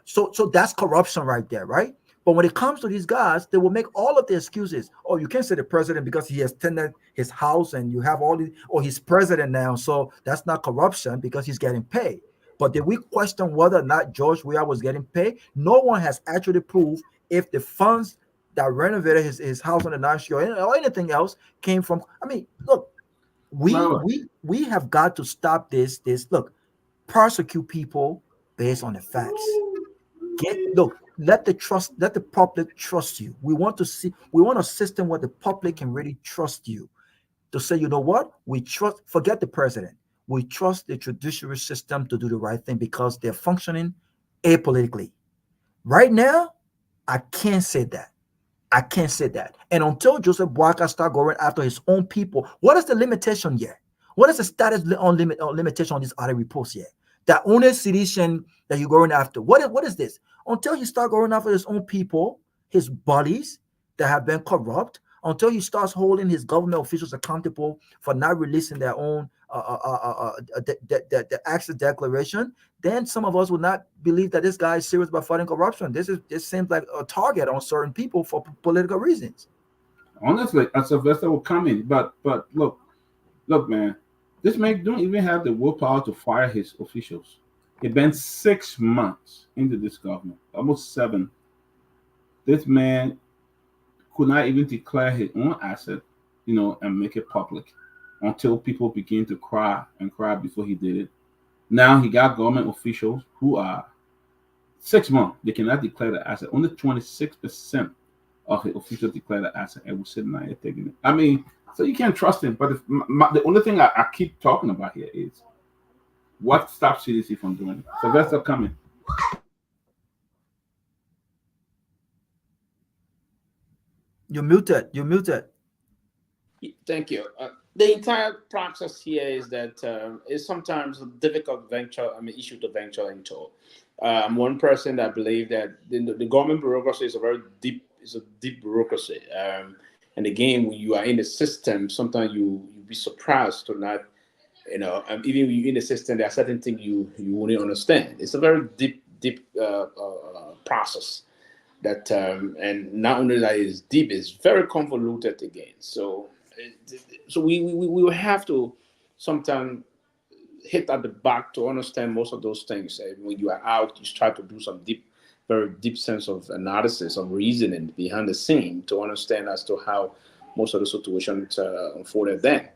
so that's corruption right there, right? But when it comes to these guys, they will make all of the excuses. Oh, you can't say the president because he has tendered his house and you have all these, or he's president now, so that's not corruption because he's getting paid. But did we question whether or not George Weah was getting paid? No one has actually proved if the funds that renovated his house on the Ninth Street or anything else came from. I mean, look, we have got to stop this. Look, prosecute people based on the facts. Let the public trust you. We want a system where the public can really trust you to say, you know what, we trust, forget the president. We trust the judiciary system to do the right thing because they're functioning apolitically. Right now, I can't say that. I can't say that. And until Joseph Boakai start going after his own people, what is the limitation here? What is the status on limitation on this other reports here? That only sedition that you're going after. What is this? Until he start going after his own people, his buddies that have been corrupt, until he starts holding his government officials accountable for not releasing their own the actual declaration, then some of us would not believe that this guy is serious about fighting corruption. This seems like a target on certain people for political reasons. Honestly, a Sylvester will come in, but look, man, this man don't even have the willpower to fire his officials. It's been 6 months into this government, almost 7. This man could not even declare his own asset, and make it public until people begin to cry and cry before he did it. Now he got government officials who are 6 months, they cannot declare the asset. Only 26% of his officials declare the asset, and we're sitting there taking it. I mean, so you can't trust him. But the only thing I keep talking about here is what stops CDC from doing it. Sylvester coming. You're muted. Thank you. The entire process here is that it's sometimes a difficult issue to venture into. I'm one person that believes that the government bureaucracy is a deep bureaucracy. And again, when you are in the system, sometimes you be surprised to not, even when you're in the system, there are certain things you won't understand. It's a very deep process. That and not only that is deep, it's very convoluted again. So we will have to sometimes hit at the back to understand most of those things. When you are out, you try to do some very deep sense of analysis, of reasoning behind the scene to understand as to how most of the situations unfolded then.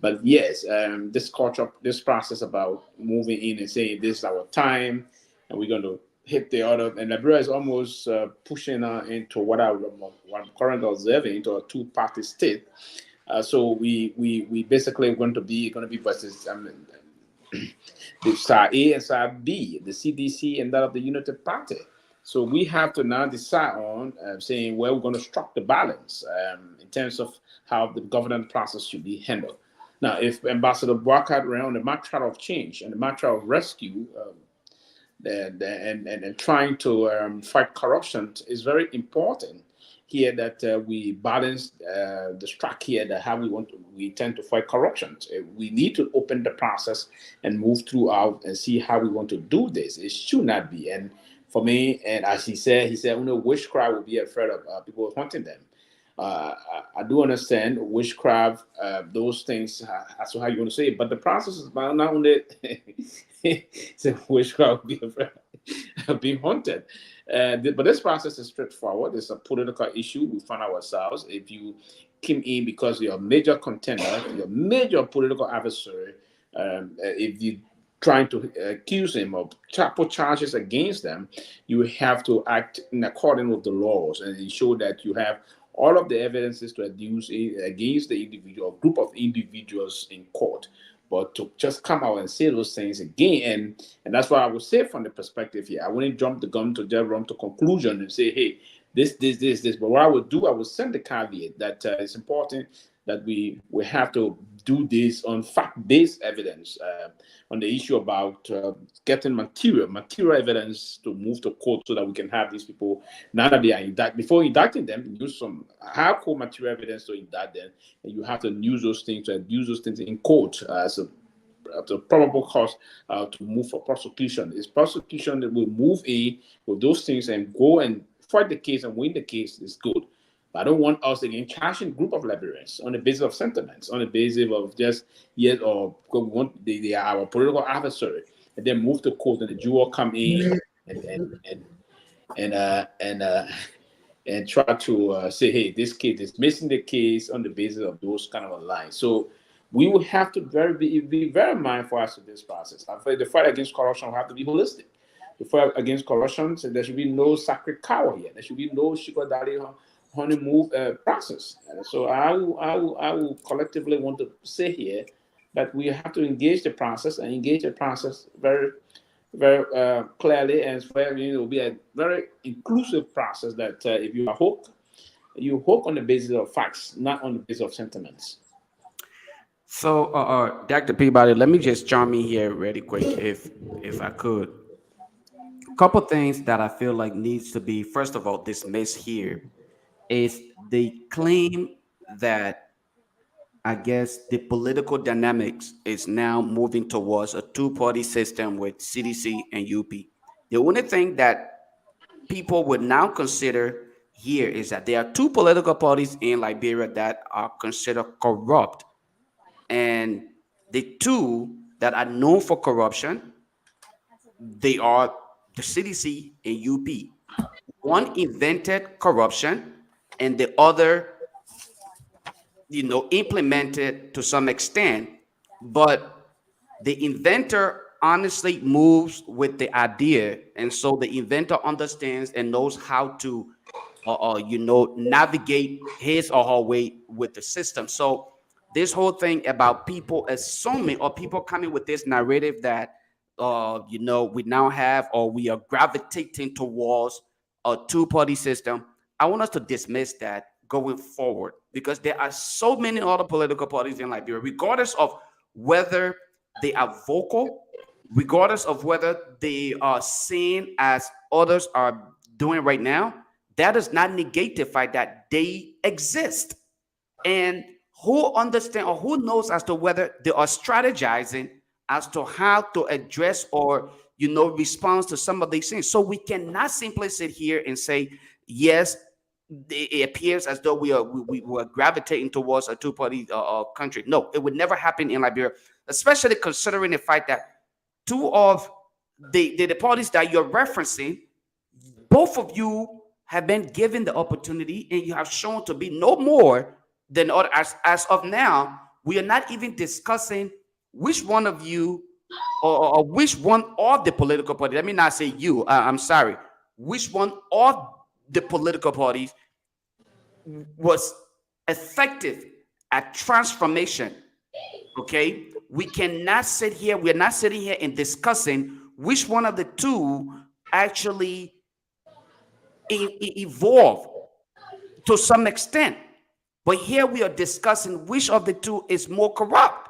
But yes, this process about moving in and saying this is our time, and we're going to hit the other, and Liberia is almost pushing into what I'm currently observing into a two-party state. So we basically going to be versus the side A and side B, the CDC and that of the United Party. So we have to now decide on saying where we're going to struck the balance in terms of how the governance process should be handled. Now, if Ambassador Boakai ran on the matter of change and the matter of rescue, and trying to fight corruption is very important here, that we balance the track here, that how we tend to fight corruption. We need to open the process and move throughout and see how we want to do this. It should not be. And for me, and as he said, witchcraft will be afraid of people hunting them. I do understand witchcraft, those things, that's how you want to say it. But the process is not only witchcraft will be afraid of being haunted. But this process is straightforward. It's a political issue. We find ourselves, if you came in because you're a major contender, you're a major political adversary, if you trying to accuse him or put charges against them, you have to act in accordance with the laws and ensure that you have all of the evidences to adduce against the individual, group of individuals in court. But to just come out and say those things again, and that's what I would say from the perspective here. I wouldn't jump the gun to the conclusion and say, hey, this. But what I would do, I would send the caveat that it's important that we have to do this on fact-based evidence on the issue about getting material evidence to move to court so that we can have these people, now that they are indicted, before indicting them, use some hardcore material evidence to indict them, and you have to use those things in court as a probable cause to move for prosecution. It's prosecution that will move in with those things and go and fight the case and win the case is good. But I don't want us again charging group of Liberians on the basis of sentiments, on the basis of just yes or they are our political adversary, and then move to court and the juror come in and and try to say, hey, this case is missing the case on the basis of those kind of lines. So we will have to be very mindful as to this process. I feel the fight against corruption will have to be holistic. The fight against corruption, so there should be no sacred cow here. There should be no sugar daddy honeymoon process. And so I will collectively want to say here that we have to engage the process and engage the process very clearly, and it will be a very inclusive process that if you are hooked, you hook on the basis of facts, not on the basis of sentiments. So, Dr. Peabody, let me just chime in here really quick, if I could. A couple things that I feel like needs to be, first of all, dismissed here is the claim that I guess the political dynamics is now moving towards a two-party system with CDC and UP. The only thing that people would now consider here is that there are two political parties in Liberia that are considered corrupt. And the two that are known for corruption, they are the CDC and UP. One invented corruption and the other, implemented to some extent. But the inventor honestly moves with the idea. And so the inventor understands and knows how to, navigate his or her way with the system. So this whole thing about people assuming or people coming with this narrative that, we now have or we are gravitating towards a two-party system, I want us to dismiss that going forward, because there are so many other political parties in Liberia, regardless of whether they are vocal, regardless of whether they are seen as others are doing right now. That does not negate the fact that they exist. And who understand or who knows as to whether they are strategizing as to how to address or respond to some of these things. So we cannot simply sit here and say, yes, it appears as though we are gravitating towards a two-party country. No, it would never happen in Liberia, especially considering the fact that two of the parties that you're referencing, both of you have been given the opportunity and you have shown to be no more than other. As of now, we are not even discussing which one of you or which one of the political parties, let me not say you, I'm sorry, which one of the political parties was effective at transformation. Okay, we cannot sit here. We're not sitting here and discussing which one of the two actually evolved to some extent. But here we are discussing which of the two is more corrupt.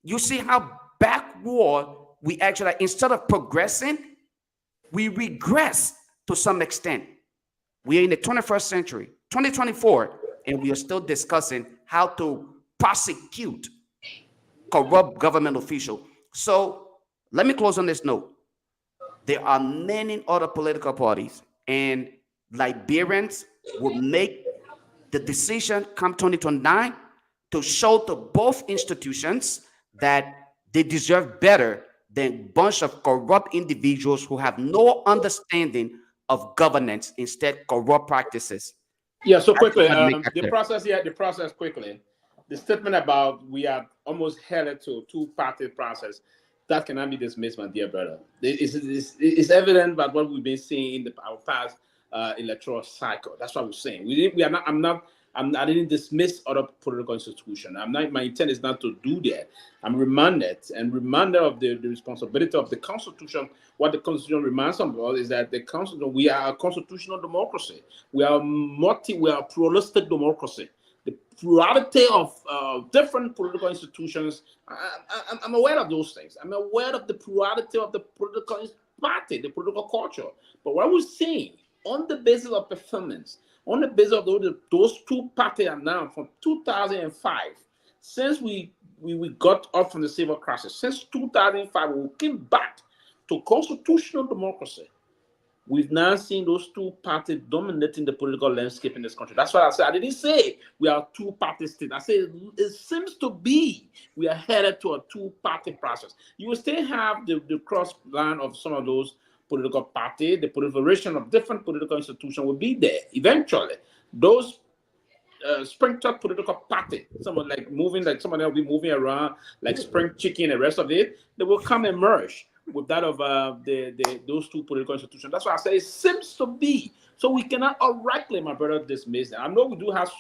You see how backward we actually, instead of progressing, we regress to some extent. We are in the 21st century, 2024, and we are still discussing how to prosecute corrupt government officials. So let me close on this note. There are many other political parties, and Liberians will make the decision come 2029 to show to both institutions that they deserve better than a bunch of corrupt individuals who have no understanding of governance, instead corrupt practices. Yeah, so quickly, the process quickly. The statement about we are almost headed to a two-party process, that cannot be dismissed, my dear brother. It's evident by what we've been seeing in our past electoral cycle. That's what we're saying. I didn't dismiss other political institutions. My intent is not to do that. I'm reminded of the responsibility of the Constitution. What the Constitution reminds us of is that we are a constitutional democracy. We are a pluralistic democracy. The plurality of different political institutions. I'm aware of those things. I'm aware of the plurality of the political party, the political culture. But what we're seeing on the basis of performance, on the basis of those two parties are now from 2005, since we got off from the civil crisis, since 2005, we came back to constitutional democracy. We've now seen those two parties dominating the political landscape in this country. That's what I said. I didn't say we are a two-party state. I said it seems to be we are headed to a two-party process. You will still have the cross line of some of those political party, the proliferation of different political institutions will be there eventually. Those sprinkled political party, someone like moving, like somebody will be moving around like spring chicken and the rest of it, they will come and merge with that of those two political institutions. That's why I say it seems to be. So we cannot outrightly, my brother, dismiss them. I know we do have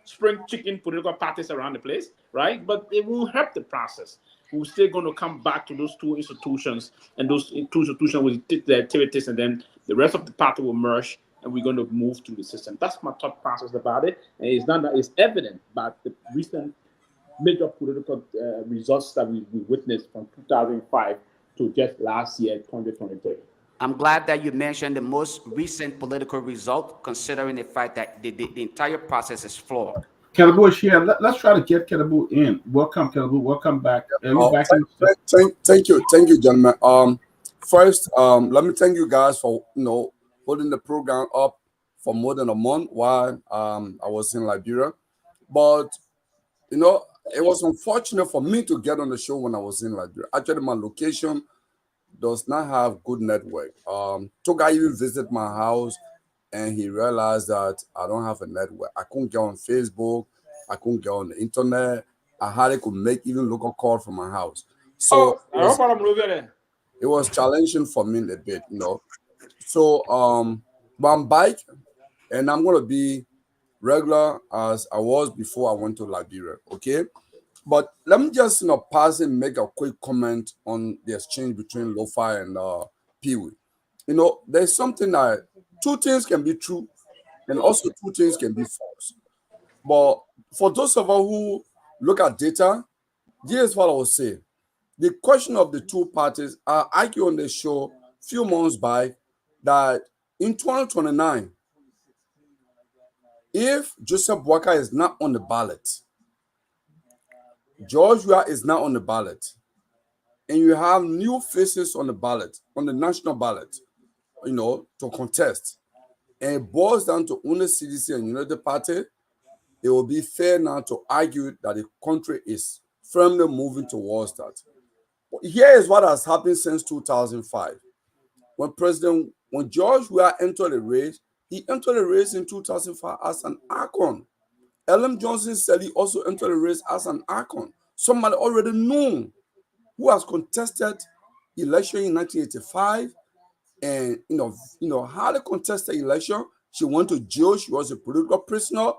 spring chicken political parties around the place, right? But it won't help the process. We're still going to come back to those two institutions, and those two institutions will take the activities, and then the rest of the party will merge, and we're going to move through the system. That's my thought process about it. And it's not that it's evident, but the recent major political results that we witnessed from 2005 to just last year, 2023. I'm glad that you mentioned the most recent political result, considering the fact that the entire process is flawed. Kalabu is here. Let's try to get Kalabu in. Welcome, Kalabu. Welcome back. Are you back in? Thank you, gentlemen. First, let me thank you guys for holding the program up for more than a month while I was in Liberia. But it was unfortunate for me to get on the show when I was in Liberia. Actually, my location does not have good network. Toga even visited my house, and he realized that I don't have a network. I couldn't get on Facebook. I couldn't get on the internet. I hardly could make even local call from my house. So it was challenging for me a bit, So but I'm back, and I'm gonna be regular as I was before I went to Liberia. Okay. But let me just, pass and make a quick comment on the exchange between Lofa and Peewee. There's something that two things can be true and also two things can be false. But for those of us who look at data, here's what I will say. The question of the two parties, I argued on the show a few months back that in 2029, if Joseph Boakai is not on the ballot, George Weah is not on the ballot, and you have new faces on the ballot, on the national ballot, to contest, and it boils down to only CDC and United Party, it will be fair now to argue that the country is firmly moving towards that. But here is what has happened since 2005. When George Weah entered the race, he entered the race in 2005 as an icon. Ellen Johnson Sirleaf also entered the race as an icon. Somebody already known who has contested election in 1985 and highly contested election. She went to jail. She was a political prisoner,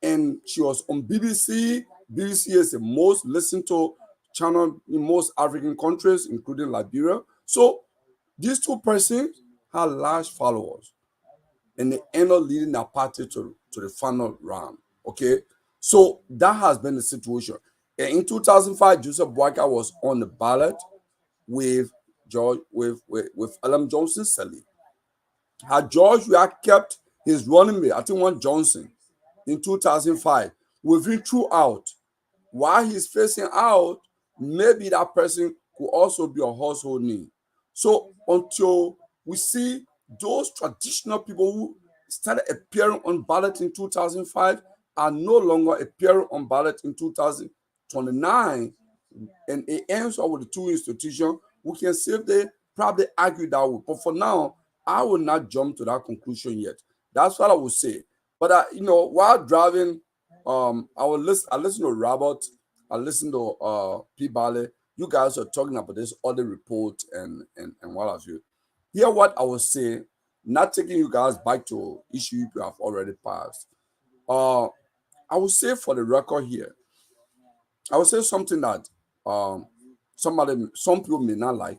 and she was on BBC. BBC is the most listened to channel in most African countries, including Liberia. So these two persons had large followers, and they ended up leading their party to the final round. Okay, so that has been the situation. And in 2005, Joseph Boakai was on the ballot with Ellen Johnson Sirleaf. Had George Weah kept his running mate, I think one Johnson, in 2005, within throughout, while he's facing out, maybe that person could also be a household name. So until we see those traditional people who started appearing on ballot in 2005 are no longer appearing on ballot in 2029, and it ends up with the two institutions, we can see if they probably argue that way. But for now, I will not jump to that conclusion yet. That's what I would say. But while driving, I listen to Robert, I listen to Peabody. You guys are talking about this other report and what have you. Here, what I will say, not taking you guys back to issue you have already passed. I will say for the record here, I will say something that some people may not like.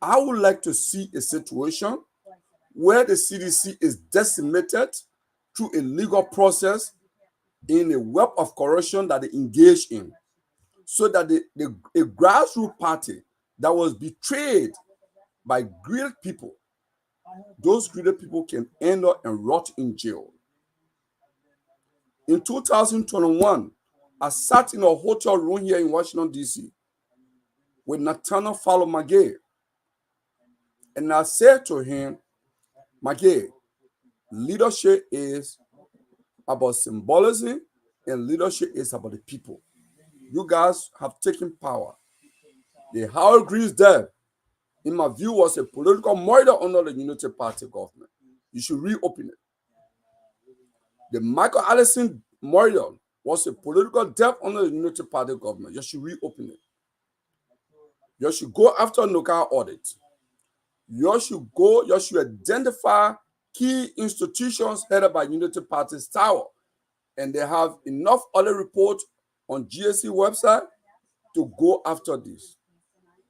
I would like to see a situation where the CDC is decimated through a legal process in a web of corruption that they engage in, so that a grassroots party that was betrayed by greedy people, those greedy people can end up and rot in jail. In 2021, I sat in a hotel room here in Washington, D.C. with Nathaniel Fallow McGay. And I said to him, McGay, leadership is about symbolism and leadership is about the people. You guys have taken power. The Howard Grease there. in my view, was a political murder under the Unity Party government. You should reopen it. The Michael Allison murder was a political death under the Unity Party government. You should reopen it. You should go after local audit. You should identify key institutions headed by Unity Party's tower. And they have enough audit report on GSC website to go after this.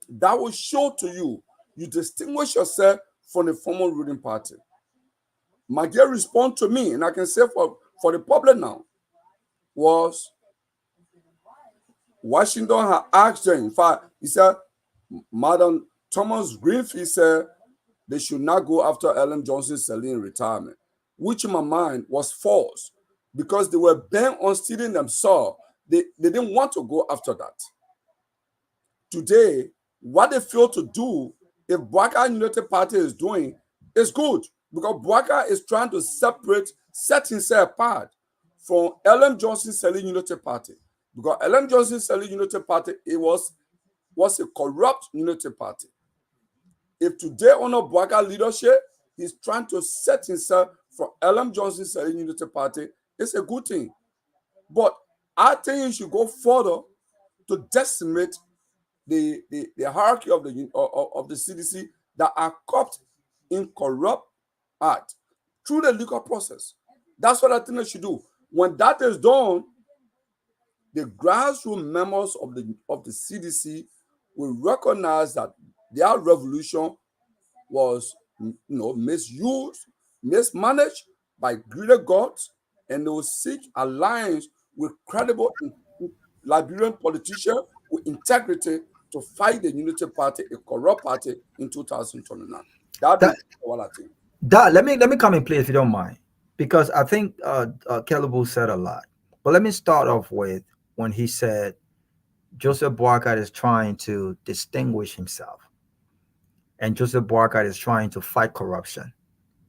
That will show to you, you distinguish yourself from the former ruling party. My dear response to me, and I can say for the public now, was Washington had asked them, in fact, he said, Madam Thomas Greenfield said they should not go after Ellen Johnson Sirleaf in retirement, which in my mind was false because they were bent on stealing themselves. They didn't want to go after that. Today, what they fail to do, if Bwaka United Party is doing, is good because Bwaka is trying to set himself apart from Ellen Johnson Sirleaf United Party. Because Ellen Johnson Sirleaf United Party, it was a corrupt unity party. If today under Bwaka leadership, he's trying to set himself from Ellen Johnson Sirleaf Unity Party, it's a good thing. But I think you should go further to decimate the hierarchy of the CDC that are caught in corrupt act through the legal process. That's what I think they should do. When that is done, the grassroots members of the CDC will recognize that their revolution was misused, mismanaged by greedy gods, and they will seek alliance with credible Liberian politicians with integrity to fight the Unity Party, a corrupt party, in 2029. That's what I think. Let me come in, please, if you don't mind, because I think Kelebu said a lot. But let me start off with when he said Joseph Boakai is trying to distinguish himself, and Joseph Boakai is trying to fight corruption.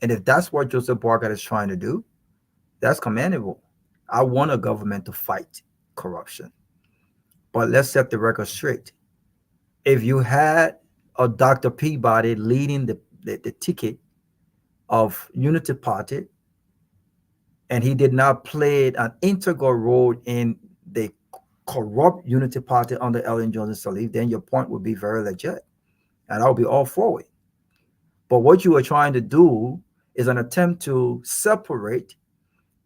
And if that's what Joseph Boakai is trying to do, that's commendable. I want a government to fight corruption. But let's set the record straight. If you had a Dr. Peabody leading the ticket of Unity Party, and he did not play an integral role in the corrupt Unity Party under Ellen Johnson Sirleaf, then your point would be very legit, and I'll be all for it. But what you are trying to do is an attempt to separate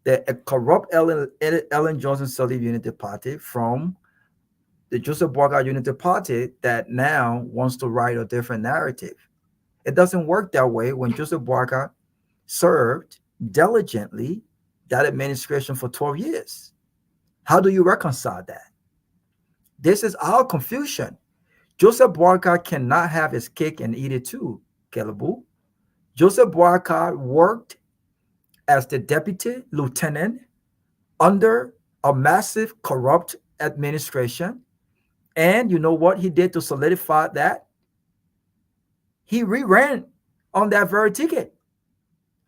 the corrupt Ellen Johnson Sirleaf Unity Party from the Joseph Boakai Unity Party that now wants to write a different narrative. It doesn't work that way when Joseph Boakai served diligently that administration for 12 years. How do you reconcile that? This is our confusion. Joseph Boakai cannot have his cake and eat it too, Kelebu. Joseph Boakai worked as the deputy lieutenant under a massive corrupt administration. And you know what he did to solidify that? He re-ran on that very ticket.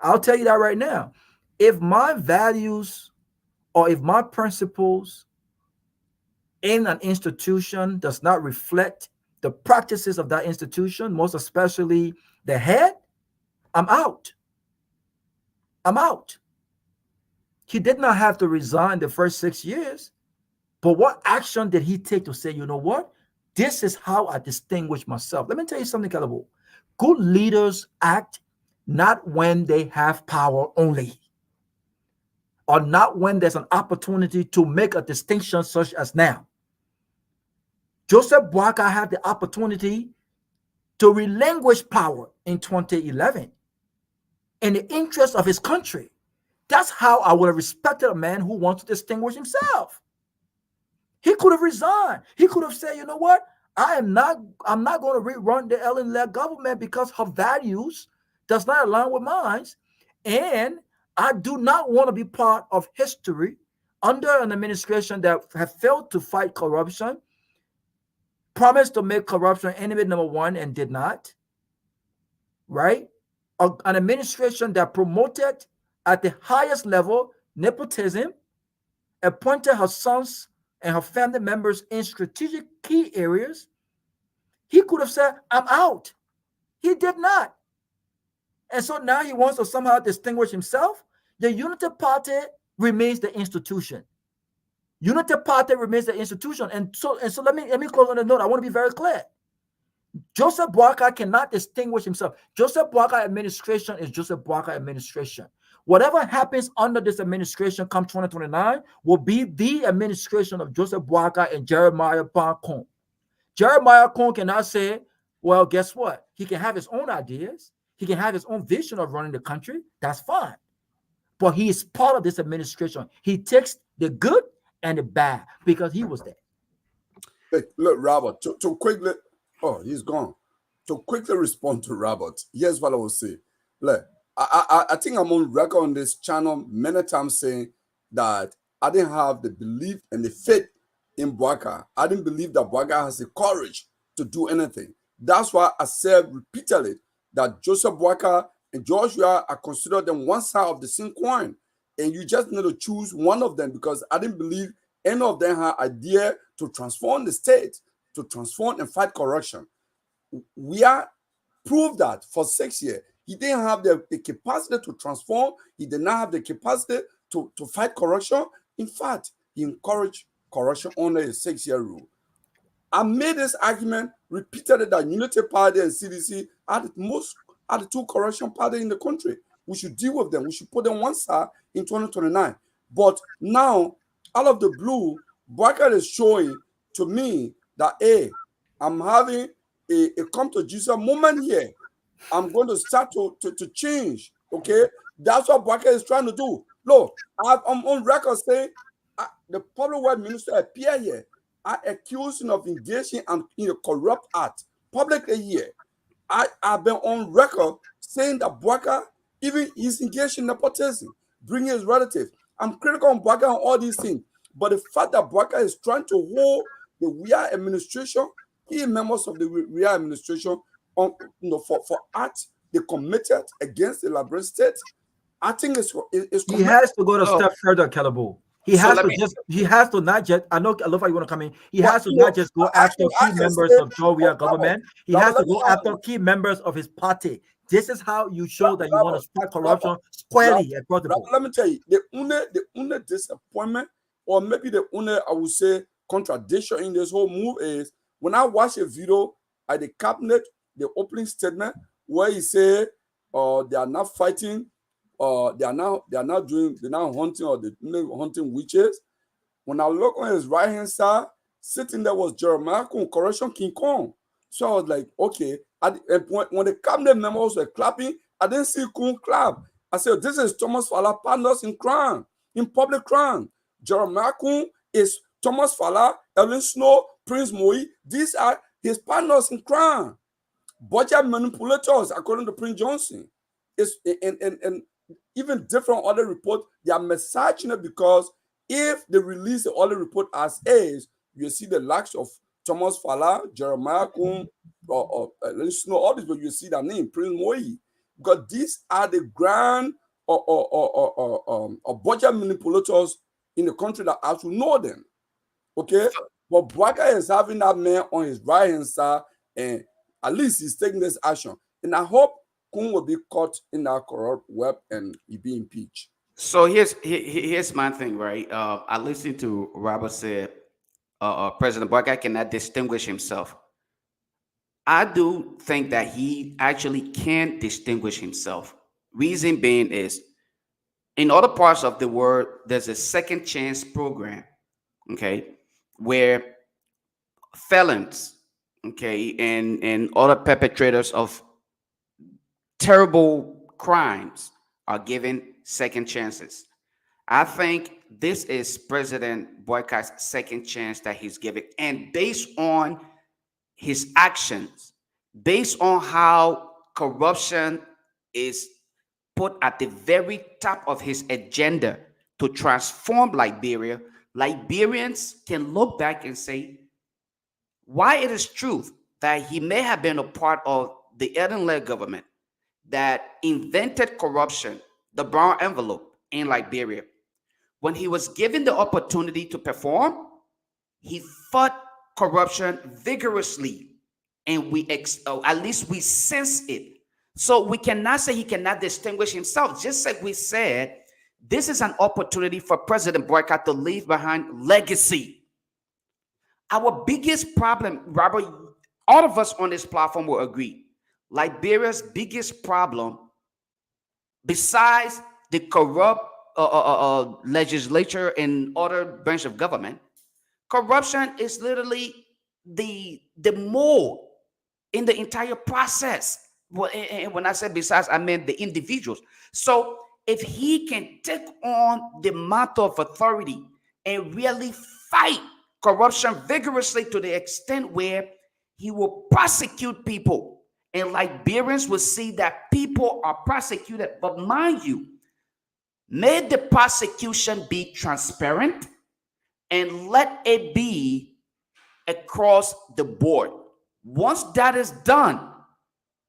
I'll tell you that right now. If my values or if my principles in an institution does not reflect the practices of that institution, most especially the head, I'm out. I'm out. He did not have to resign the first 6 years. But what action did he take to say, you know what? This is how I distinguish myself. Let me tell you something, Kelebu. Good leaders act not when they have power only, or not when there's an opportunity to make a distinction such as now. Joseph Boakai had the opportunity to relinquish power in 2011 in the interest of his country. That's how I would have respected a man who wants to distinguish himself. He could have resigned. He could have said, you know what? I'm not going to rerun the Ellen-led government because her values does not align with mine. And I do not want to be part of history under an administration that have failed to fight corruption, promised to make corruption enemy number one and did not, right? An administration that promoted at the highest level nepotism, appointed her sons and her family members in strategic key areas. He could have said, I'm out. He did not. And so now he wants to somehow distinguish himself. The Unity Party remains the institution. Unity Party remains the institution. And so let me close on the note. I want to be very clear. Joseph Boakai cannot distinguish himself. Joseph Boakai administration is Joseph Boakai administration. Whatever happens under this administration come 2029 will be the administration of Joseph Boakai and Jeremiah Parcon. Jeremiah Cohn cannot say, well, guess what? He can have his own ideas. He can have his own vision of running the country. That's fine. But he is part of this administration. He takes the good and the bad because he was there. Hey, look, Robert, to quickly, oh, he's gone. To quickly respond to Robert, here's what I will say. Look, I think I'm on record on this channel many times saying that I didn't have the belief and the faith in Boakai. I didn't believe that Boakai has the courage to do anything. That's why I said repeatedly that Joseph Boakai and Joshua, I consider them one side of the same coin. And you just need to choose one of them because I didn't believe any of them had idea to transform the state, to transform and fight corruption. We are proved that for 6 years. He didn't have the capacity to transform. He did not have the capacity to fight corruption. In fact, he encouraged corruption under a 6-year rule. I made this argument repeatedly that Unity Party and CDC are the two corruption parties in the country. We should deal with them. We should put them one side in 2029. But now, out of the blue, Boakai is showing to me that, hey, I'm having a come to Jesus moment here. I'm going to start to change. Okay, that's what Boakai is trying to do. Look, I'm on record saying the public works minister appear here. I accuse him of engaging in a corrupt act publicly here. I've been on record saying that Boakai even is engaged in nepotism, bringing his relatives. I'm critical on Boakai on all these things, but the fact that Boakai is trying to hold the WIA administration, key members of the WIA administration, on for acts they committed against the Liberal state, I think it's he has to go a step further, Calabo. He has to not just, I know Lofa, you want to come in. He has to not just go after key members of Georgia government. He has to go after key members of his party. This is how you show that you want to fight corruption squarely across the board. Let me tell you, the only disappointment, or maybe the only, I would say, contradiction in this whole move is when I watch a video at the cabinet, the opening statement where he said they are not fighting, they're not hunting, or they're hunting witches. When I look on his right hand side, sitting there was Jeremiah Kung, Correction King Kong. So I was like, okay. When the cabinet members were clapping, I didn't see Kung clap. I said, this is Thomas Fala partners in crime, in public crime. Jeremiah Kung is Thomas Fala, Ellen Snow, Prince Moi. These are his partners in crime. Budget manipulators, according to Prince Johnson. And even different other reports, they are misogynist because if they release the other report as is, you see the likes of Thomas Fala, Jeremiah Kung, or Snow, all these, but you see their name, Prince Moi. Because these are the grand or budget manipulators in the country that I should know them. Okay? But Boakai is having that man on his right hand side, and at least he's taking this action. And I hope Kung will be caught in that corrupt web and he be impeached. So here's my thing, right? I listened to Robert said President Boakai cannot distinguish himself. I do think that he actually can distinguish himself. Reason being is, in other parts of the world, there's a second chance program, okay, where felons, okay, and other perpetrators of terrible crimes are given second chances. I think this is President Boakai's second chance that he's giving. And based on his actions, based on how corruption is put at the very top of his agenda to transform Liberia, Liberians can look back and say, why it is true that he may have been a part of the Eden-led government that invented corruption, the brown envelope in Liberia. When he was given the opportunity to perform, he fought corruption vigorously and at least we sense it. So we cannot say he cannot distinguish himself. Just like we said, this is an opportunity for President Boycott to leave behind legacy. Our biggest problem, Robert, all of us on this platform will agree, Liberia's biggest problem, besides the corrupt legislature and other branch of government, corruption is literally the mole in the entire process. And when I said besides, I meant the individuals. So if he can take on the mantle of authority and really fight corruption vigorously to the extent where he will prosecute people, and Liberians will see that people are prosecuted. But mind you, may the prosecution be transparent and let it be across the board. Once that is done,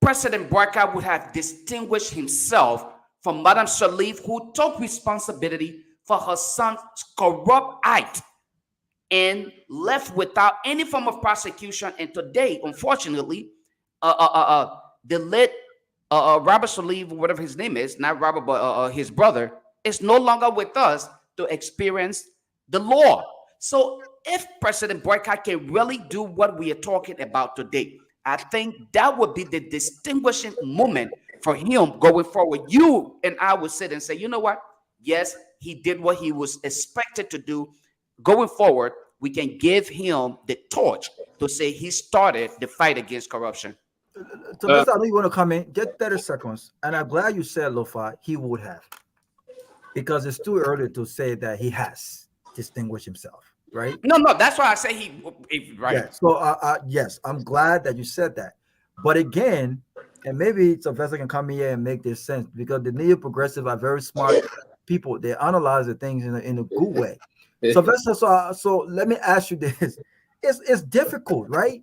President Barker would have distinguished himself from Madame Sharif, who took responsibility for her son's corrupt act and left without any form of prosecution. And today, unfortunately, the late Robert Sharif, whatever his name is, not Robert, but his brother, is no longer with us to experience the law. So if President Boycott can really do what we are talking about today, I think that would be the distinguishing moment for him going forward. You and I would sit and say, you know what? Yes, he did what he was expected to do. Going forward, we can give him the torch to say he started the fight against corruption. So I know you want to come in. Just 30 seconds. And I'm glad you said, Lofa, he would have. Because it's too early to say that he has distinguished himself. Right? No, that's why I say he right. Yeah. So yes, I'm glad that you said that. But again, and maybe Sylvester can come here and make this sense, because the neo-progressive are very smart people. They analyze the things in a good way. Sylvester, so let me ask you this: it's difficult, right?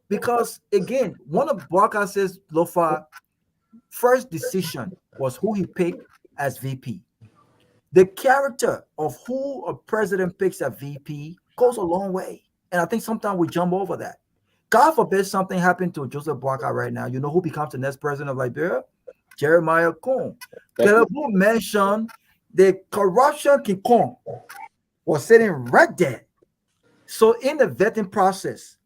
Because again, one of Barker's Lofa first decision was who he picked as VP. The character of who a president picks as VP goes a long way. And I think sometimes we jump over that. God forbid something happened to Joseph Boakai right now. You know who becomes the next president of Liberia? Jeremiah Cohn. Caleb mentioned the corruption King Kong was sitting right there. So in the vetting process,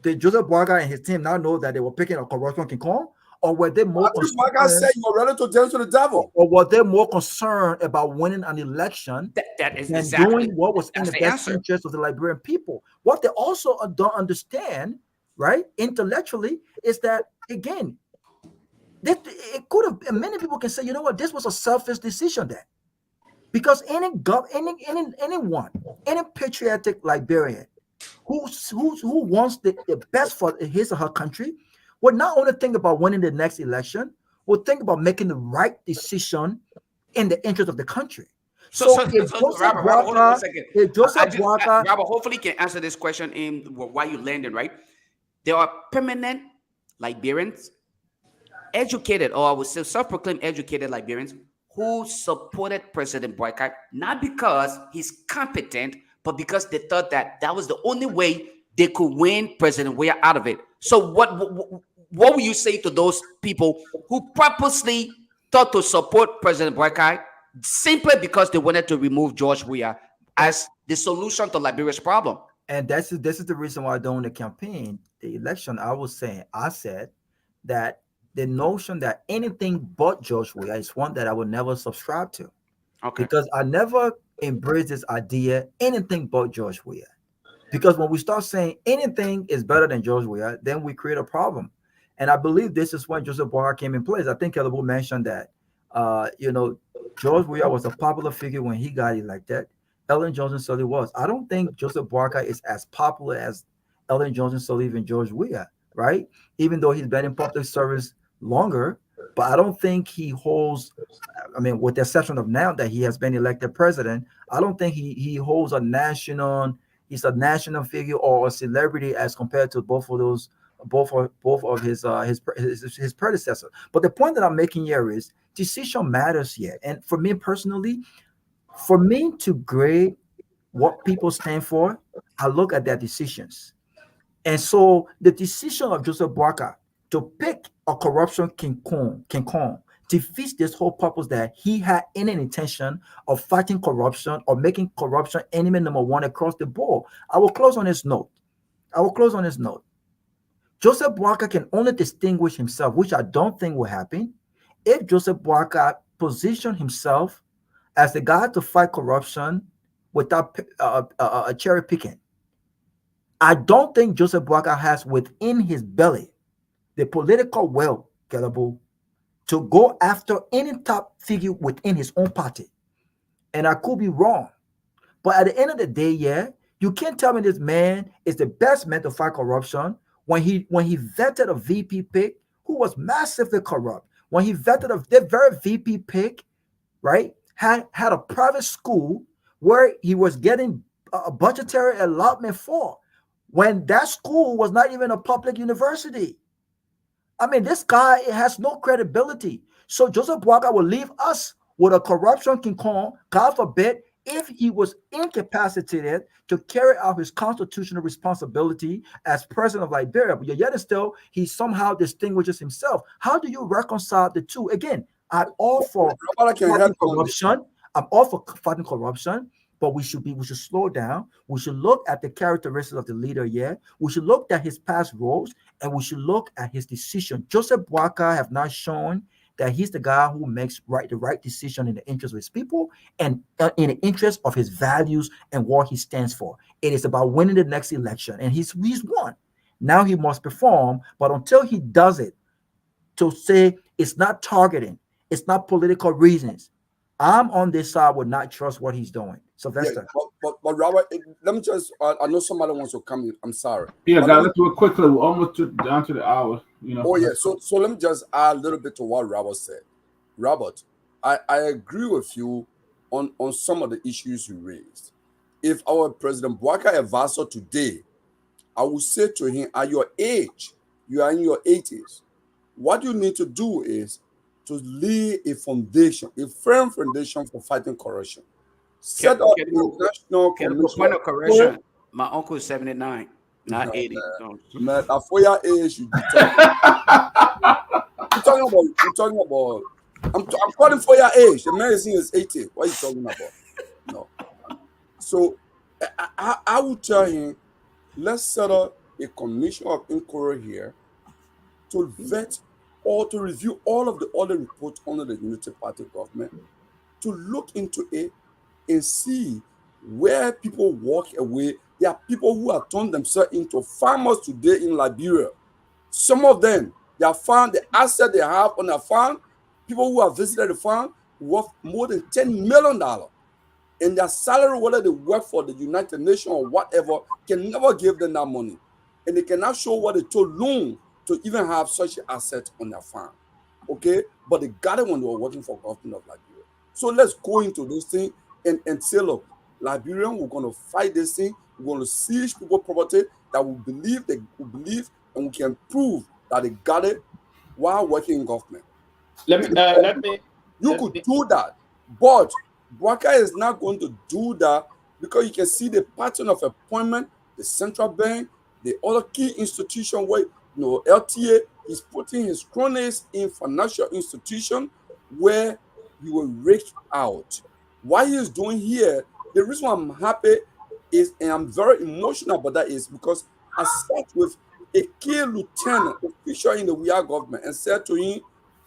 did Joseph Boakai and his team now know that they were picking a corruption King Kong? Or were they more like I said, you're ready to dance to the devil? Or were they more concerned about winning an election that is and exactly doing what was in the best interest of the Liberian people? What they also don't understand, right, intellectually, is that, again, it could have, many people can say, you know what, this was a selfish decision then. Because any patriotic Liberian who wants the best for his or her country would not only think about winning the next election, would think about making the right decision in the interest of the country. So Robert, hold on a second. Robert, hopefully can answer this question in why you landed, right? There are permanent Liberians, educated, or I would say self-proclaimed educated Liberians, who supported President Boycott, not because he's competent, but because they thought that was the only way they could win President Weah out of it. So what will you say to those people who purposely thought to support President Boycott simply because they wanted to remove George Weah as the solution to Liberia's problem? And this is the reason why during the campaign, the election, I said that the notion that anything but George Weah is one that I would never subscribe to. Okay. Because I never embraced this idea, anything but George Weah. Because when we start saying anything is better than George Weah, then we create a problem. And I believe this is when Joseph Boakai came in place. I think Caleb mentioned that, George Weah was a popular figure when he got elected. Ellen Johnson Sirleaf was. I don't think Joseph Boakai is as popular as Ellen Johnson Sirleaf and George Weah, right? Even though he's been in public service longer, but I don't think he holds, with the exception of now that he has been elected president, I don't think he holds he's a national figure or a celebrity as compared to both of his predecessors. But the point that I'm making here is decision matters here. And for me personally, for me to grade what people stand for, I look at their decisions. And so the decision of Joseph Boakai to pick a corruption King Kong defeats this whole purpose that he had any intention of fighting corruption or making corruption enemy number one across the board. I will close on this note. Joseph Boakai can only distinguish himself, which I don't think will happen, if Joseph Boakai positioned himself as the guy to fight corruption without cherry picking. I don't think Joseph Boakai has within his belly the political will, Caleb, to go after any top figure within his own party. And I could be wrong. But at the end of the day, yeah, you can't tell me this man is the best man to fight corruption when he vetted a VP pick who was massively corrupt. When he vetted the very VP pick, right, had a private school where he was getting a budgetary allotment for, when that school was not even a public university. I mean, this guy has no credibility. So Joseph Boakai will leave us with a corruption King Kong, God forbid, if he was incapacitated to carry out his constitutional responsibility as president of Liberia. But yet still, he somehow distinguishes himself. How do you reconcile the two? Again, I'm all for fighting corruption. I'm all for fighting corruption. But we should slow down. We should look at the characteristics of the leader, yeah. We should look at his past roles, and we should look at his decision. Joseph Boakai have not shown that he's the guy who makes the right decision in the interest of his people and in the interest of his values and what he stands for. It is about winning the next election, and he's won. Now he must perform, but until he does it, to say it's not targeting, it's not political reasons, I'm on this side, would not trust what he's doing. So that's but Robert, let me just, I know somebody wants to come in. I'm sorry. Yeah, guys, let's do it quickly. We're almost down to the hour. Oh, yeah. So let me just add a little bit to what Robert said. Robert, I agree with you on some of the issues you raised. If our President Boakai advisor today, I would say to him, at your age, you are in your 80s, what you need to do is to lay a foundation, a firm foundation for fighting corruption. Set up a national commission. Point of correction, my uncle is 79, not 80. Man, for your age, you be talking about. I'm calling for your age. The man is 80. What are you talking about? No. So I would tell him, let's set up a commission of inquiry here to vet or to review all of the other reports under the Unity Party government, to look into it and see where people walk away. There are people who have turned themselves into farmers today in Liberia. Some of them, they have found the asset they have on their farm. People who have visited the farm worth more than $10 million. And their salary, whether they work for the United Nations or whatever, can never give them that money. And they cannot show what they told loan to even have such an asset on their farm. Okay? But they got it when they were working for government of Liberia. So let's go into this thing and say, look, Liberian, we're going to fight this thing. We're going to seize people's property that we believe, and we can prove that they got it while working in government. You could do that, but Boakai is not going to do that because you can see the pattern of appointment, the central bank, the other key institution where LTA is putting his cronies in financial institution where he will rake out. What he is doing here, the reason why I'm happy is, and I'm very emotional about that, is because I sat with a key lieutenant official in the WIA government and said to him,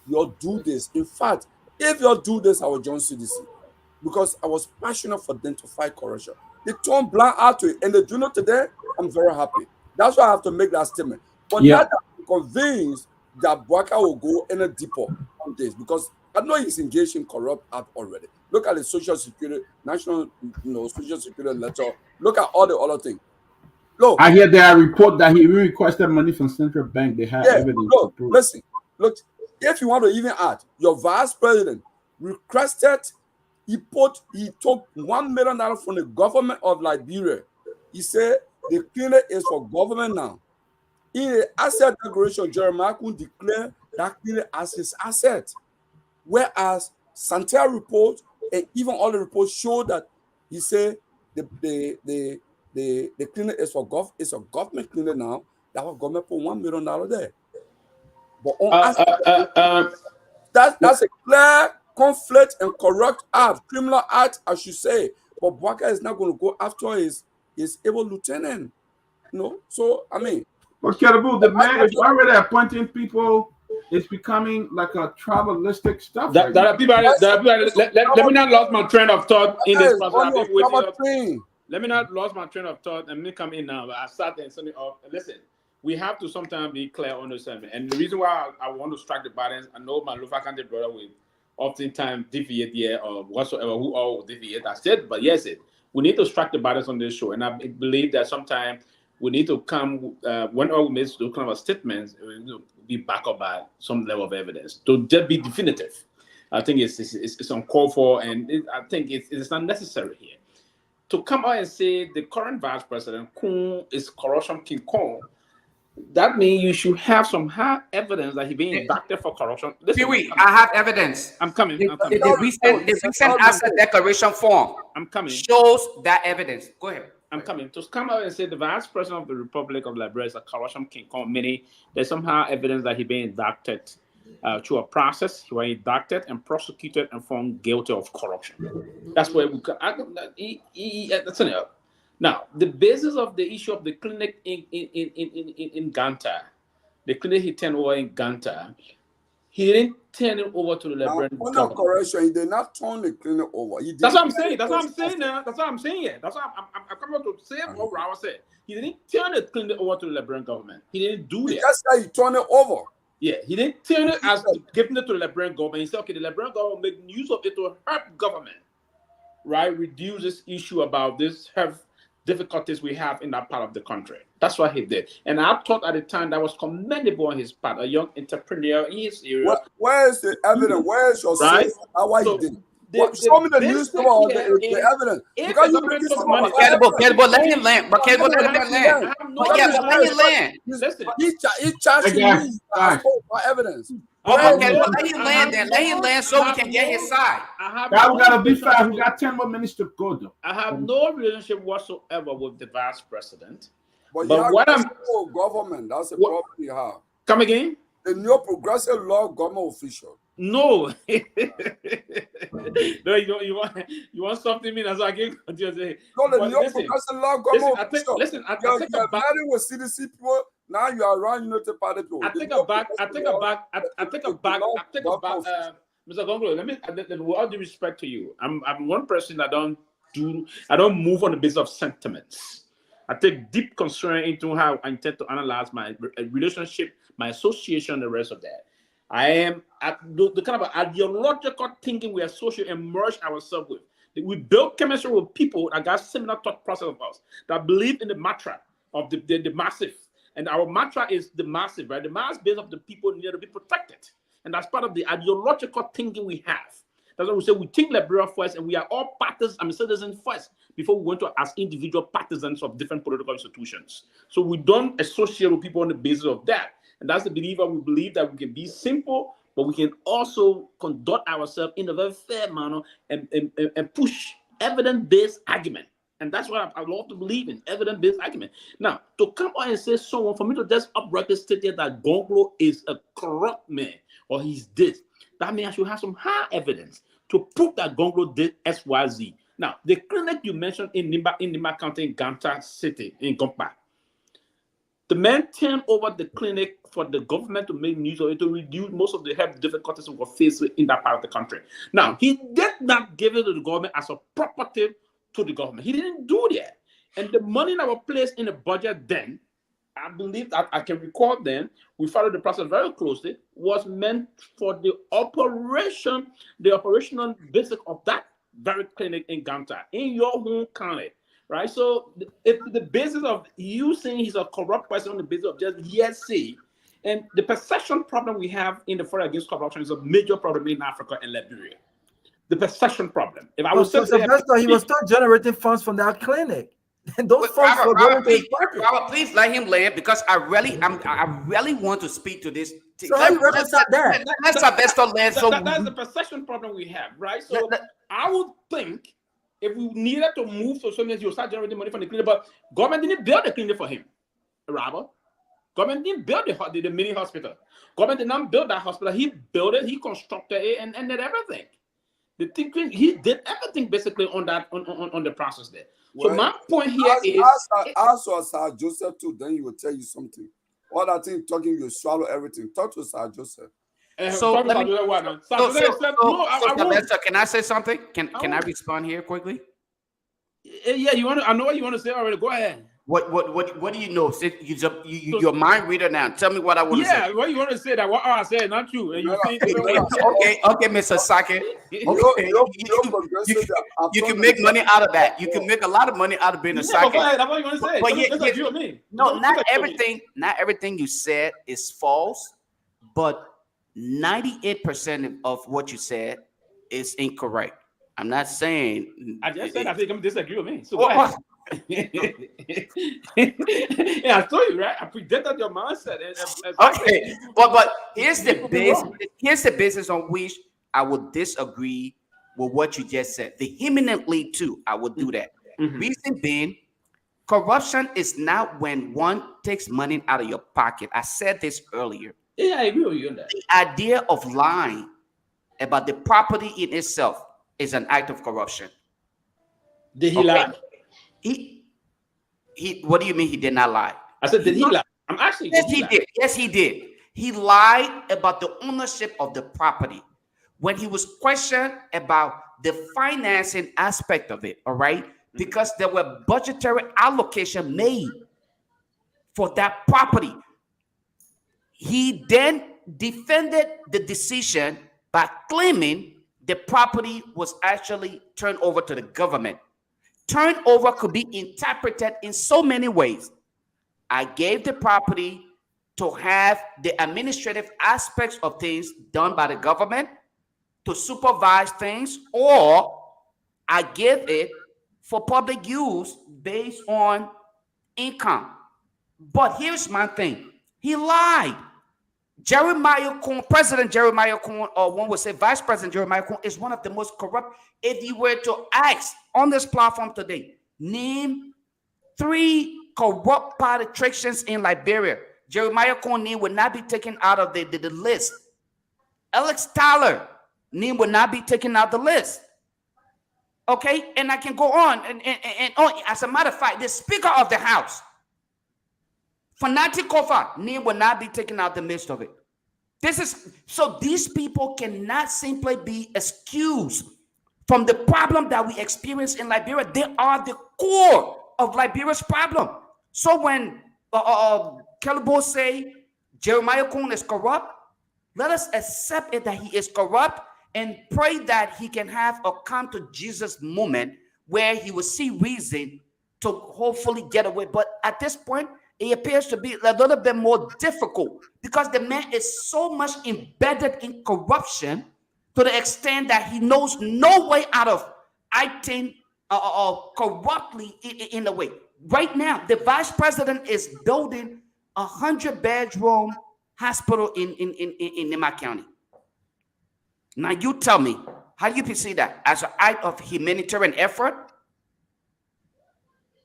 you'll do this. In fact, if you'll do this, I will join CDC. Because I was passionate for them to fight corruption. They turned blind eye to it. And they do not today, I'm very happy. That's why I have to make that statement. But not that I'm convinced that Boakai will go any deeper on this, because I know he's engaged in corrupt act already. Look at the Social Security, National Social Security letter. Look at all the other things. Look, I hear there a report that he requested money from Central Bank. They have evidence to prove. Listen, look, if you want to even add, your vice president requested, he took $1 million from the government of Liberia. He said the clinic is for government now. In the asset declaration, Jeremiah could declare that clinic as his asset. Whereas Santerre report and even all the reports show that he said the the clinic is for it's a government clinic now. That was government put $1 million there. But that's a clear conflict and corrupt act, criminal act, I should say. But Bwaka is not going to go after his able lieutenant. So I mean, But Kedabu, the man is already appointing people. It's becoming like a tribalistic stuff. Let me not lose my train of thought in this process. Let me not lose my train of thought and me come in now. But I start and send it off. Listen, we have to sometimes be clear on this. And the reason why I want to strike the balance, I know my Lofa County brother will oftentimes deviate here or whatsoever, who all deviate. I said, but yes, we need to strike the balance on this show. And I believe that sometimes we need to come, whenever we make those kind of statements, be backed up by some level of evidence to just be definitive. I think it's uncalled for, and I think it's not necessary here. To come out and say the current vice president, Kun, is corruption king Kong, that means you should have some hard evidence that he being indicted for corruption. Listen, I have evidence. I'm coming. The recent asset declaration form shows that evidence. Go ahead. I'm coming. To come out and say the vice president of the Republic of Liberia is a corruption king Kong, meaning there's somehow evidence that he being indicted through a process. He was indicted and prosecuted and found guilty of corruption. That's where we can. That's enough. Now, the basis of the issue of the clinic in Ganta, the clinic he turned over in Ganta, he didn't turn it over to the Liberian government. Correction, he did not turn the clinic over. That's what I'm saying. That's what I'm saying now. That's what I'm saying here. That's what I'm coming to say what I said. He didn't turn the clinic over to the Liberian government. He didn't do that. That's how he turned it over. Yeah, he didn't turn it as giving it to the Liberian government. He said, okay, the Liberian government make use of it to help government, right? Reduce this issue about this health difficulties we have in that part of the country. That's what he did. And I thought at the time that was commendable on his part, a young entrepreneur in his area. Where is the evidence? Where is your saying why he did it? Show me the newspaper or the evidence. Because you bring some money. Let him land. But let him land. Listen. He charged me for evidence. Let him land then. Let him land so we can get his side. We gotta be fast. We got 10 more minutes to go though. I have no relationship whatsoever with the vice president. But what I'm government, that's the problem you have. Come again? The new progressive law government official. No. No, you want something mean as I can continue to say. No, the new progressive law government official. Listen, I think about married with CDC people. Now you are around United Party people. I take a back, Mr. Gongo, let with all due respect to you, I'm one person that don't move on the basis of sentiments. I take deep concern into how I intend to analyze my relationship, my association, the rest of that. I am at the kind of ideological thinking we associate and merge ourselves with. We build chemistry with people that got similar thought process of us, that believe in the mantra of the massive. And our mantra is the massive, right? The mass base of the people need to be protected. And that's part of the ideological thinking we have. That's why we say we think Liberia first, and we are all citizens first before we want to as individual partisans of different political institutions. So we don't associate with people on the basis of that. And that's the believer. We believe that we can be simple, but we can also conduct ourselves in a very fair manner and push evidence-based argument. And that's what I love to believe in, evidence-based argument. Now, to come on and say someone, for me to just upright state here that Gonglo is a corrupt man or he's this, that means I should have some hard evidence to prove that Gonglo did XYZ. Now, the clinic you mentioned in Nimba County, in Ganta City, in Gompa, the man turned over the clinic for the government to make use of it to reduce most of the health difficulties we were faced with in that part of the country. Now, he did not give it to the government as a property to the government. He didn't do that. And the money that was placed in the budget then, I believe that I can recall then, we followed the process very closely, was meant for the operational basic of that very clinic in Ganta, in your home county, right? So if the basis of you saying he's a corrupt person on the basis of just hearsay, and the perception problem we have in the fight against corruption is a major problem in Africa and Liberia. The perception problem. If I was he was still generating funds from that clinic. And those funds were going to his pocket. Robert, please let him land because I really want to speak to this. So let's Investor land. That's the perception problem we have, right? So I would think if we needed to move to something, you'll start generating money from the clinic. But government didn't build the clinic for him, Robert. Government didn't build the mini hospital. Government did not build that hospital. He built it, he constructed it, and did everything. He did everything basically on that on the process there. So Well, my point here is ask Sir Joseph too, then he will tell you something. All that thing talking, you swallow everything. Talk to Sir Joseph. So let me. I Can I say something? Can I respond here quickly? Yeah, you want to? I know what you want to say already. Go ahead. What do you know? You're mind reader now. Tell me what I want to say. Yeah, what you want to say? That what I said, not you. And you okay, Mr. Sake. Okay, you can make money out of that. You can make a lot of money out of being a sake. Go ahead. That's what you want to say. But no, not everything you said is false, but 98% of what you said is incorrect. I'm not saying. I just said I think you disagree with me. So go ahead. Yeah, I told you, right? I predicted your mindset. Okay, but here's the base. Here's the basis on which I would disagree with what you just said. Vehemently, too, I would do that. Reason being, corruption is not when one takes money out of your pocket. I said this earlier. Yeah, I agree with you on that. The idea of lying about the property in itself is an act of corruption. Did he lie? He. What do you mean he did not lie? I said, did he lie? I'm actually. Yes, he did. Yes, he did. He lied about the ownership of the property when he was questioned about the financing aspect of it. All right, because there were budgetary allocation made for that property. He then defended the decision by claiming the property was actually turned over to the government. Turnover could be interpreted in so many ways. I gave the property to have the administrative aspects of things done by the government to supervise things, or I give it for public use based on income. But here's my thing. He lied. Jeremiah Cohen, President Jeremiah Cohen, or one would say Vice President Jeremiah Cohen, is one of the most corrupt. If you were to ask on this platform today, name 3 corrupt politicians in Liberia, Jeremiah Cohen name would not be taken out of the list. Alex Tyler name would not be taken out the list. Okay, and I can go on and on. As a matter of fact, the Speaker of the House, Fanati Kofa, name will not be taken out the midst of it. This is so these people cannot simply be excused from the problem that we experience in Liberia. They are the core of Liberia's problem. So when Kelbo say Jeremiah Cohen is corrupt, let us accept it that he is corrupt and pray that he can have a come to Jesus moment where he will see reason to hopefully get away. But at this point, it appears to be a little bit more difficult because the man is so much embedded in corruption to the extent that he knows no way out of acting corruptly in a way. Right now, the vice president is building a 100-bedroom hospital in Nema County. Now, you tell me, how do you perceive that? As an act of humanitarian effort?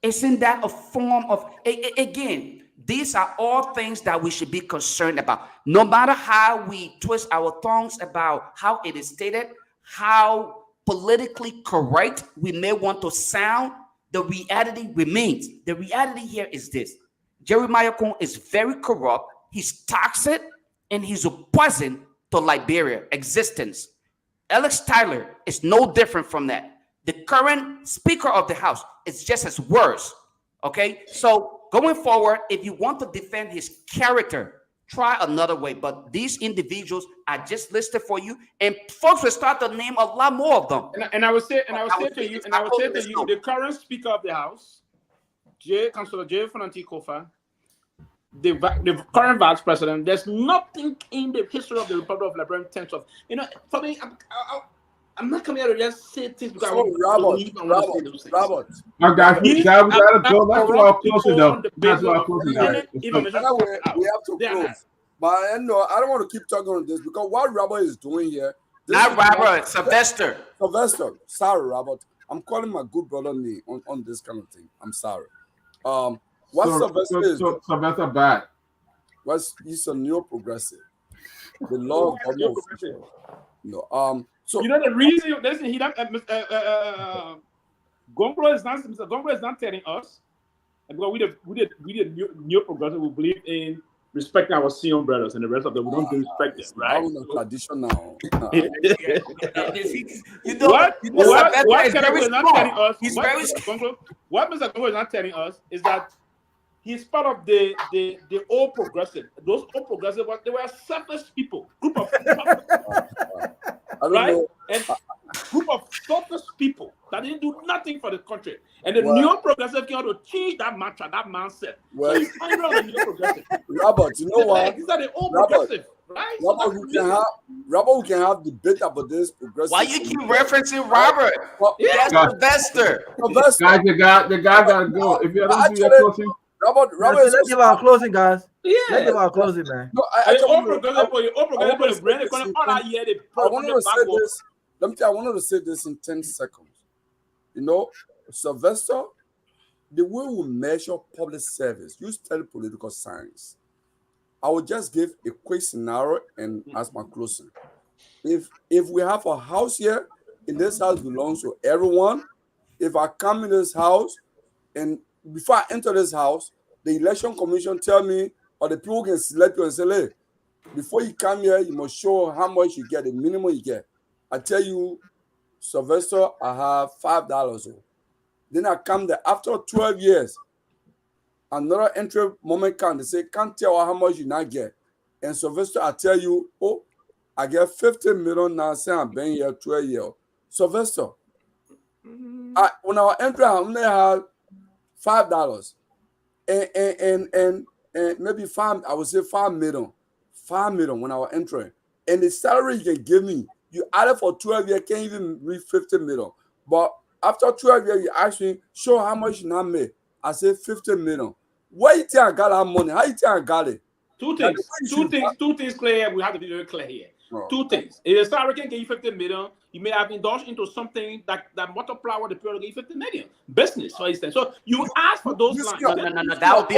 Isn't that a form of, again, these are all things that we should be concerned about. No matter how we twist our tongues about how it is stated, how politically correct we may want to sound, the reality remains. The reality here is this. Jeremiah Cohen is very corrupt. He's toxic, and he's a poison to Liberia existence. Alex Tyler is no different from that. The current Speaker of the House is just as worse. Okay, so going forward, if you want to defend his character, try another way. But these individuals are just listed for you, and folks will start to name a lot more of them. And I would say to you, the current Speaker of the House, Councilor J. Fanati Kofa, the current Vice President. There's nothing in the history of the Republic of Liberia in terms of, for me, I'm not coming here to just say things because Robert. I got we gotta go. That's why I'm closing though. That's why I'm closing. We have to close. But I don't want to keep talking on this because what Robert is doing here. Not Robert, Sylvester. Sorry, Robert. I'm calling my good brother name on this kind of thing. I'm sorry. What Sylvester is so Sylvester bad. he's a neo-progressive. The law of government official. No. So You know the reason. Listen, he don't. Gongro is not. Mr. Gongro is not telling us. Because we did new progressive. We believe in respecting our senior brothers and the rest of them. We don't respect them, right? That was a tradition now. What very is not strong. telling us? He's What very Mr. Gongro is not telling us is that he's part of the old progressive. Those old progressive, they were selfish people, group of right, and group of selfish people that didn't do nothing for the country. And the new progressive came out to change that mantra, that mindset. Well, so he's angry on the new progressive. Robert, you know what? These are the old progressive, right? Robert, we can have debate about this progressive. Why you keep referencing Robert? Yeah. That's Sylvester. Guys, the guy gotta go. If you don't do your closing, Robert, Let's give our closing, guys. Yeah. Let's give our closing, man. No, I wanted to say this. Let me tell you, I wanted to say this in 10 seconds. You know, Sylvester, the way we measure public service, use political science. I will just give a quick scenario and ask my closing. If we have a house here, and this house belongs to everyone, if I come in this house and before I enter this house, the election commission tell me, or the people can select you and say, hey, before you come here, you must show how much you get, the minimum you get. I tell you, Sylvester, I have $5. Then I come there after 12 years. Another entry moment comes. They say, can't tell how much you not get. And Sylvester, I tell you, oh, I get 50 million now, say I've been here 12 years. Sylvester, when I enter, I only have $5. And maybe I would say 5 million. 5 million when I was entering. And the salary you can give me, you add it for 12 years, can't even reach 50 million. But after 12 years, you ask me, show how much you not made. I say 50 million. Where you think I got that money? How you think I got it? Two things clear. We have to be very clear here. Oh. Two things. If a salary can get you 50 million, you may have indulged into something that multiply what the period get you 50 million. Business, for instance. So you ask for those lines. No. That would be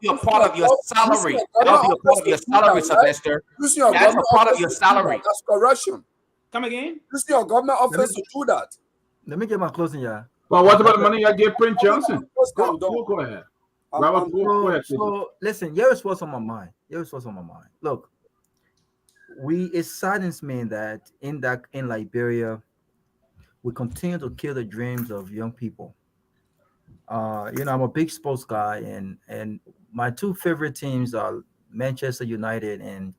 a part of your salary. That would be a part of your salary, Sylvester. That's a part of your salary. That's correction. Come again? This your government office to do that. Let me get my closing, yeah. well, what about the money I give Prince Johnson? Go ahead. Robert, go ahead. So listen, here's what's on my mind. Look, it saddens me that in Liberia, we continue to kill the dreams of young people. I'm a big sports guy, and my two favorite teams are Manchester United and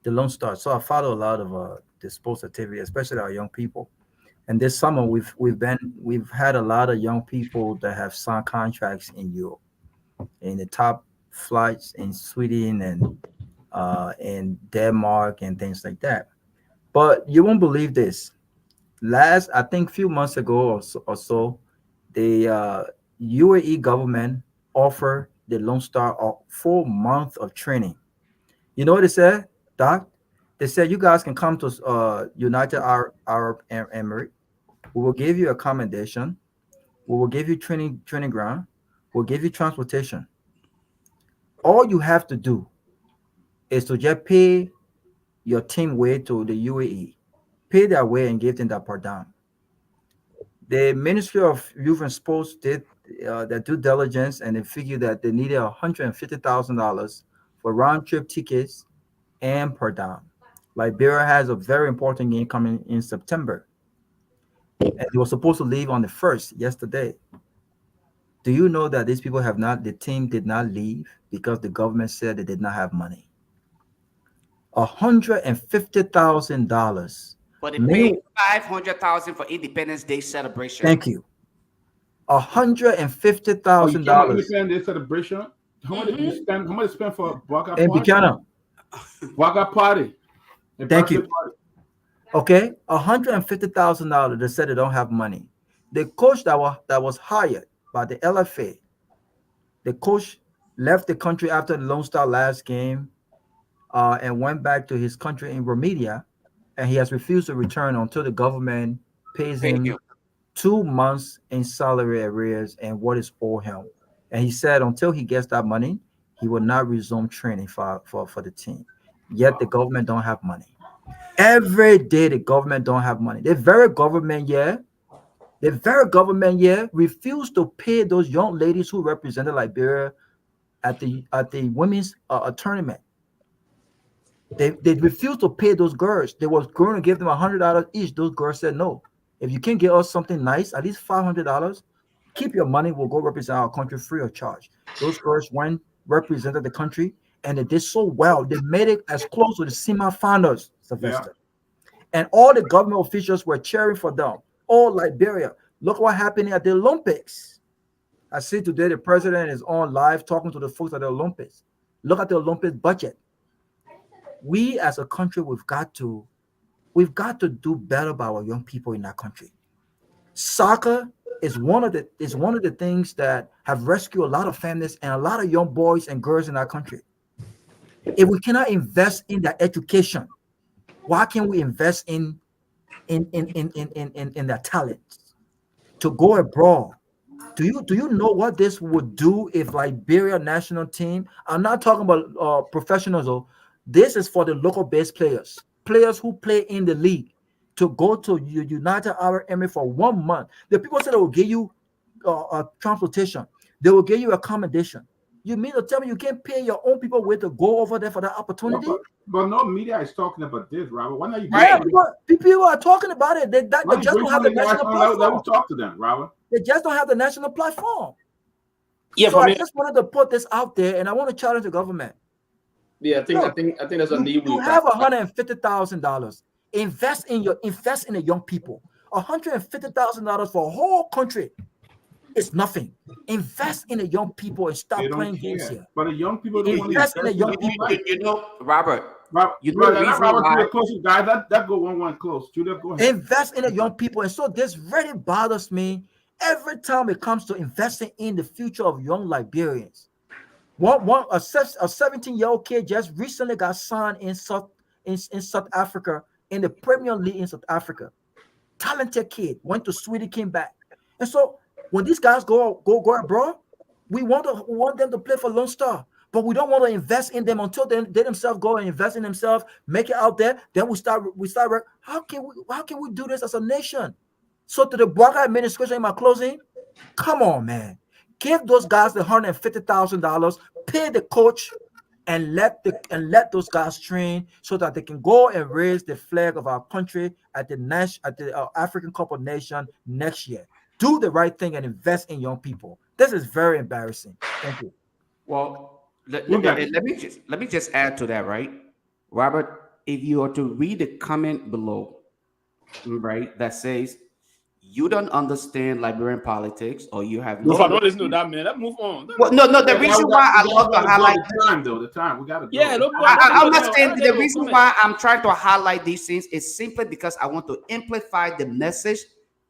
the Lone Star. So I follow a lot of the sports activity, especially our young people. And this summer, we've had a lot of young people that have signed contracts in Europe, in the top flights in Sweden and Denmark and things like that. But you won't believe this. I think, few months ago or so, the UAE government offered the Lone Star a 4 month of training. You know what they said, Doc? They said, you guys can come to United Arab Emirates. We will give you accommodation. We will give you training ground. We'll give you transportation. All you have to do is to just pay your team way to the UAE. Pay their way and give them that per diem. The Ministry of Youth and Sports did their due diligence, and they figured that they needed $150,000 for round trip tickets and per diem. Liberia has a very important game coming in September, and they were supposed to leave on the 1st yesterday. Do you know that these people the team did not leave because the government said they did not have money? $150,000. But it paid $500,000 for Independence Day celebration. Thank you. $150,000. Independence Day celebration. How much did you spend? How much spend for Waka in Buchanan? Waka party. Thank you. Okay, $150,000. They said they don't have money. The coach that was hired by the LFA, the coach left the country after the Lone Star last game, and went back to his country in Romania, and he has refused to return until the government pays him 2 months in salary arrears and what is owed him. And he said until he gets that money, he will not resume training for the team. Yet the government don't have money. Every day the government don't have money. The very government, refused to pay those young ladies who represented Liberia at the women's tournament. They refused to pay those girls. They was going to give them $100 each. Those girls said no. If you can't get us something nice, at least $500, keep your money. We'll go represent our country free of charge. Those girls went, represented the country, and they did so well. They made it as close to the semi-finals, Sylvester. And all the government officials were cheering for them. All Liberia. Look what happened at the Olympics. I see today the president is on live talking to the folks at the Olympics. Look at the Olympic budget. We as a country, we've got to do better by our young people in our country. Soccer is one of the things that have rescued a lot of families and a lot of young boys and girls in our country. If we cannot invest in their education, why can't we invest in their talents to go abroad? Do you know what this would do if Liberia national team? I'm not talking about professionals though. This is for the local base players who play in the league, to go to United Arab Emirates for 1 month. The people said they will give you transportation. They will give you accommodation. You mean to tell me you can't pay your own people with to go over there for that opportunity? But no media is talking about this, Robert. Why not you? Yeah, people are talking about it. They just don't have the national platform. Let me talk to them, Robert. They just don't have the national platform. Yeah, so I just wanted to put this out there, and I want to challenge the government. Yeah, I think that's a need. You have $150,000. Invest in the young people. $150,000 for a whole country is nothing. Invest in the young people and stop playing games here. But the young people don't invest in the young people. You know, Robert. You know the reason why. Close, guys, that go one close. Julius, go ahead. Invest in the young people, and so this really bothers me every time it comes to investing in the future of young Liberians. A 17-year-old kid just recently got signed in South Africa in the Premier League in South Africa. Talented kid, went to Sweden, came back. And so when these guys go abroad, we want them to play for Lone Star, but we don't want to invest in them until they themselves go and invest in themselves, make it out there. Then we start. How can we do this as a nation? So to the Guar administration, in my closing, come on, man. Give those guys the $150,000, pay the coach, and let those guys train so that they can go and raise the flag of our country at the African Cup of Nations next year. Do the right thing and invest in young people. This is very embarrassing. Thank you. Well, let me just add to that, right, Robert? If you are to read the comment below, right, that says you don't understand Liberian politics, or you have no. Don't listen to that, man. Let's move on. Well, no. The reason why I love to highlight the time we got to. Yeah, I'm not saying the reason why I'm trying to highlight these things is simply because I want to amplify the message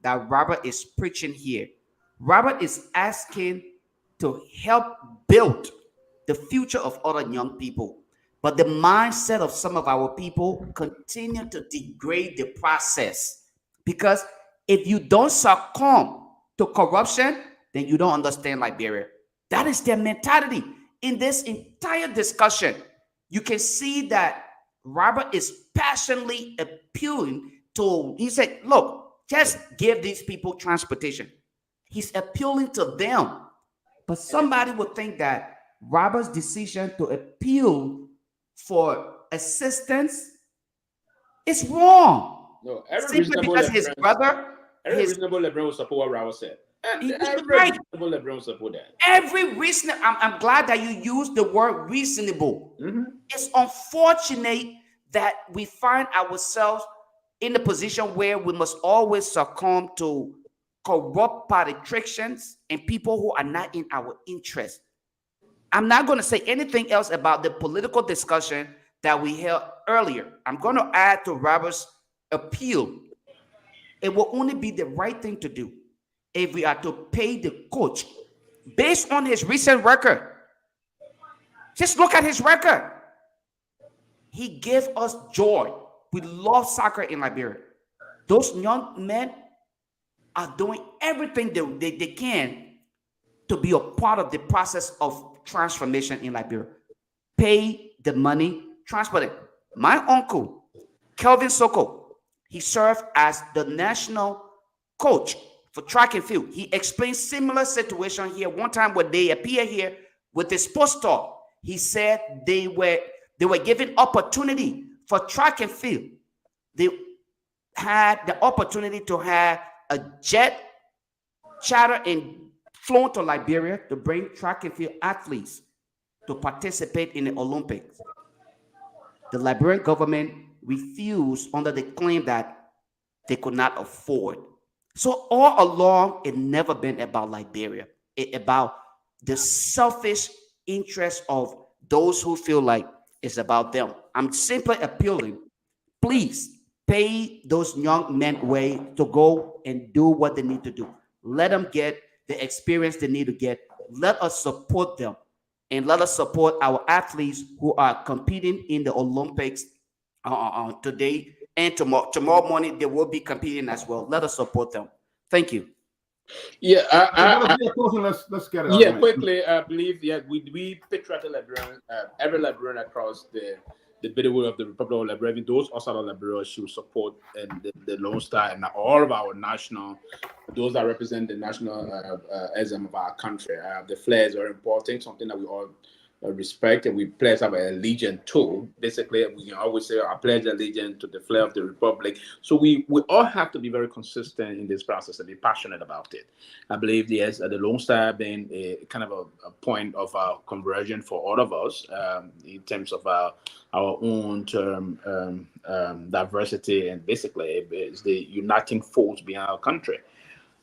that Robert is preaching here. Robert is asking to help build the future of other young people, but the mindset of some of our people continue to degrade the process, because if you don't succumb to corruption, then you don't understand Liberia. That is their mentality. In this entire discussion, you can see that Robert is passionately appealing to, he said, look, just give these people transportation. He's appealing to them. But somebody would think that Robert's decision to appeal for assistance is wrong. No, simply because his brother, reasonable Liberian will support what Robert said. Right. Reasonable Liberian will support that. Every reasonable. I'm glad that you used the word reasonable. Mm-hmm. It's unfortunate that we find ourselves in the position where we must always succumb to corrupt politicians and people who are not in our interest. I'm not going to say anything else about the political discussion that we held earlier. I'm going to add to Robert's appeal. It will only be the right thing to do if we are to pay the coach based on his recent record. Just look at his record. He gave us joy. We love soccer in Liberia. Those young men, are doing everything they can to be a part of the process of transformation in Liberia. Pay the money, transport it. My uncle, Kelvin Soko, he served as the national coach for track and field. He explained similar situation here one time when they appear here with the sports talk. He said they were given opportunity for track and field. They had the opportunity to have a jet charter and flown to Liberia to bring track and field athletes to participate in the Olympics. The Liberian government refused under the claim that they could not afford. So all along, it never been about Liberia. It about the selfish interest of those who feel like it's about them. I'm simply appealing, please pay those young men way to go and do what they need to do. Let them get the experience they need to get. Let us support them and let us support our athletes who are competing in the Olympics today and tomorrow. Tomorrow morning, they will be competing as well. Let us support them. Thank you. Yeah, Let's get it. yeah. Quickly, I believe we patriotic Liberian, every Liberian across the middle of the Republic of Liberia, those outside of Liberia should support and the Lone Star and all of our national, those that represent the national ism of our country. The flags are important, something that we all respect and we pledge our allegiance to. Basically, we can always say I pledge allegiance to the flag of the Republic. So we all have to be very consistent in this process and be passionate about it. I believe yes, the Lone Star being a kind of a point of conversion for all of us in terms of our own diversity, and basically it's the uniting force behind our country.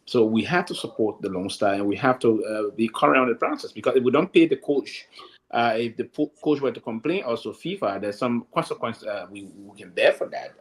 So we have to support the Lone Star and we have to be current on the process, because if we don't pay the coach, if the coach were to complain, also FIFA, there's some consequence we can bear for that.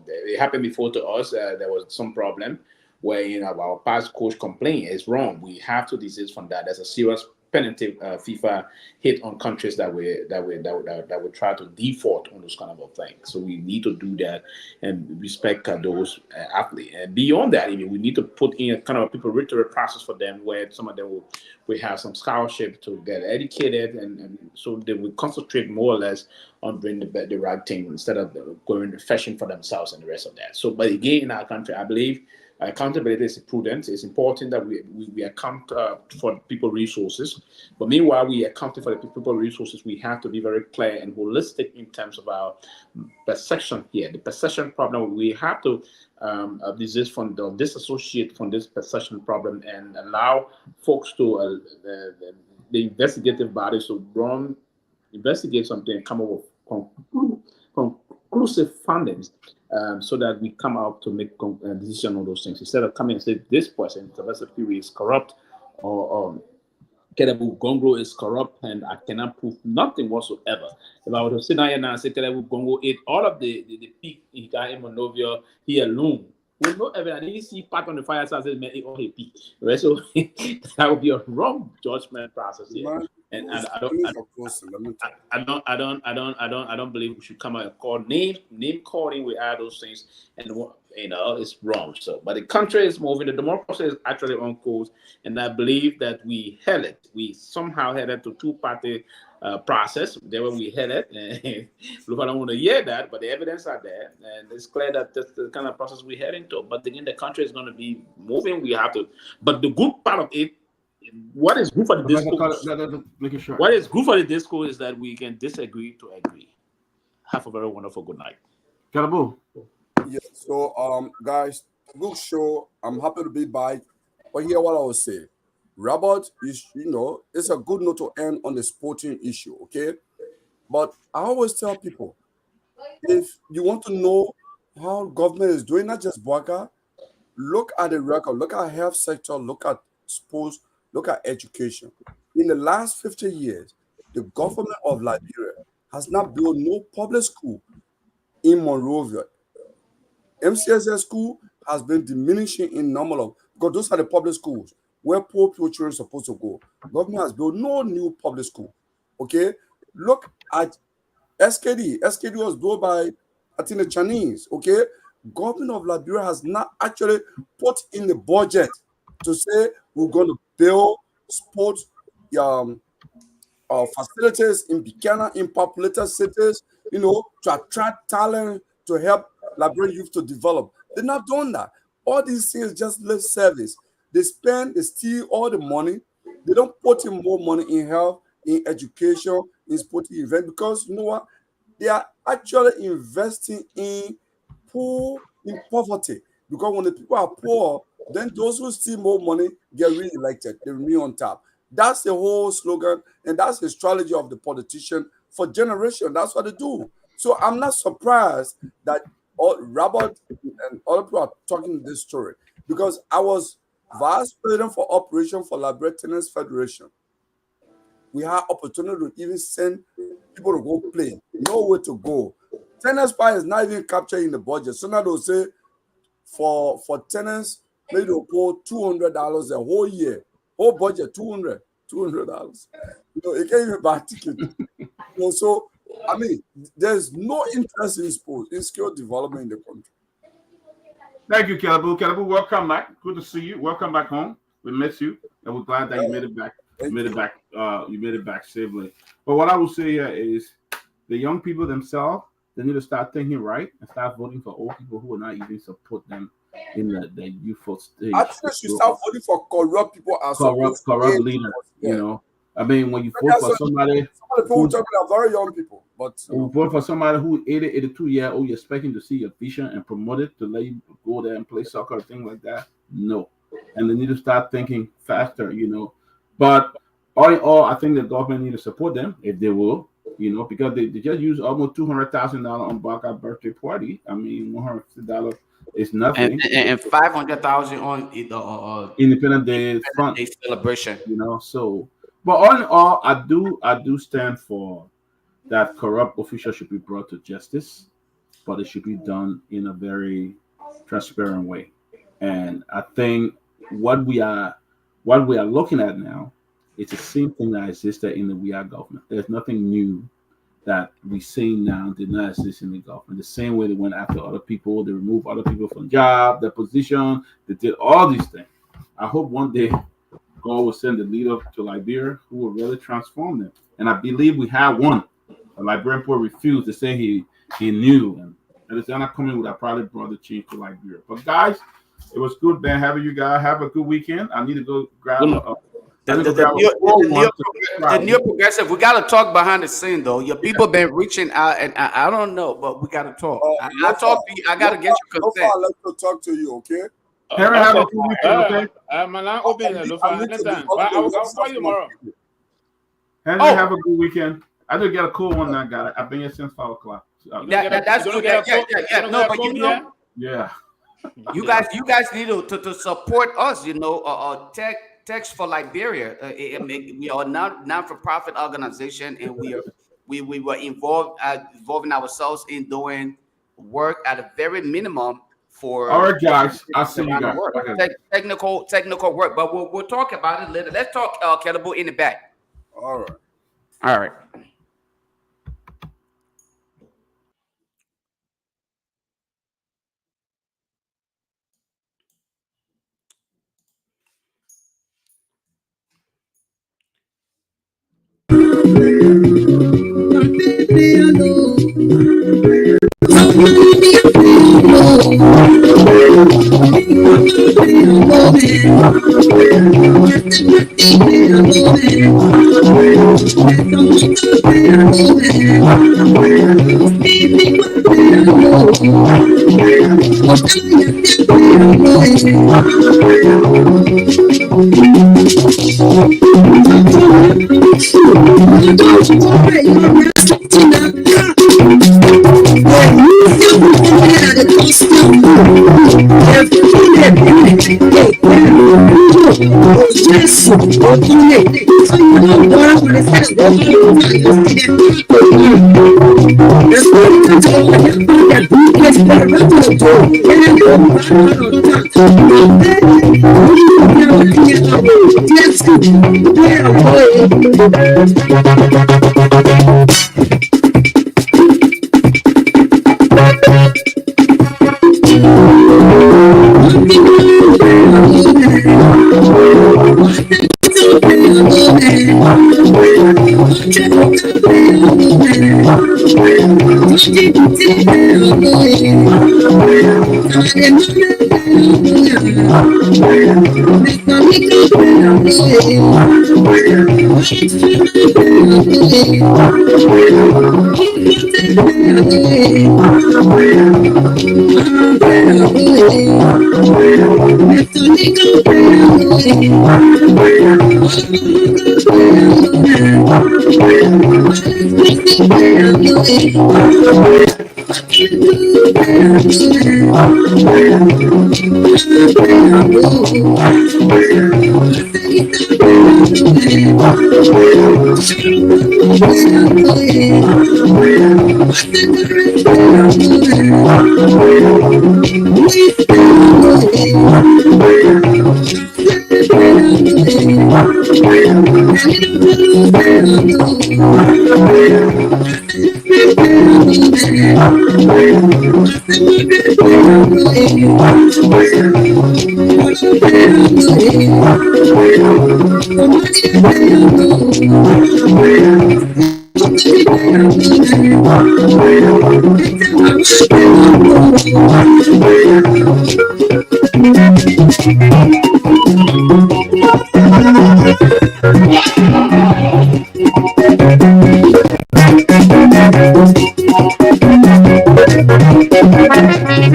It happened before to us. There was some problem where our past coach complained. It's wrong. We have to desist from that. There's a serious penalty FIFA hit on countries that would try to default on those kind of things. So we need to do that and respect those athletes. And beyond that, we need to put in a kind of a preparatory process for them, where some of them will have some scholarship to get educated, and so they will concentrate more or less on doing the right thing instead of going to fashion for themselves and the rest of that. So, but again, in our country, I believe accountability is prudent. It's important that we account for people resources. But meanwhile, we accounting for the people resources, we have to be very clear and holistic in terms of our perception here. The perception problem, we have to desist from disassociate from this perception problem and allow folks to the investigative bodies to investigate something and come up with conclusive findings, so that we come out to make a decision on those things, instead of coming and say this person, Sylvester Peabody, is corrupt, or Kerebu Gongo is corrupt, and I cannot prove nothing whatsoever. If I were to sit down here now and say Kerebu Gongo ate all of the pig in Monrovia, he alone, with no evidence, I didn't see part on the fire says man ate all the pig. Right? So that would be a wrong judgment process here. Man, And those I things are close. Let me tell you. I don't believe we should come out and call name calling with all those things, and it's wrong. So, but the country is moving. The democracy is actually on course, and I believe that we somehow headed to two-party process. There where we headed, and I don't want to hear that, but the evidence are there, and it's clear that that's the kind of process we're heading to. But again, the country is going to be moving. We have to, but the good part of it. What is good for the discourse? What is good for the discourse is that we can disagree to agree. Have a very wonderful good night. Kalabu. Yeah, so guys, good show. I'm happy to be back. But here what I will say. Robert is, it's a good note to end on the sporting issue, okay? But I always tell people, if you want to know how government is doing, not just Boaka, look at the record, look at health sector, look at sports, look at education. In the last 50 years, the government of Liberia has not built no public school in Monrovia. MCSS school has been diminishing in number because those are the public schools where poor children are supposed to go. Government has built no new public school. Okay, look at SKD. SKD was built by, I think, the Chinese. Okay, government of Liberia has not actually put in the budget to say we're going to build sports facilities in Buchanan, in populated cities, to attract talent, to help Liberian youth to develop. They're not doing that. All these things just lip service. They steal all the money. They don't put in more money in health, in education, in sporting events, because you know what? They are actually investing in poverty. Because when the people are poor, then those who steal more money get re-elected. They remain on top. That's the whole slogan, and that's the strategy of the politician for generation. That's what they do. So I'm not surprised that Robert and other people are talking this story, because I was vice president for operation for Liberia Tennis Federation. We had opportunity to even send people to go play. Nowhere to go. Tennis pie is not even captured in the budget. So now they'll say for tennis, maybe they'll put $200 a whole year. Whole budget, $200. You can't even buy a ticket. So, I mean, there's no interest in sports, in skill development in the country. Thank you, Kelebu. Kelebu, welcome back. Good to see you. Welcome back home. We miss you, and we're glad that you made it back. You made it back safely. But what I will say here is, the young people themselves, they need to start thinking right and start voting for old people who will not even support them in the youthful stage. I think they should start voting for corrupt people as corrupt leaders. Yeah. I mean, when you vote for somebody, some of the people talking are very young people, but you vote for somebody who 82-year-old, you're expecting to see your vision and promote it to let you go there and play soccer or things like that. No, and they need to start thinking faster. But all in all, I think the government need to support them if they will. Because they just use almost $200,000 on Baka birthday party. I mean, $150 is nothing. And $500,000 on the Independence Day front celebration. So, but all in all, I do stand for that corrupt officials should be brought to justice, but it should be done in a very transparent way. And I think what we are looking at now, it's the same thing that existed in the WEA government. There's nothing new that we see now did not exist in the government. The same way they went after other people, they removed other people from job, their position, they did all these things. I hope one day God will send a leader to Liberia who will really transform them. And I believe we have one. The Liberian poor refused to say he knew. And it's not coming with, I probably brought the change to Liberia. But guys, it was good, Ben, having you guys. Have a good weekend. I need to go grab the new progressive. We got to talk behind the scene, though. Your people been reaching out, and I don't know, but we got to talk. I talk to you. I got to get your consent. I'd like to talk to you, okay? Henry, have a good weekend, okay? My line open. I'll call you tomorrow. Henry, have a good weekend. I did get a cool one. I've been here since 5 o'clock. That's good. Yeah. No, but yeah. You guys need to support us. Text for Liberia. We are not-for-profit organization, and we were involving ourselves in doing work at a very minimum for. All right, guys. I'll see you guys. Okay. Technical work, but we'll talk about it later. Let's talk Kelebu in the back. All right. All right.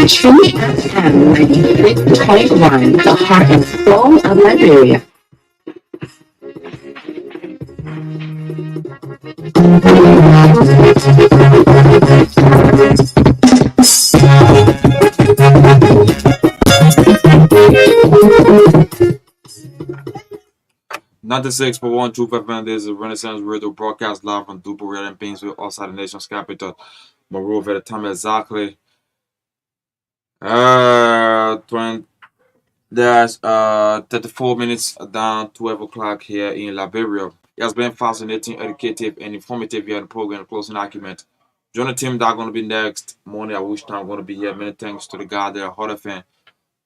True FM 96.1, the heart and soul of Liberia. Not the 6.1 Truth FM. This is a Renaissance Radio broadcast live from Duper Red and Painesville, outside the nation's capital, Monrovia. At the time exactly. There's 34 minutes down 12 o'clock here in Liberia. It has been fascinating, educative, and informative here in the program, Closing Argument. Join the team that's going to be next morning, at which time I'm going to be here. Many thanks to the guy there, Hot FM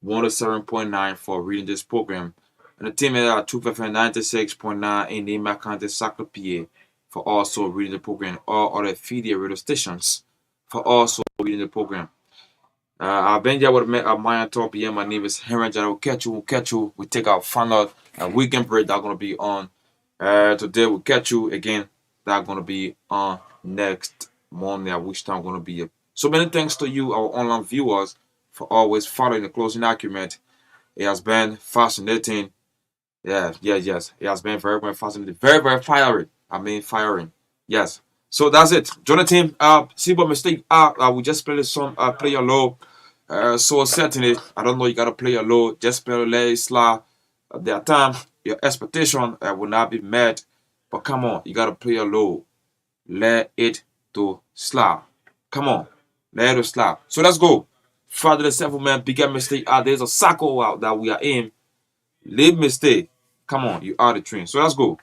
107.9 for reading this program. And the team at Truth FM 96.9 in the County Sacramento for also reading the program. All other affiliate radio stations for also reading the program. I've been here with my top here. My name is Henry. We'll catch you. We take our final weekend break that's going to be on today. We'll catch you again. That's going to be on next Monday, at which time I'm going to be here. So many thanks to you, our online viewers, for always following the Closing Argument. It has been fascinating. Yes. It has been very, very fascinating. Very, very firing. Firing. Yes. So that's it. Join the team. See what mistake. We just play the song. Play your low. So certainly, I don't know. You gotta play your low. Just play let it slide. There time your expectation will not be met. But come on, you gotta play your low. Let it to slide. Come on, let it slide. So let's go. Father the settlement. Bigger mistake. There's a circle out that we are in. Leave mistake. Come on, you are the train. So let's go.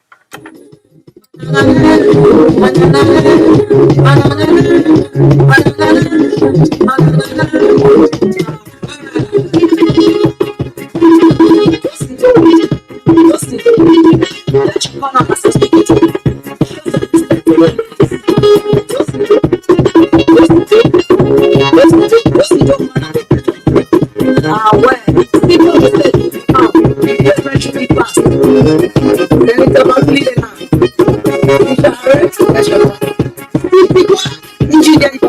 Engineering